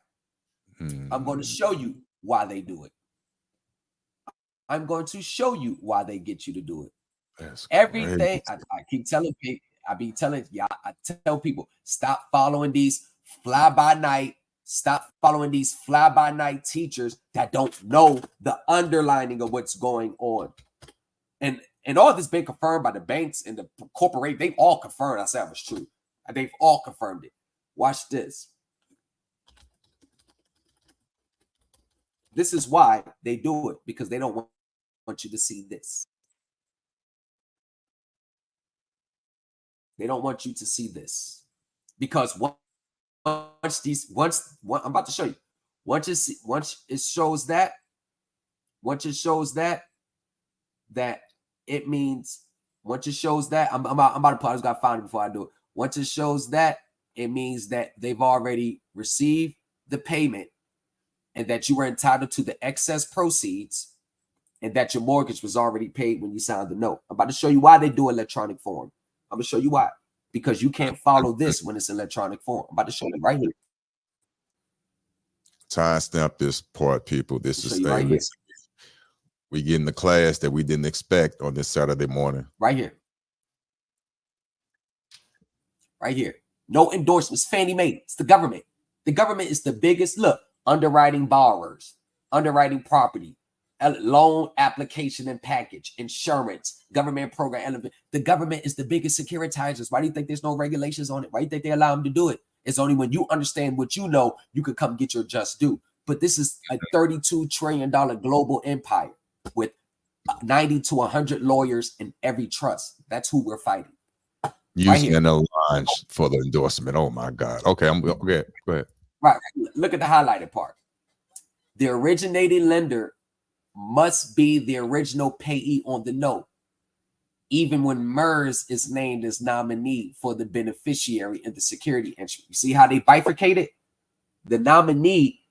I'm going to show you why they do it. I'm going to show you why they get you to do it. That's everything I keep telling people, I tell people, stop following these fly-by-night teachers that don't know the underlining of what's going on. And all this been confirmed by the banks and the corporate. They've all confirmed I said it was true. They've all confirmed it. Watch this. This is why they do it, because they don't want you to see this. They don't want you to see this. Because once I'm about to show you. Once it shows that it means, once it shows that, I'm about to put, I just gotta find it before I do it. Once it shows that, it means that they've already received the payment and that you were entitled to the excess proceeds and that your mortgage was already paid when you signed the note. I'm about to show you why they do electronic form. I'm gonna show you why. Because you can't follow this when it's electronic form. I'm about to show you right here. Timestamp this part, people. This is right here. We get in the class that we didn't expect on this Saturday morning. Right here. Right here. No endorsements. Fannie Mae. It's the government. The government is the biggest. Look, underwriting borrowers, underwriting property, loan application and package, insurance, government program. The government is the biggest securitizers. Why do you think there's no regulations on it? Why do you think they allow them to do it? It's only when you understand what you know, you could come get your just due. But this is a $32 trillion global empire with 90 to 100 lawyers in every trust. That's who we're fighting. Using an allowance for the endorsement. Oh my God. Okay, go ahead. Right. Look at the highlighted part. The originating lender must be the original payee on the note, even when MERS is named as nominee for the beneficiary in the security entry. You see how they bifurcated? The nominee,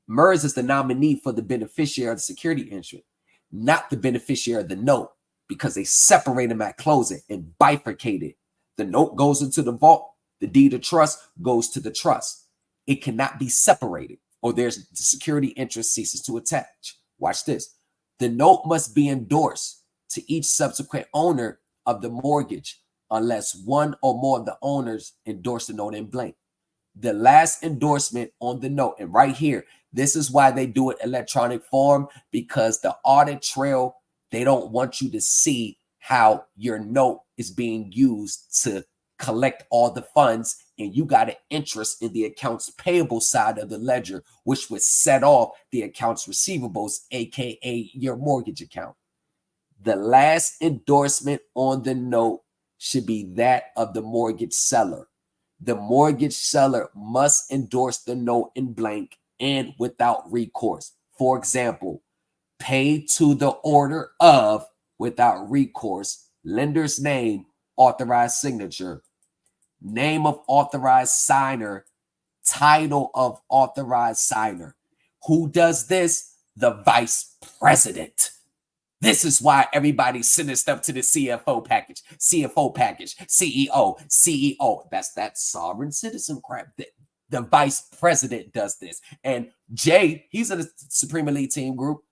MERS is the nominee for the beneficiary of the security entry, not the beneficiary of the note, because they separate them at closing and bifurcated. The note goes into the vault. The deed of trust goes to the trust. It cannot be separated, or there's the security interest ceases to attach. Watch this. The note must be endorsed to each subsequent owner of the mortgage unless one or more of the owners endorse the note in blank. The last endorsement on the note, and right here, this is why they do it electronic form, because the audit trail, they don't want you to see how your note is being used to collect all the funds, and you got an interest in the accounts payable side of the ledger, which would set off the accounts receivables, aka your mortgage account. The last endorsement on the note should be that of the mortgage seller. The mortgage seller must endorse the note in blank and without recourse. For example, pay to the order of without recourse, lender's name, authorized signature, name of authorized signer, title of authorized signer. Who does this? The vice president. This is why everybody's sending stuff to the CFO package, CEO. That's that sovereign citizen crap. The vice president does this. And Jay, he's in the Supreme Elite Team group.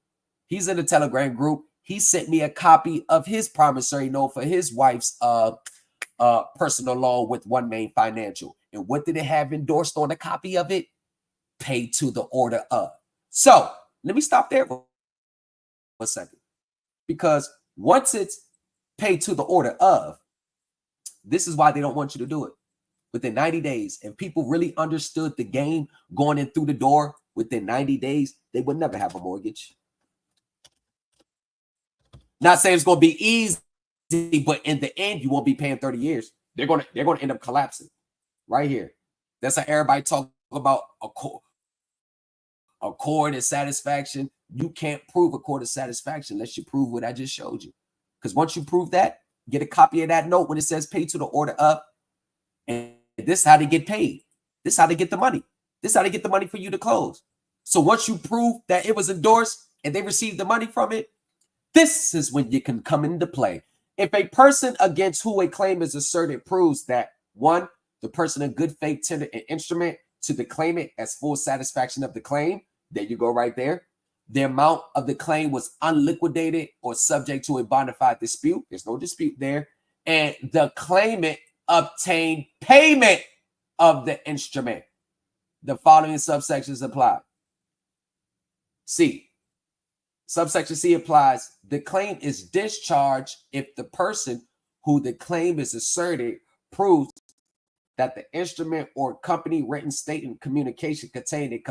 He's in the Telegram group. He sent me a copy of his promissory note for his wife's personal loan with One Main Financial. And what did it have endorsed on a copy of it? Paid to the order of. So let me stop there for a second. Because once it's paid to the order of, this is why they don't want you to do it within 90 days. If people really understood the game going in through the door within 90 days, they would never have a mortgage. Not saying it's going to be easy, but in the end, you won't be paying 30 years. They're going to end up collapsing right here. That's how everybody talk about accord and satisfaction. You can't prove accord and satisfaction unless you prove what I just showed you. Because once you prove that, get a copy of that note when it says pay to the order of, and this is how they get paid. This is how they get the money. This is how they get the money for you to close. So once you prove that it was endorsed and they received the money from it, this is when you can come into play. If a person against who a claim is asserted proves that, one, the person in good faith tendered an instrument to the claimant as full satisfaction of the claim, there you go right there. The amount of the claim was unliquidated or subject to a bona fide dispute. There's no dispute there. And the claimant obtained payment of the instrument. The following subsections apply. C. Subsection C applies. The claim is discharged if the person who the claim is asserted proves that the instrument or company written statement communication contained a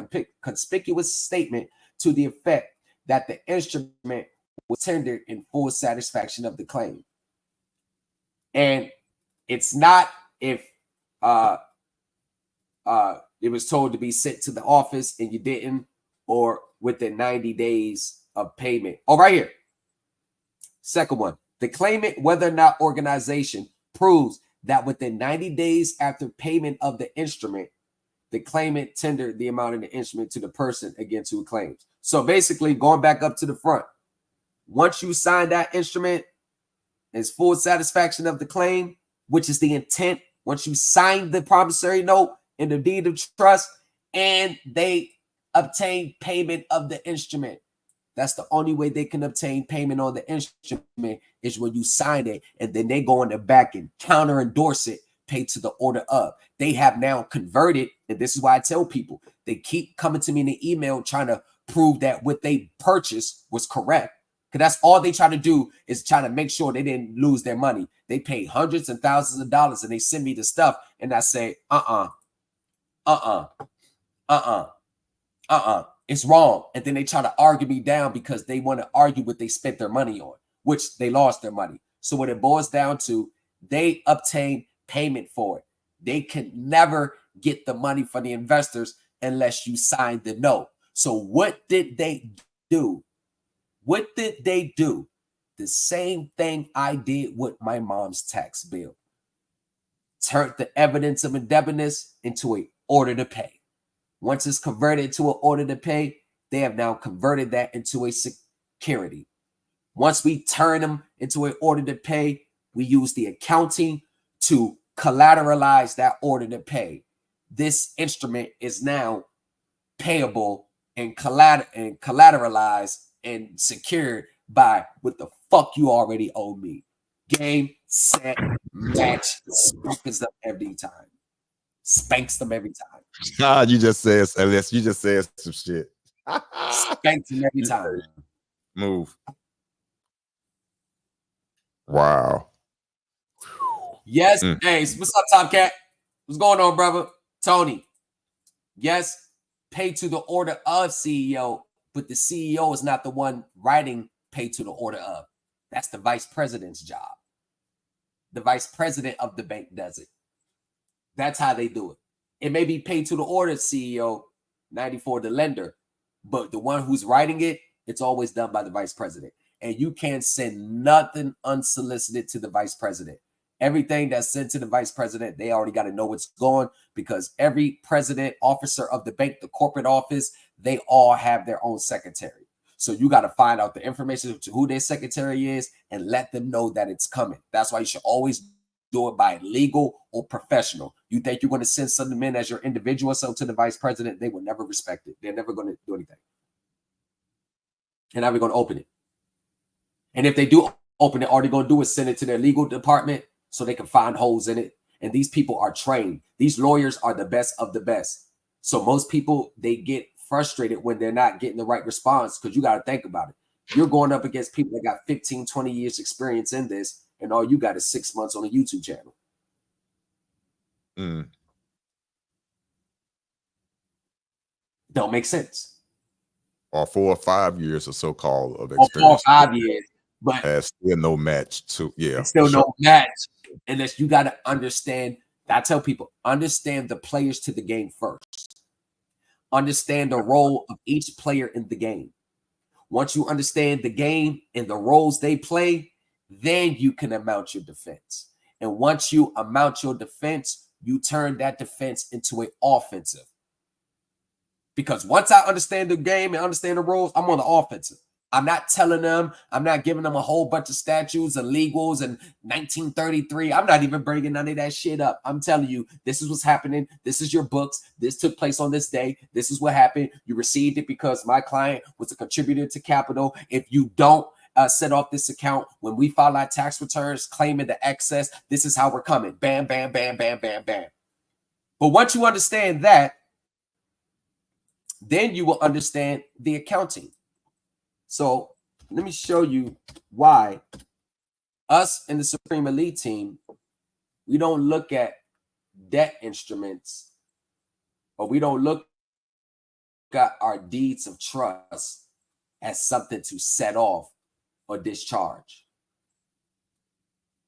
conspicuous statement to the effect that the instrument was tendered in full satisfaction of the claim. And it's not if it was told to be sent to the office and you didn't, or within 90 days of payment. Oh, right here. Second one, the claimant, whether or not organization, proves that within 90 days after payment of the instrument, the claimant tendered the amount of the instrument to the person against who claims. So basically, going back up to the front, once you sign that instrument, it's full satisfaction of the claim, which is the intent. Once you sign the promissory note and the deed of trust, and they obtain payment of the instrument. That's the only way they can obtain payment on the instrument is when you sign it, and then they go in the back and counter endorse it, pay to the order of. They have now converted, and this is why I tell people, they keep coming to me in the email trying to prove that what they purchased was correct. Because that's all they try to do is try to make sure they didn't lose their money. They pay hundreds and thousands of dollars, and they send me the stuff, and I say, it's wrong. And then they try to argue me down because they want to argue what they spent their money on, which they lost their money. So what it boils down to, they obtain payment for it. They can never get the money from the investors unless you sign the note. So what did they do? What did they do? The same thing I did with my mom's tax bill. Turned the evidence of indebtedness into an order to pay. Once it's converted to an order to pay, they have now converted that into a security. Once we turn them into an order to pay, we use the accounting to collateralize that order to pay. This instrument is now payable and collateralized and secured by what the fuck you already owe me. Game, set, match, spanks them every time. Spanks them every time. You just said, unless you just said some shit. Spanks them every time. Move. Wow. Yes. Hey, what's up, Top Cat? What's going on, brother? Tony. Yes, pay to the order of CEO, but the CEO is not the one writing pay to the order of. That's the vice president's job. The vice president of the bank does it. That's how they do it. It may be paid to the order CEO, 94 the lender, but the one who's writing it, it's always done by the vice president. And you can't send nothing unsolicited to the vice president. Everything that's sent to the vice president, they already got to know what's going, because every president, officer of the bank, the corporate office, they all have their own secretary. So you got to find out the information to who their secretary is and let them know that it's coming. That's why you should always do it by legal or professional. You think you're going to send something in as your individual self to the vice president, they will never respect it. They're never going to do anything. They're never going to open it. And if they do open it, all they're going to do is send it to their legal department so they can find holes in it. And these people are trained. These lawyers are the best of the best. So most people, they get frustrated when they're not getting the right response, because you got to think about it. You're going up against people that got 15, 20 years experience in this, and all you got is 6 months on a YouTube channel. Don't make sense. Or 4 or 5 years or so-called of experience. Or 4 or 5 years. But has still no match to, still no match. Unless you got to understand, I tell people, understand the players to the game first. Understand the role of each player in the game. Once you understand the game and the roles they play, then you can amount your defense. And once you amount your defense, you turn that defense into an offensive. Because once I understand the game and understand the roles, I'm on the offensive. I'm not telling them, I'm not giving them a whole bunch of statutes and legals and 1933. I'm not even bringing none of that shit up. I'm telling you, this is what's happening. This is your books. This took place on this day. This is what happened. You received it because my client was a contributor to capital. If you don't set off this account, when we file our tax returns claiming the excess, this is how we're coming. Bam, bam, bam, bam, bam, bam. But once you understand that, then you will understand the accounting. So let me show you why us in the Supreme Elite team, we don't look at debt instruments, or we don't look at our deeds of trust as something to set off or discharge.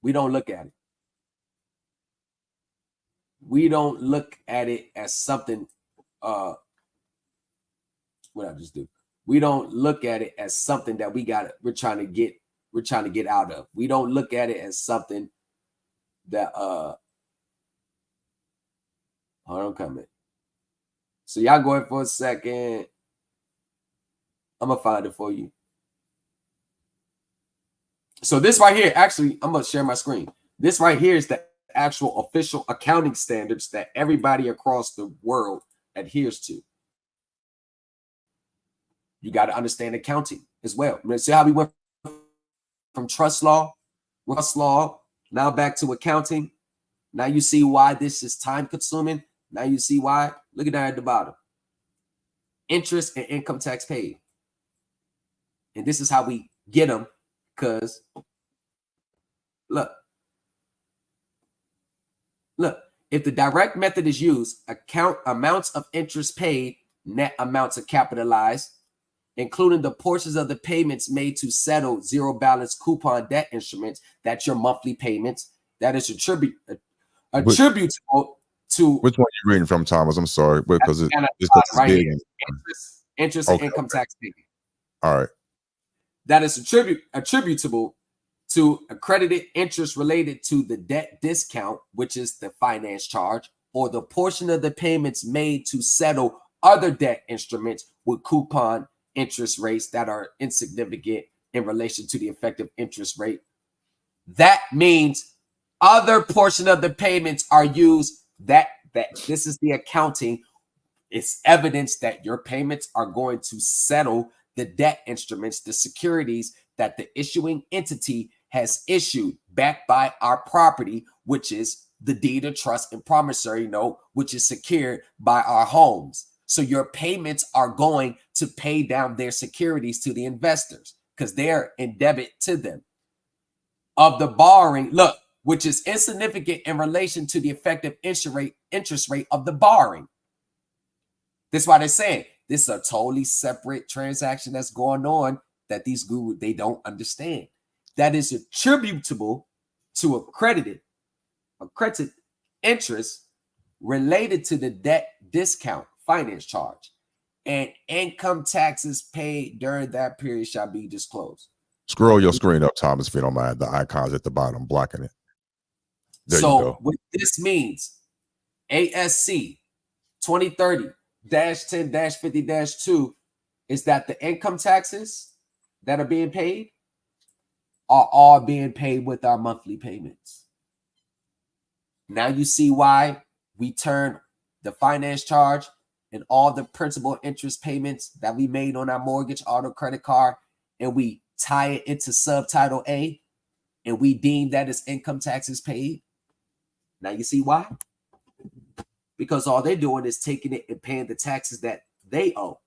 We don't look at it. We don't look at it as something, what I just do. We don't look at it as something that we're trying to get out of. We don't look at it as something that hold on, coming. So y'all go ahead for a second. I'm gonna find it for you. So this right here, actually, I'm gonna share my screen. This right here is the actual official accounting standards that everybody across the world adheres to. You got to understand accounting as well. See how we went from trust law, now back to accounting. Now you see why this is time consuming. Now you see why. Look at that at the bottom. Interest and income tax paid. And this is how we get them, because look, if the direct method is used, account amounts of interest paid, net amounts of capitalized, including the portions of the payments made to settle zero balance coupon debt instruments. That's your monthly payments. That is attributable to. Which one are you reading from, Thomas? I'm sorry, because it's right big. Here. Interest and income tax payment. All right. That is attributable to accredited interest related to the debt discount, which is the finance charge, or the portion of the payments made to settle other debt instruments with coupon interest rates that are insignificant in relation to the effective interest rate. That means other portion of the payments are used. That this is the accounting. It's evidence that your payments are going to settle the debt instruments, the securities that the issuing entity has issued backed by our property, which is the deed of trust and promissory note, which is secured by our homes. So your payments are going to pay down their securities to the investors because they're in debit to them. Of the borrowing, look, which is insignificant in relation to the effective interest rate of the borrowing. That's why they're saying this is a totally separate transaction that's going on that these gurus, they don't understand. That is attributable to accredited interest related to the debt discount finance charge, and income taxes paid during that period shall be disclosed. Scroll your screen up, Thomas, if you don't mind. The icons at the bottom, blocking it. There you go. What this means, ASC 2030-10-50-2 is that the income taxes that are being paid are all being paid with our monthly payments. Now you see why we turn the finance charge and all the principal interest payments that we made on our mortgage, auto, credit card, and we tie it into subtitle A, and we deem that as income taxes paid. Now you see why? Because all they're doing is taking it and paying the taxes that they owe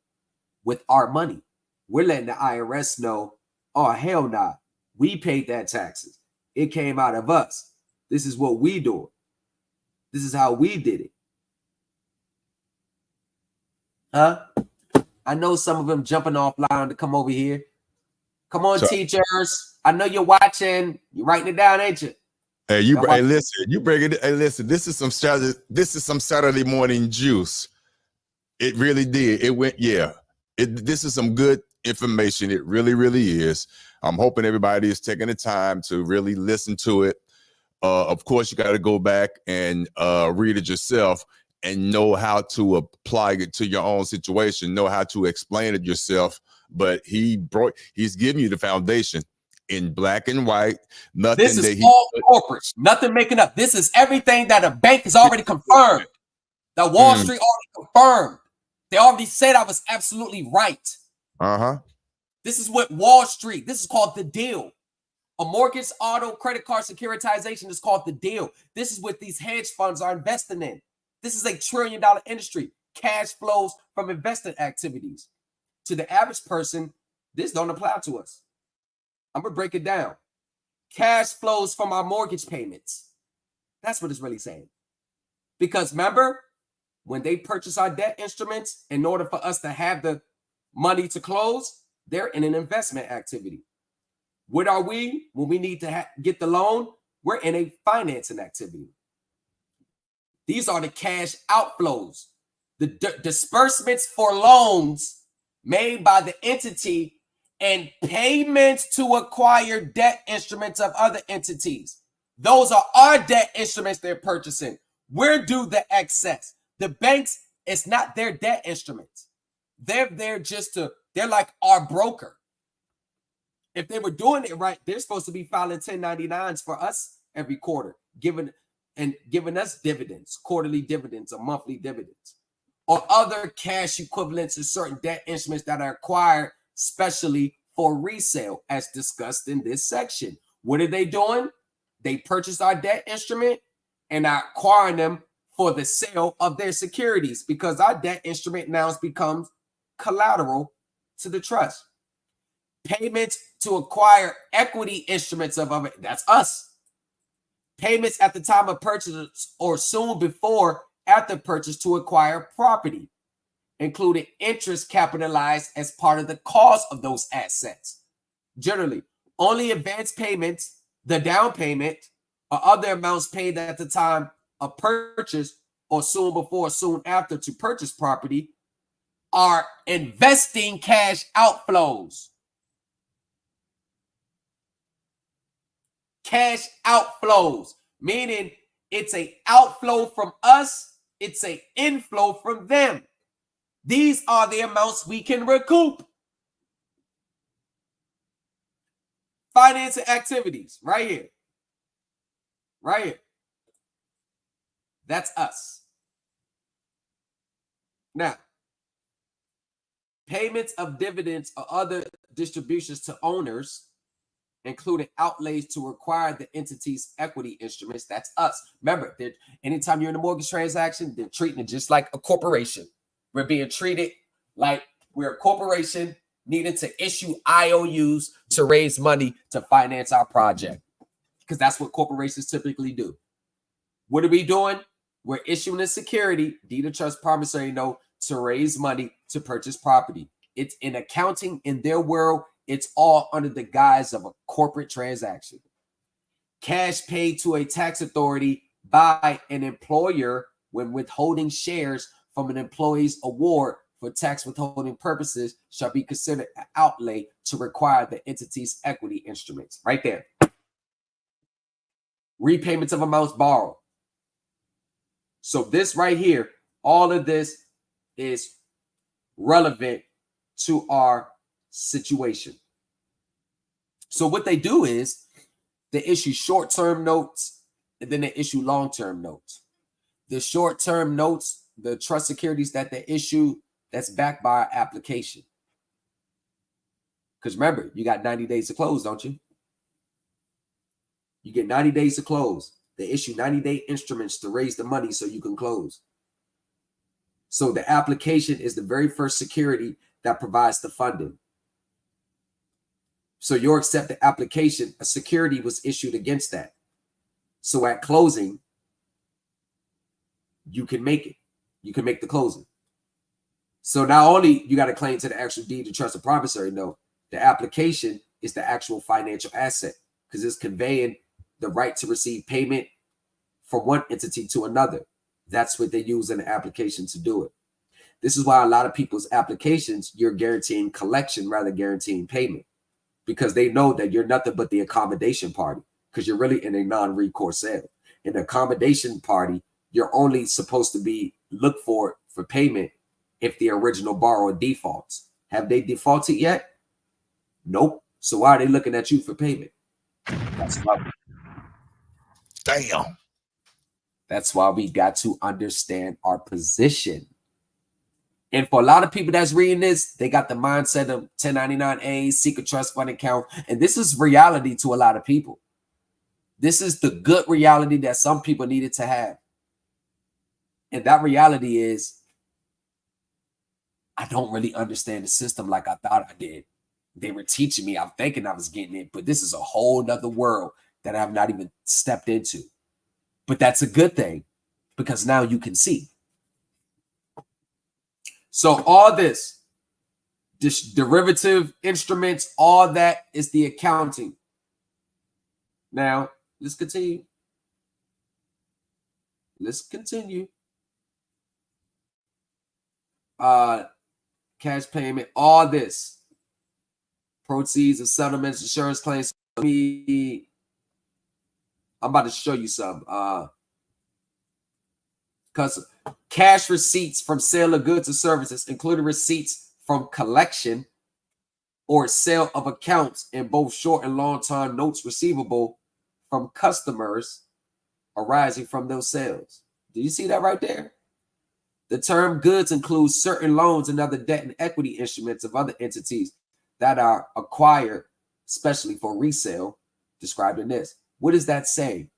with our money. We're letting the IRS know, oh, hell nah, we paid that taxes. It came out of us. This is what we do. This is how we did it. Huh? I know some of them jumping offline to come over here. Come on, teachers. I know you're watching. You're writing it down, ain't you? Hey, listen, you bring it. Hey, listen, this is some Saturday morning juice. It really did. It went, yeah. This is some good information. It really, really is. I'm hoping everybody is taking the time to really listen to it. Of course, you got to go back and read it yourself and know how to apply it to your own situation, know how to explain it yourself. But he's giving you the foundation in black and white. Nothing. This is all corporate. Nothing making up. This is everything that a bank has already confirmed. That Wall Street already confirmed. They already said I was absolutely right. This is what Wall Street, this is called the deal. A mortgage, auto, credit card securitization is called the deal. This is what these hedge funds are investing in. This is a $1 trillion industry. Cash flows from investment activities. To the average person, this don't apply to us. I'm going to break it down. Cash flows from our mortgage payments. That's what it's really saying. Because remember, when they purchase our debt instruments, in order for us to have the money to close, they're in an investment activity. What are we when we need to get the loan? We're in a financing activity. These are the cash outflows, the disbursements for loans made by the entity and payments to acquire debt instruments of other entities. Those are our debt instruments they're purchasing. We're due the excess. The banks, it's not their debt instruments. They're there they're like our broker. If they were doing it right, they're supposed to be filing 1099s for us every quarter, giving us dividends, quarterly dividends or monthly dividends, or other cash equivalents of certain debt instruments that are acquired specially for resale, as discussed in this section. What are they doing? They purchase our debt instrument and are acquiring them for the sale of their securities, because our debt instrument now becomes collateral to the trust. Payments to acquire equity instruments of other, that's us. Payments at the time of purchase or soon before after purchase to acquire property, including interest capitalized as part of the cost of those assets. Generally, only advance payments, the down payment, or other amounts paid at the time of purchase or soon before or soon after to purchase property are investing cash outflows. Cash outflows, meaning it's an outflow from us, it's an inflow from them. These are the amounts we can recoup. Financing activities, right here. Right here. That's us. Now, Payments of dividends or other distributions to owners, including outlays to acquire the entity's equity instruments. That's us. Remember, that anytime you're in a mortgage transaction, they're treating it just like a corporation. We're being treated like we're a corporation needing to issue IOUs to raise money to finance our project, because that's what corporations typically do. What are we doing? We're issuing a security, deed of trust, promissory note, to raise money to purchase property. It's in accounting, in their world, it's all under the guise of a corporate transaction. Cash paid to a tax authority by an employer when withholding shares from an employee's award for tax withholding purposes shall be considered an outlay to require the entity's equity instruments. Right there. Repayments of amounts borrowed. So this right here, all of this is relevant to our situation. So what they do is they issue short-term notes and then they issue long-term notes. The short-term notes, the trust securities that they issue, that's backed by our application. Because remember, you got 90 days to close, don't you? You get 90 days to close. They issue 90-day instruments to raise the money so you can close. So the application is the very first security that provides the funding. So your accepted application, a security was issued against that. So at closing, you can make it. You can make the closing. So not only you got to claim to the actual deed of trust or promissory note, the application is the actual financial asset because it's conveying the right to receive payment from one entity to another. That's what they use in the application to do it. This is why a lot of people's applications, you're guaranteeing collection rather than guaranteeing payment, because they know that you're nothing but the accommodation party, because you're really in a non-recourse sale. In the accommodation party, you're only supposed to be looked for payment if the original borrower defaults. Have they defaulted yet? Nope. So why are they looking at you for payment? That's why. Damn. That's why we got to understand our position. And for a lot of people that's reading this, they got the mindset of 1099A, secret trust fund account. And this is reality to a lot of people. This is the good reality that some people needed to have. And that reality is, I don't really understand the system like I thought I did. They were teaching me, I'm thinking I was getting it, but this is a whole nother world that I've not even stepped into. But that's a good thing, because now you can see. So all this derivative instruments, all that is the accounting. Now, let's continue. Let's continue. Cash payment, all this. Proceeds of settlements, insurance claims. I'm about to show you some. Because cash receipts from sale of goods or services, including receipts from collection or sale of accounts in both short and long-term notes receivable from customers arising from those sales. Do you see that right there? The term goods includes certain loans and other debt and equity instruments of other entities that are acquired, especially for resale, described in this. What is that saying?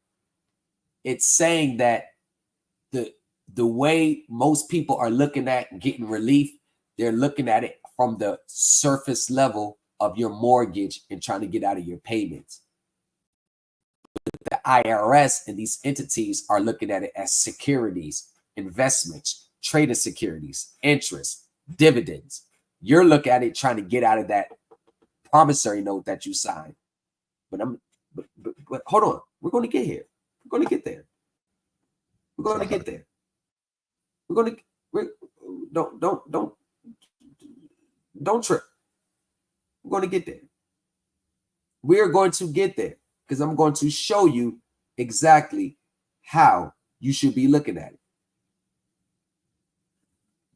It's saying that the way most people are looking at getting relief, they're looking at it from the surface level of your mortgage and trying to get out of your payments. The IRS and these entities are looking at it as securities, investments, trading securities, interest, dividends. You're looking at it trying to get out of that promissory note that you signed. But hold on, we're going to get here. We're going to get there. We're going to get there. Don't trip. We're going to get there. We are going to get there because I'm going to show you exactly how you should be looking at it.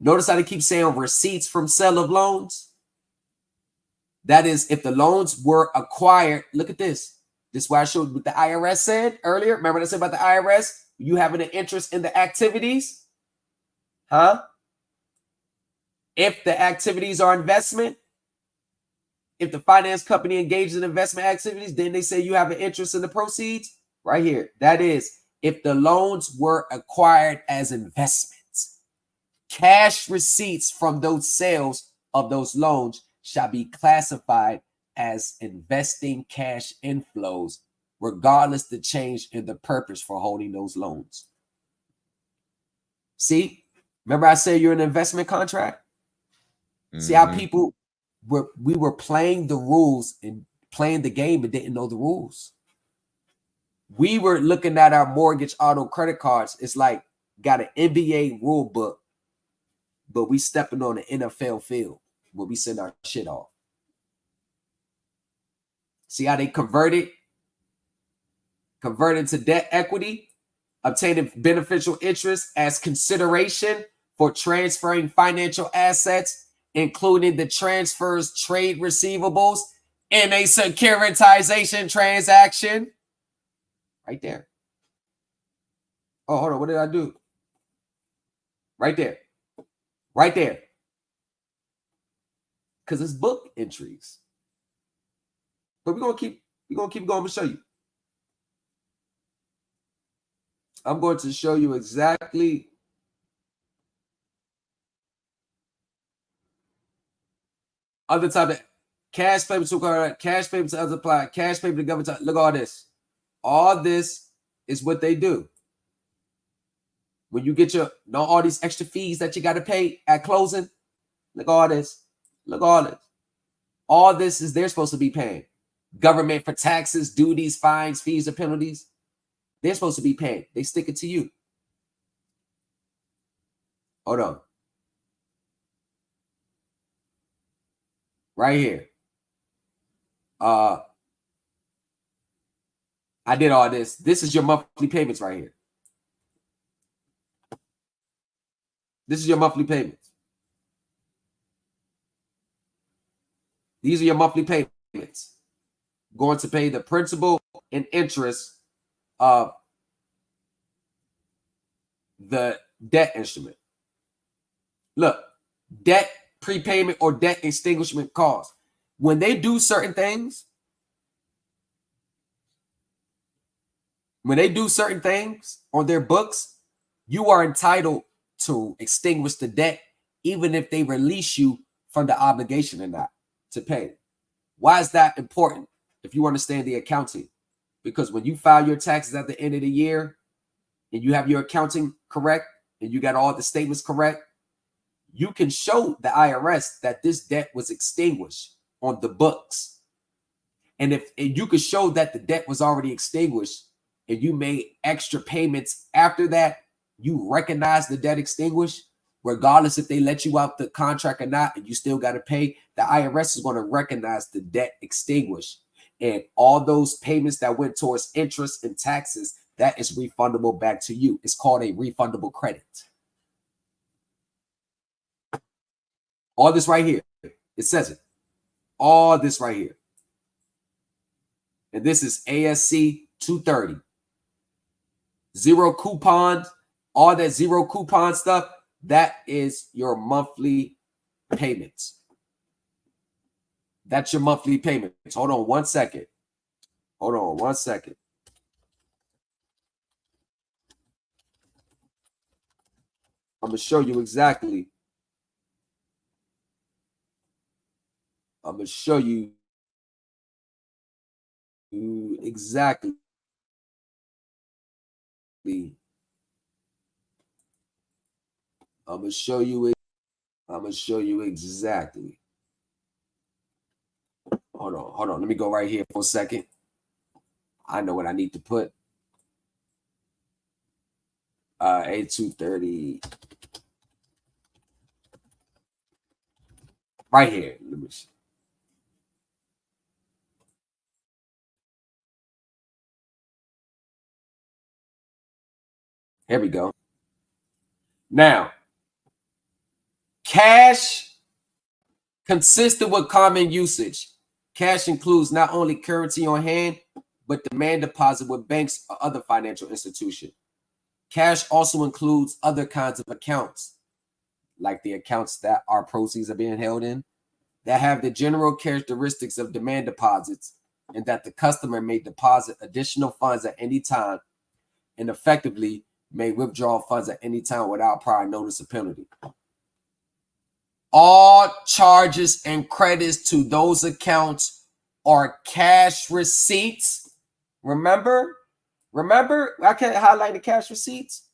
Notice how they keep saying receipts from sale of loans. That is, if the loans were acquired, look at this. This is why I showed what the IRS said earlier. Remember what I said about the IRS? You having an interest in the activities? Huh? If the activities are investment, if the finance company engages in investment activities, then they say you have an interest in the proceeds. Right here. That is, if the loans were acquired as investments, cash receipts from those sales of those loans shall be classified as investing cash inflows, regardless the change in the purpose for holding those loans. See, remember I said you're an investment contract? See how people we were playing the rules and playing the game but didn't know the rules. We were looking at our mortgage auto credit cards. It's like got an NBA rule book, but we stepping on an NFL field where we send our shit off. See how they converted to debt equity, obtaining beneficial interest as consideration for transferring financial assets, including the transfers trade receivables in a securitization transaction. Right there. Oh, hold on. What did I do? Right there. Right there. Because it's book entries. But we're gonna keep going to show you. I'm going to show you exactly other type of cash payment to card, cash payment to other supply, cash payment to government. Look at all this. All this is what they do. When you get all these extra fees that you got to pay at closing, look at all this. Look at all this. All this is they're supposed to be paying. Government for taxes, duties, fines, fees, or penalties. They're supposed to be paying. They stick it to you. Hold on. Right here. I did all this. This is your monthly payments right here. This is your monthly payments. These are your monthly payments. Going to pay the principal and interest of the debt instrument. Look, debt prepayment or debt extinguishment costs. When they do certain things, on their books, you are entitled to extinguish the debt, even if they release you from the obligation or not to pay. Why is that important? If you understand the accounting, because when you file your taxes at the end of the year and you have your accounting correct and you got all the statements correct, you can show the IRS that this debt was extinguished on the books. And you could show that the debt was already extinguished and you made extra payments after that, you recognize the debt extinguished, regardless if they let you out the contract or not, and you still got to pay, the IRS is going to recognize the debt extinguished. And all those payments that went towards interest and taxes, that is refundable back to you. It's called a refundable credit. All this right here, it says it. All this right here. And this is ASC 230. Zero coupons, all that zero coupon stuff, that is your monthly payments. That's your monthly payments. Hold on one second. I'm going to show you exactly. I'm going to show you exactly. I'm going to show you exactly. Hold on. Let me go right here for a second. I know what I need to put. A230. Right here. Let me see. Here we go. Now, cash consistent with common usage. Cash includes not only currency on hand, but demand deposit with banks or other financial institutions. Cash also includes other kinds of accounts, like the accounts that our proceeds are being held in, that have the general characteristics of demand deposits, and that the customer may deposit additional funds at any time and effectively may withdraw funds at any time without prior notice of penalty. All charges and credits to those accounts are cash receipts. Remember, I can highlight the cash receipts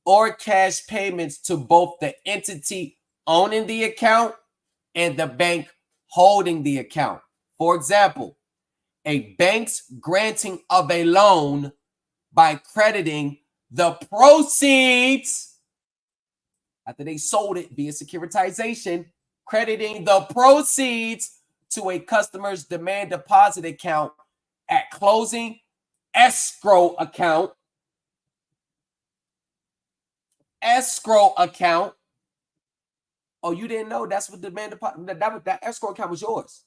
or cash payments to both the entity owning the account and the bank holding the account. For example, a bank's granting of a loan by crediting the proceeds after they sold it via securitization, crediting the proceeds to a customer's demand deposit account at closing, escrow account. Oh, you didn't know that's what demand deposit, that escrow account was yours.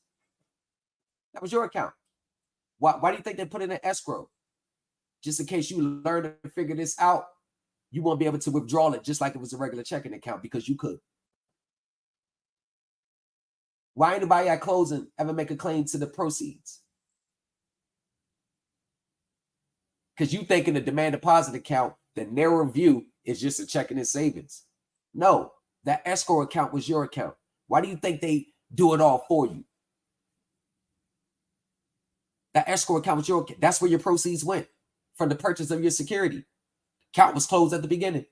That was your account. Why do you think they put it in escrow? Just in case you learn to figure this out, you won't be able to withdraw it just like it was a regular checking account because you could. Why anybody at closing ever make a claim to the proceeds? Because you think in the demand deposit account, the narrow view is just a checking and savings. No, that escrow account was your account. Why do you think they do it all for you? That escrow account was your account. That's where your proceeds went from the purchase of your security. Account was closed at the beginning.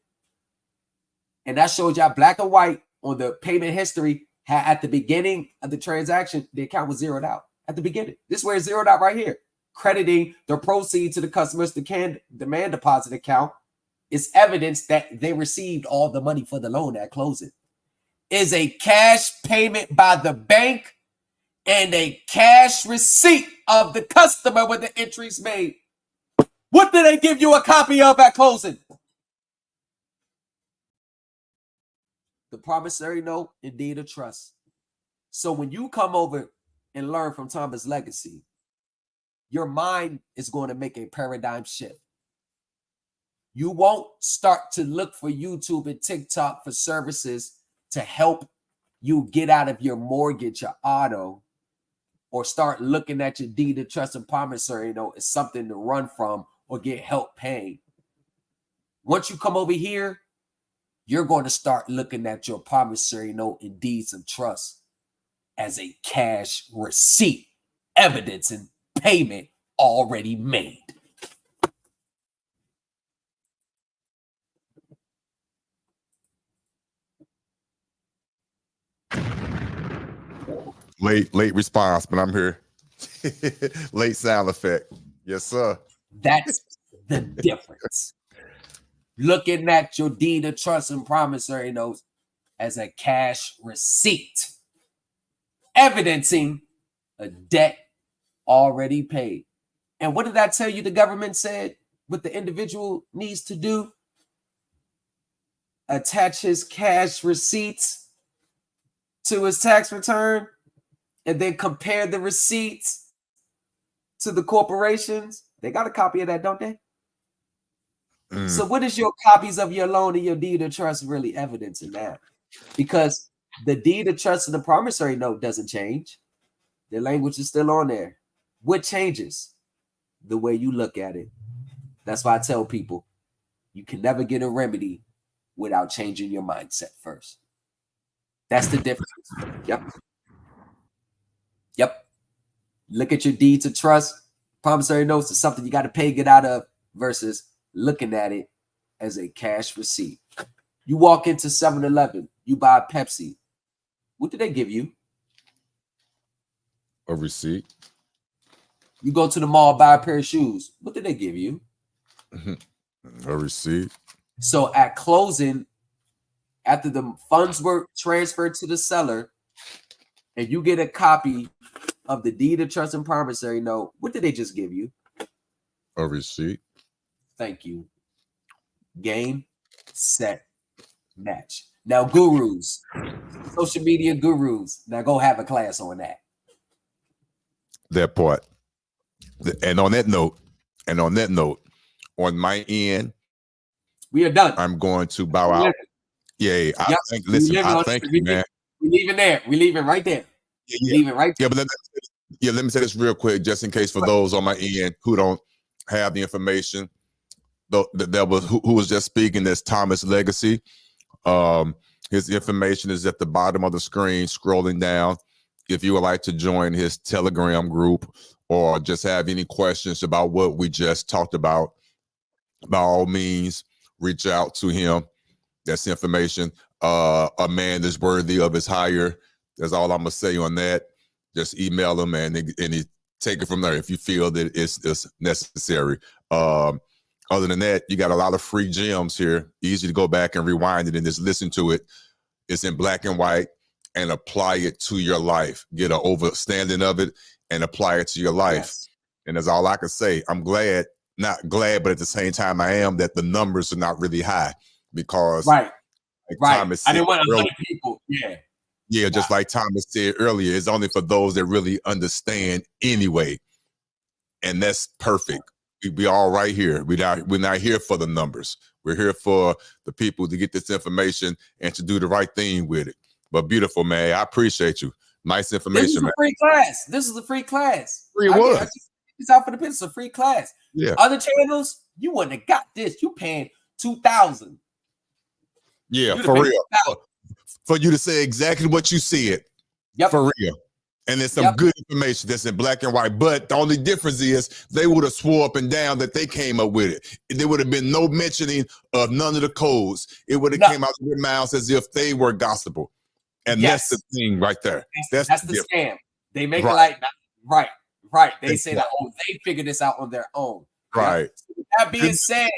And that shows y'all black and white on the payment history. At the beginning of the transaction, the account was zeroed out at the beginning. This is where it's zeroed out right here. Crediting the proceeds to the customer's demand deposit account is evidence that they received all the money for the loan at closing. Is a cash payment by the bank and a cash receipt of the customer when the entry's made. What did they give you a copy of at closing? The promissory note and deed of trust. So when you come over and learn from Thomas' legacy, your mind is going to make a paradigm shift. You won't start to look for YouTube and TikTok for services to help you get out of your mortgage or auto, or start looking at your deed of trust and promissory note as something to run from or get help paying. Once you come over here, you're going to start looking at your promissory note and deeds of trust as a cash receipt, evidence and payment already made. Late response, but I'm here. Late sound effect. Yes, sir. That's the difference. Looking at your deed of trust and promissory notes as a cash receipt, evidencing a debt already paid. And what did I tell you the government said what the individual needs to do? Attach his cash receipts to his tax return and then compare the receipts to the corporations. They got a copy of that, don't they? So what is your copies of your loan and your deed of trust really evidencing that? Because the deed of trust and the promissory note doesn't change. The language is still on there. What changes? The way you look at it. That's why I tell people, you can never get a remedy without changing your mindset first. That's the difference. Yep. Look at your deeds of trust. Promissory notes is something you got to pay, get out of, versus looking at it as a cash receipt. You walk into 7-Eleven, you buy a Pepsi. What do they give you? A receipt. You go to the mall, buy a pair of shoes. What did they give you? A receipt. So at closing, after the funds were transferred to the seller, and you get a copy of the deed of trust and promissory note, what did they just give you? A receipt. Thank you. Game, set, match. Now, gurus, social media gurus. Now go have a class on that. That part. And on that note, on my end, we are done. I'm going to bow out. Yeah, I Yep. think. We Listen, living I on thank this. you, man. We leaving there. We leaving right there. Yeah, We yeah, leaving right there. yeah. But let me say this real quick, just in case for those on my end who don't have the information. That was who was just speaking. That's Thomas Legacy. His information is at the bottom of the screen, scrolling down. If you would like to join his Telegram group or just have any questions about what we just talked about, by all means, reach out to him. That's information. A man is worthy of his hire. That's all I'm gonna say on that. Just email him and he take it from there if you feel that it's necessary. Other than that, you got a lot of free gems here. Easy to go back and rewind it and just listen to it. It's in black and white, and apply it to your life. Get an overstanding of it and apply it to your life. Yes. And that's all I can say. I'm glad, not glad, but at the same time, I am that the numbers are not really high because, right. Thomas I didn't want earlier, 100 people. Yeah. Yeah, just like Thomas said earlier, it's only for those that really understand anyway. And that's perfect. We all right here. We're not here for the numbers. We're here for the people to get this information and to do the right thing with it. But beautiful, man. I appreciate you. Nice information, This is man. a free class. This is a free class. Free I what? just it's out for the pin. It's a free class. Yeah. Other channels, you wouldn't have got this. You paying $2,000. Yeah, You'd for have paid real. $2,000. For you to say exactly what you said. Yep. For real. And there's some good information that's in black and white. But the only difference is they would have swore up and down that they came up with it. There would have been no mentioning of none of the codes. It would have came out of their mouths as if they were gospel. And that's the thing right there. That's the scam. They make it like right. They say that, oh, they figured this out on their own. Right. So that being said,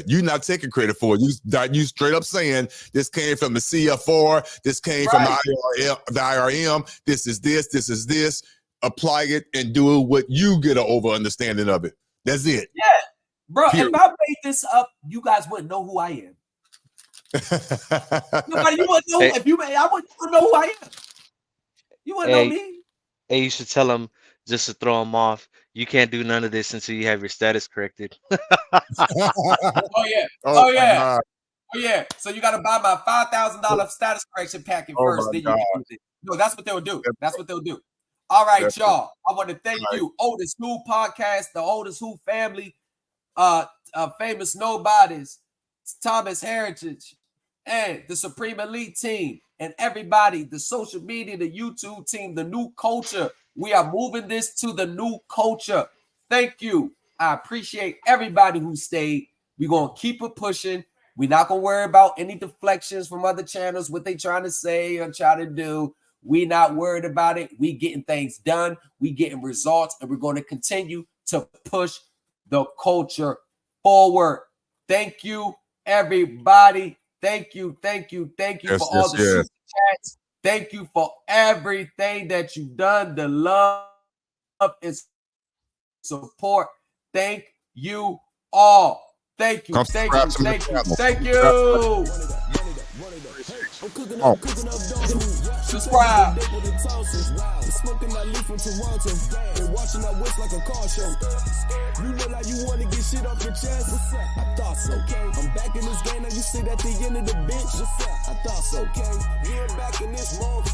you're not taking credit for it. You straight up saying this came from the CFR, this came from the IRM, this is this. Apply it and do it what you get an over understanding of it. That's it. Yeah, bro. Period. If I made this up, you guys wouldn't know who I am. Nobody, you wouldn't know. If you made, I wouldn't know who I am. You wouldn't know me. Hey, you should tell them just to throw them off. You can't do none of this until you have your status corrected. Oh yeah. So you got to buy my $5,000 status correction packet first. Then you can use it. No, that's what they'll do. That's what they'll do. All right, y'all. I want to thank you, OtisWho podcast, the OtisWho family, famous nobodies, Thomas Heritage, and the Supreme Elite team, and everybody, the social media, the YouTube team, the new culture. We are moving this to the new culture. Thank you. I appreciate everybody who stayed. We're going to keep it pushing. We're not going to worry about any deflections from other channels, what they trying to say or try to do. We're not worried about it. We getting things done. We getting results, and we're going to continue to push the culture forward. Thank you, everybody. Thank you for all the super chats. Thank you for everything that you've done, the love and support. Thank you all. Thank you. Subscribe. Smoking that leaf from Toronto and watching that waist like a car show. You know that you want to get shit off your chest. I thought so. I'm back in this game now. You sit at the end of the bench. I thought so. Yeah, back in this mode.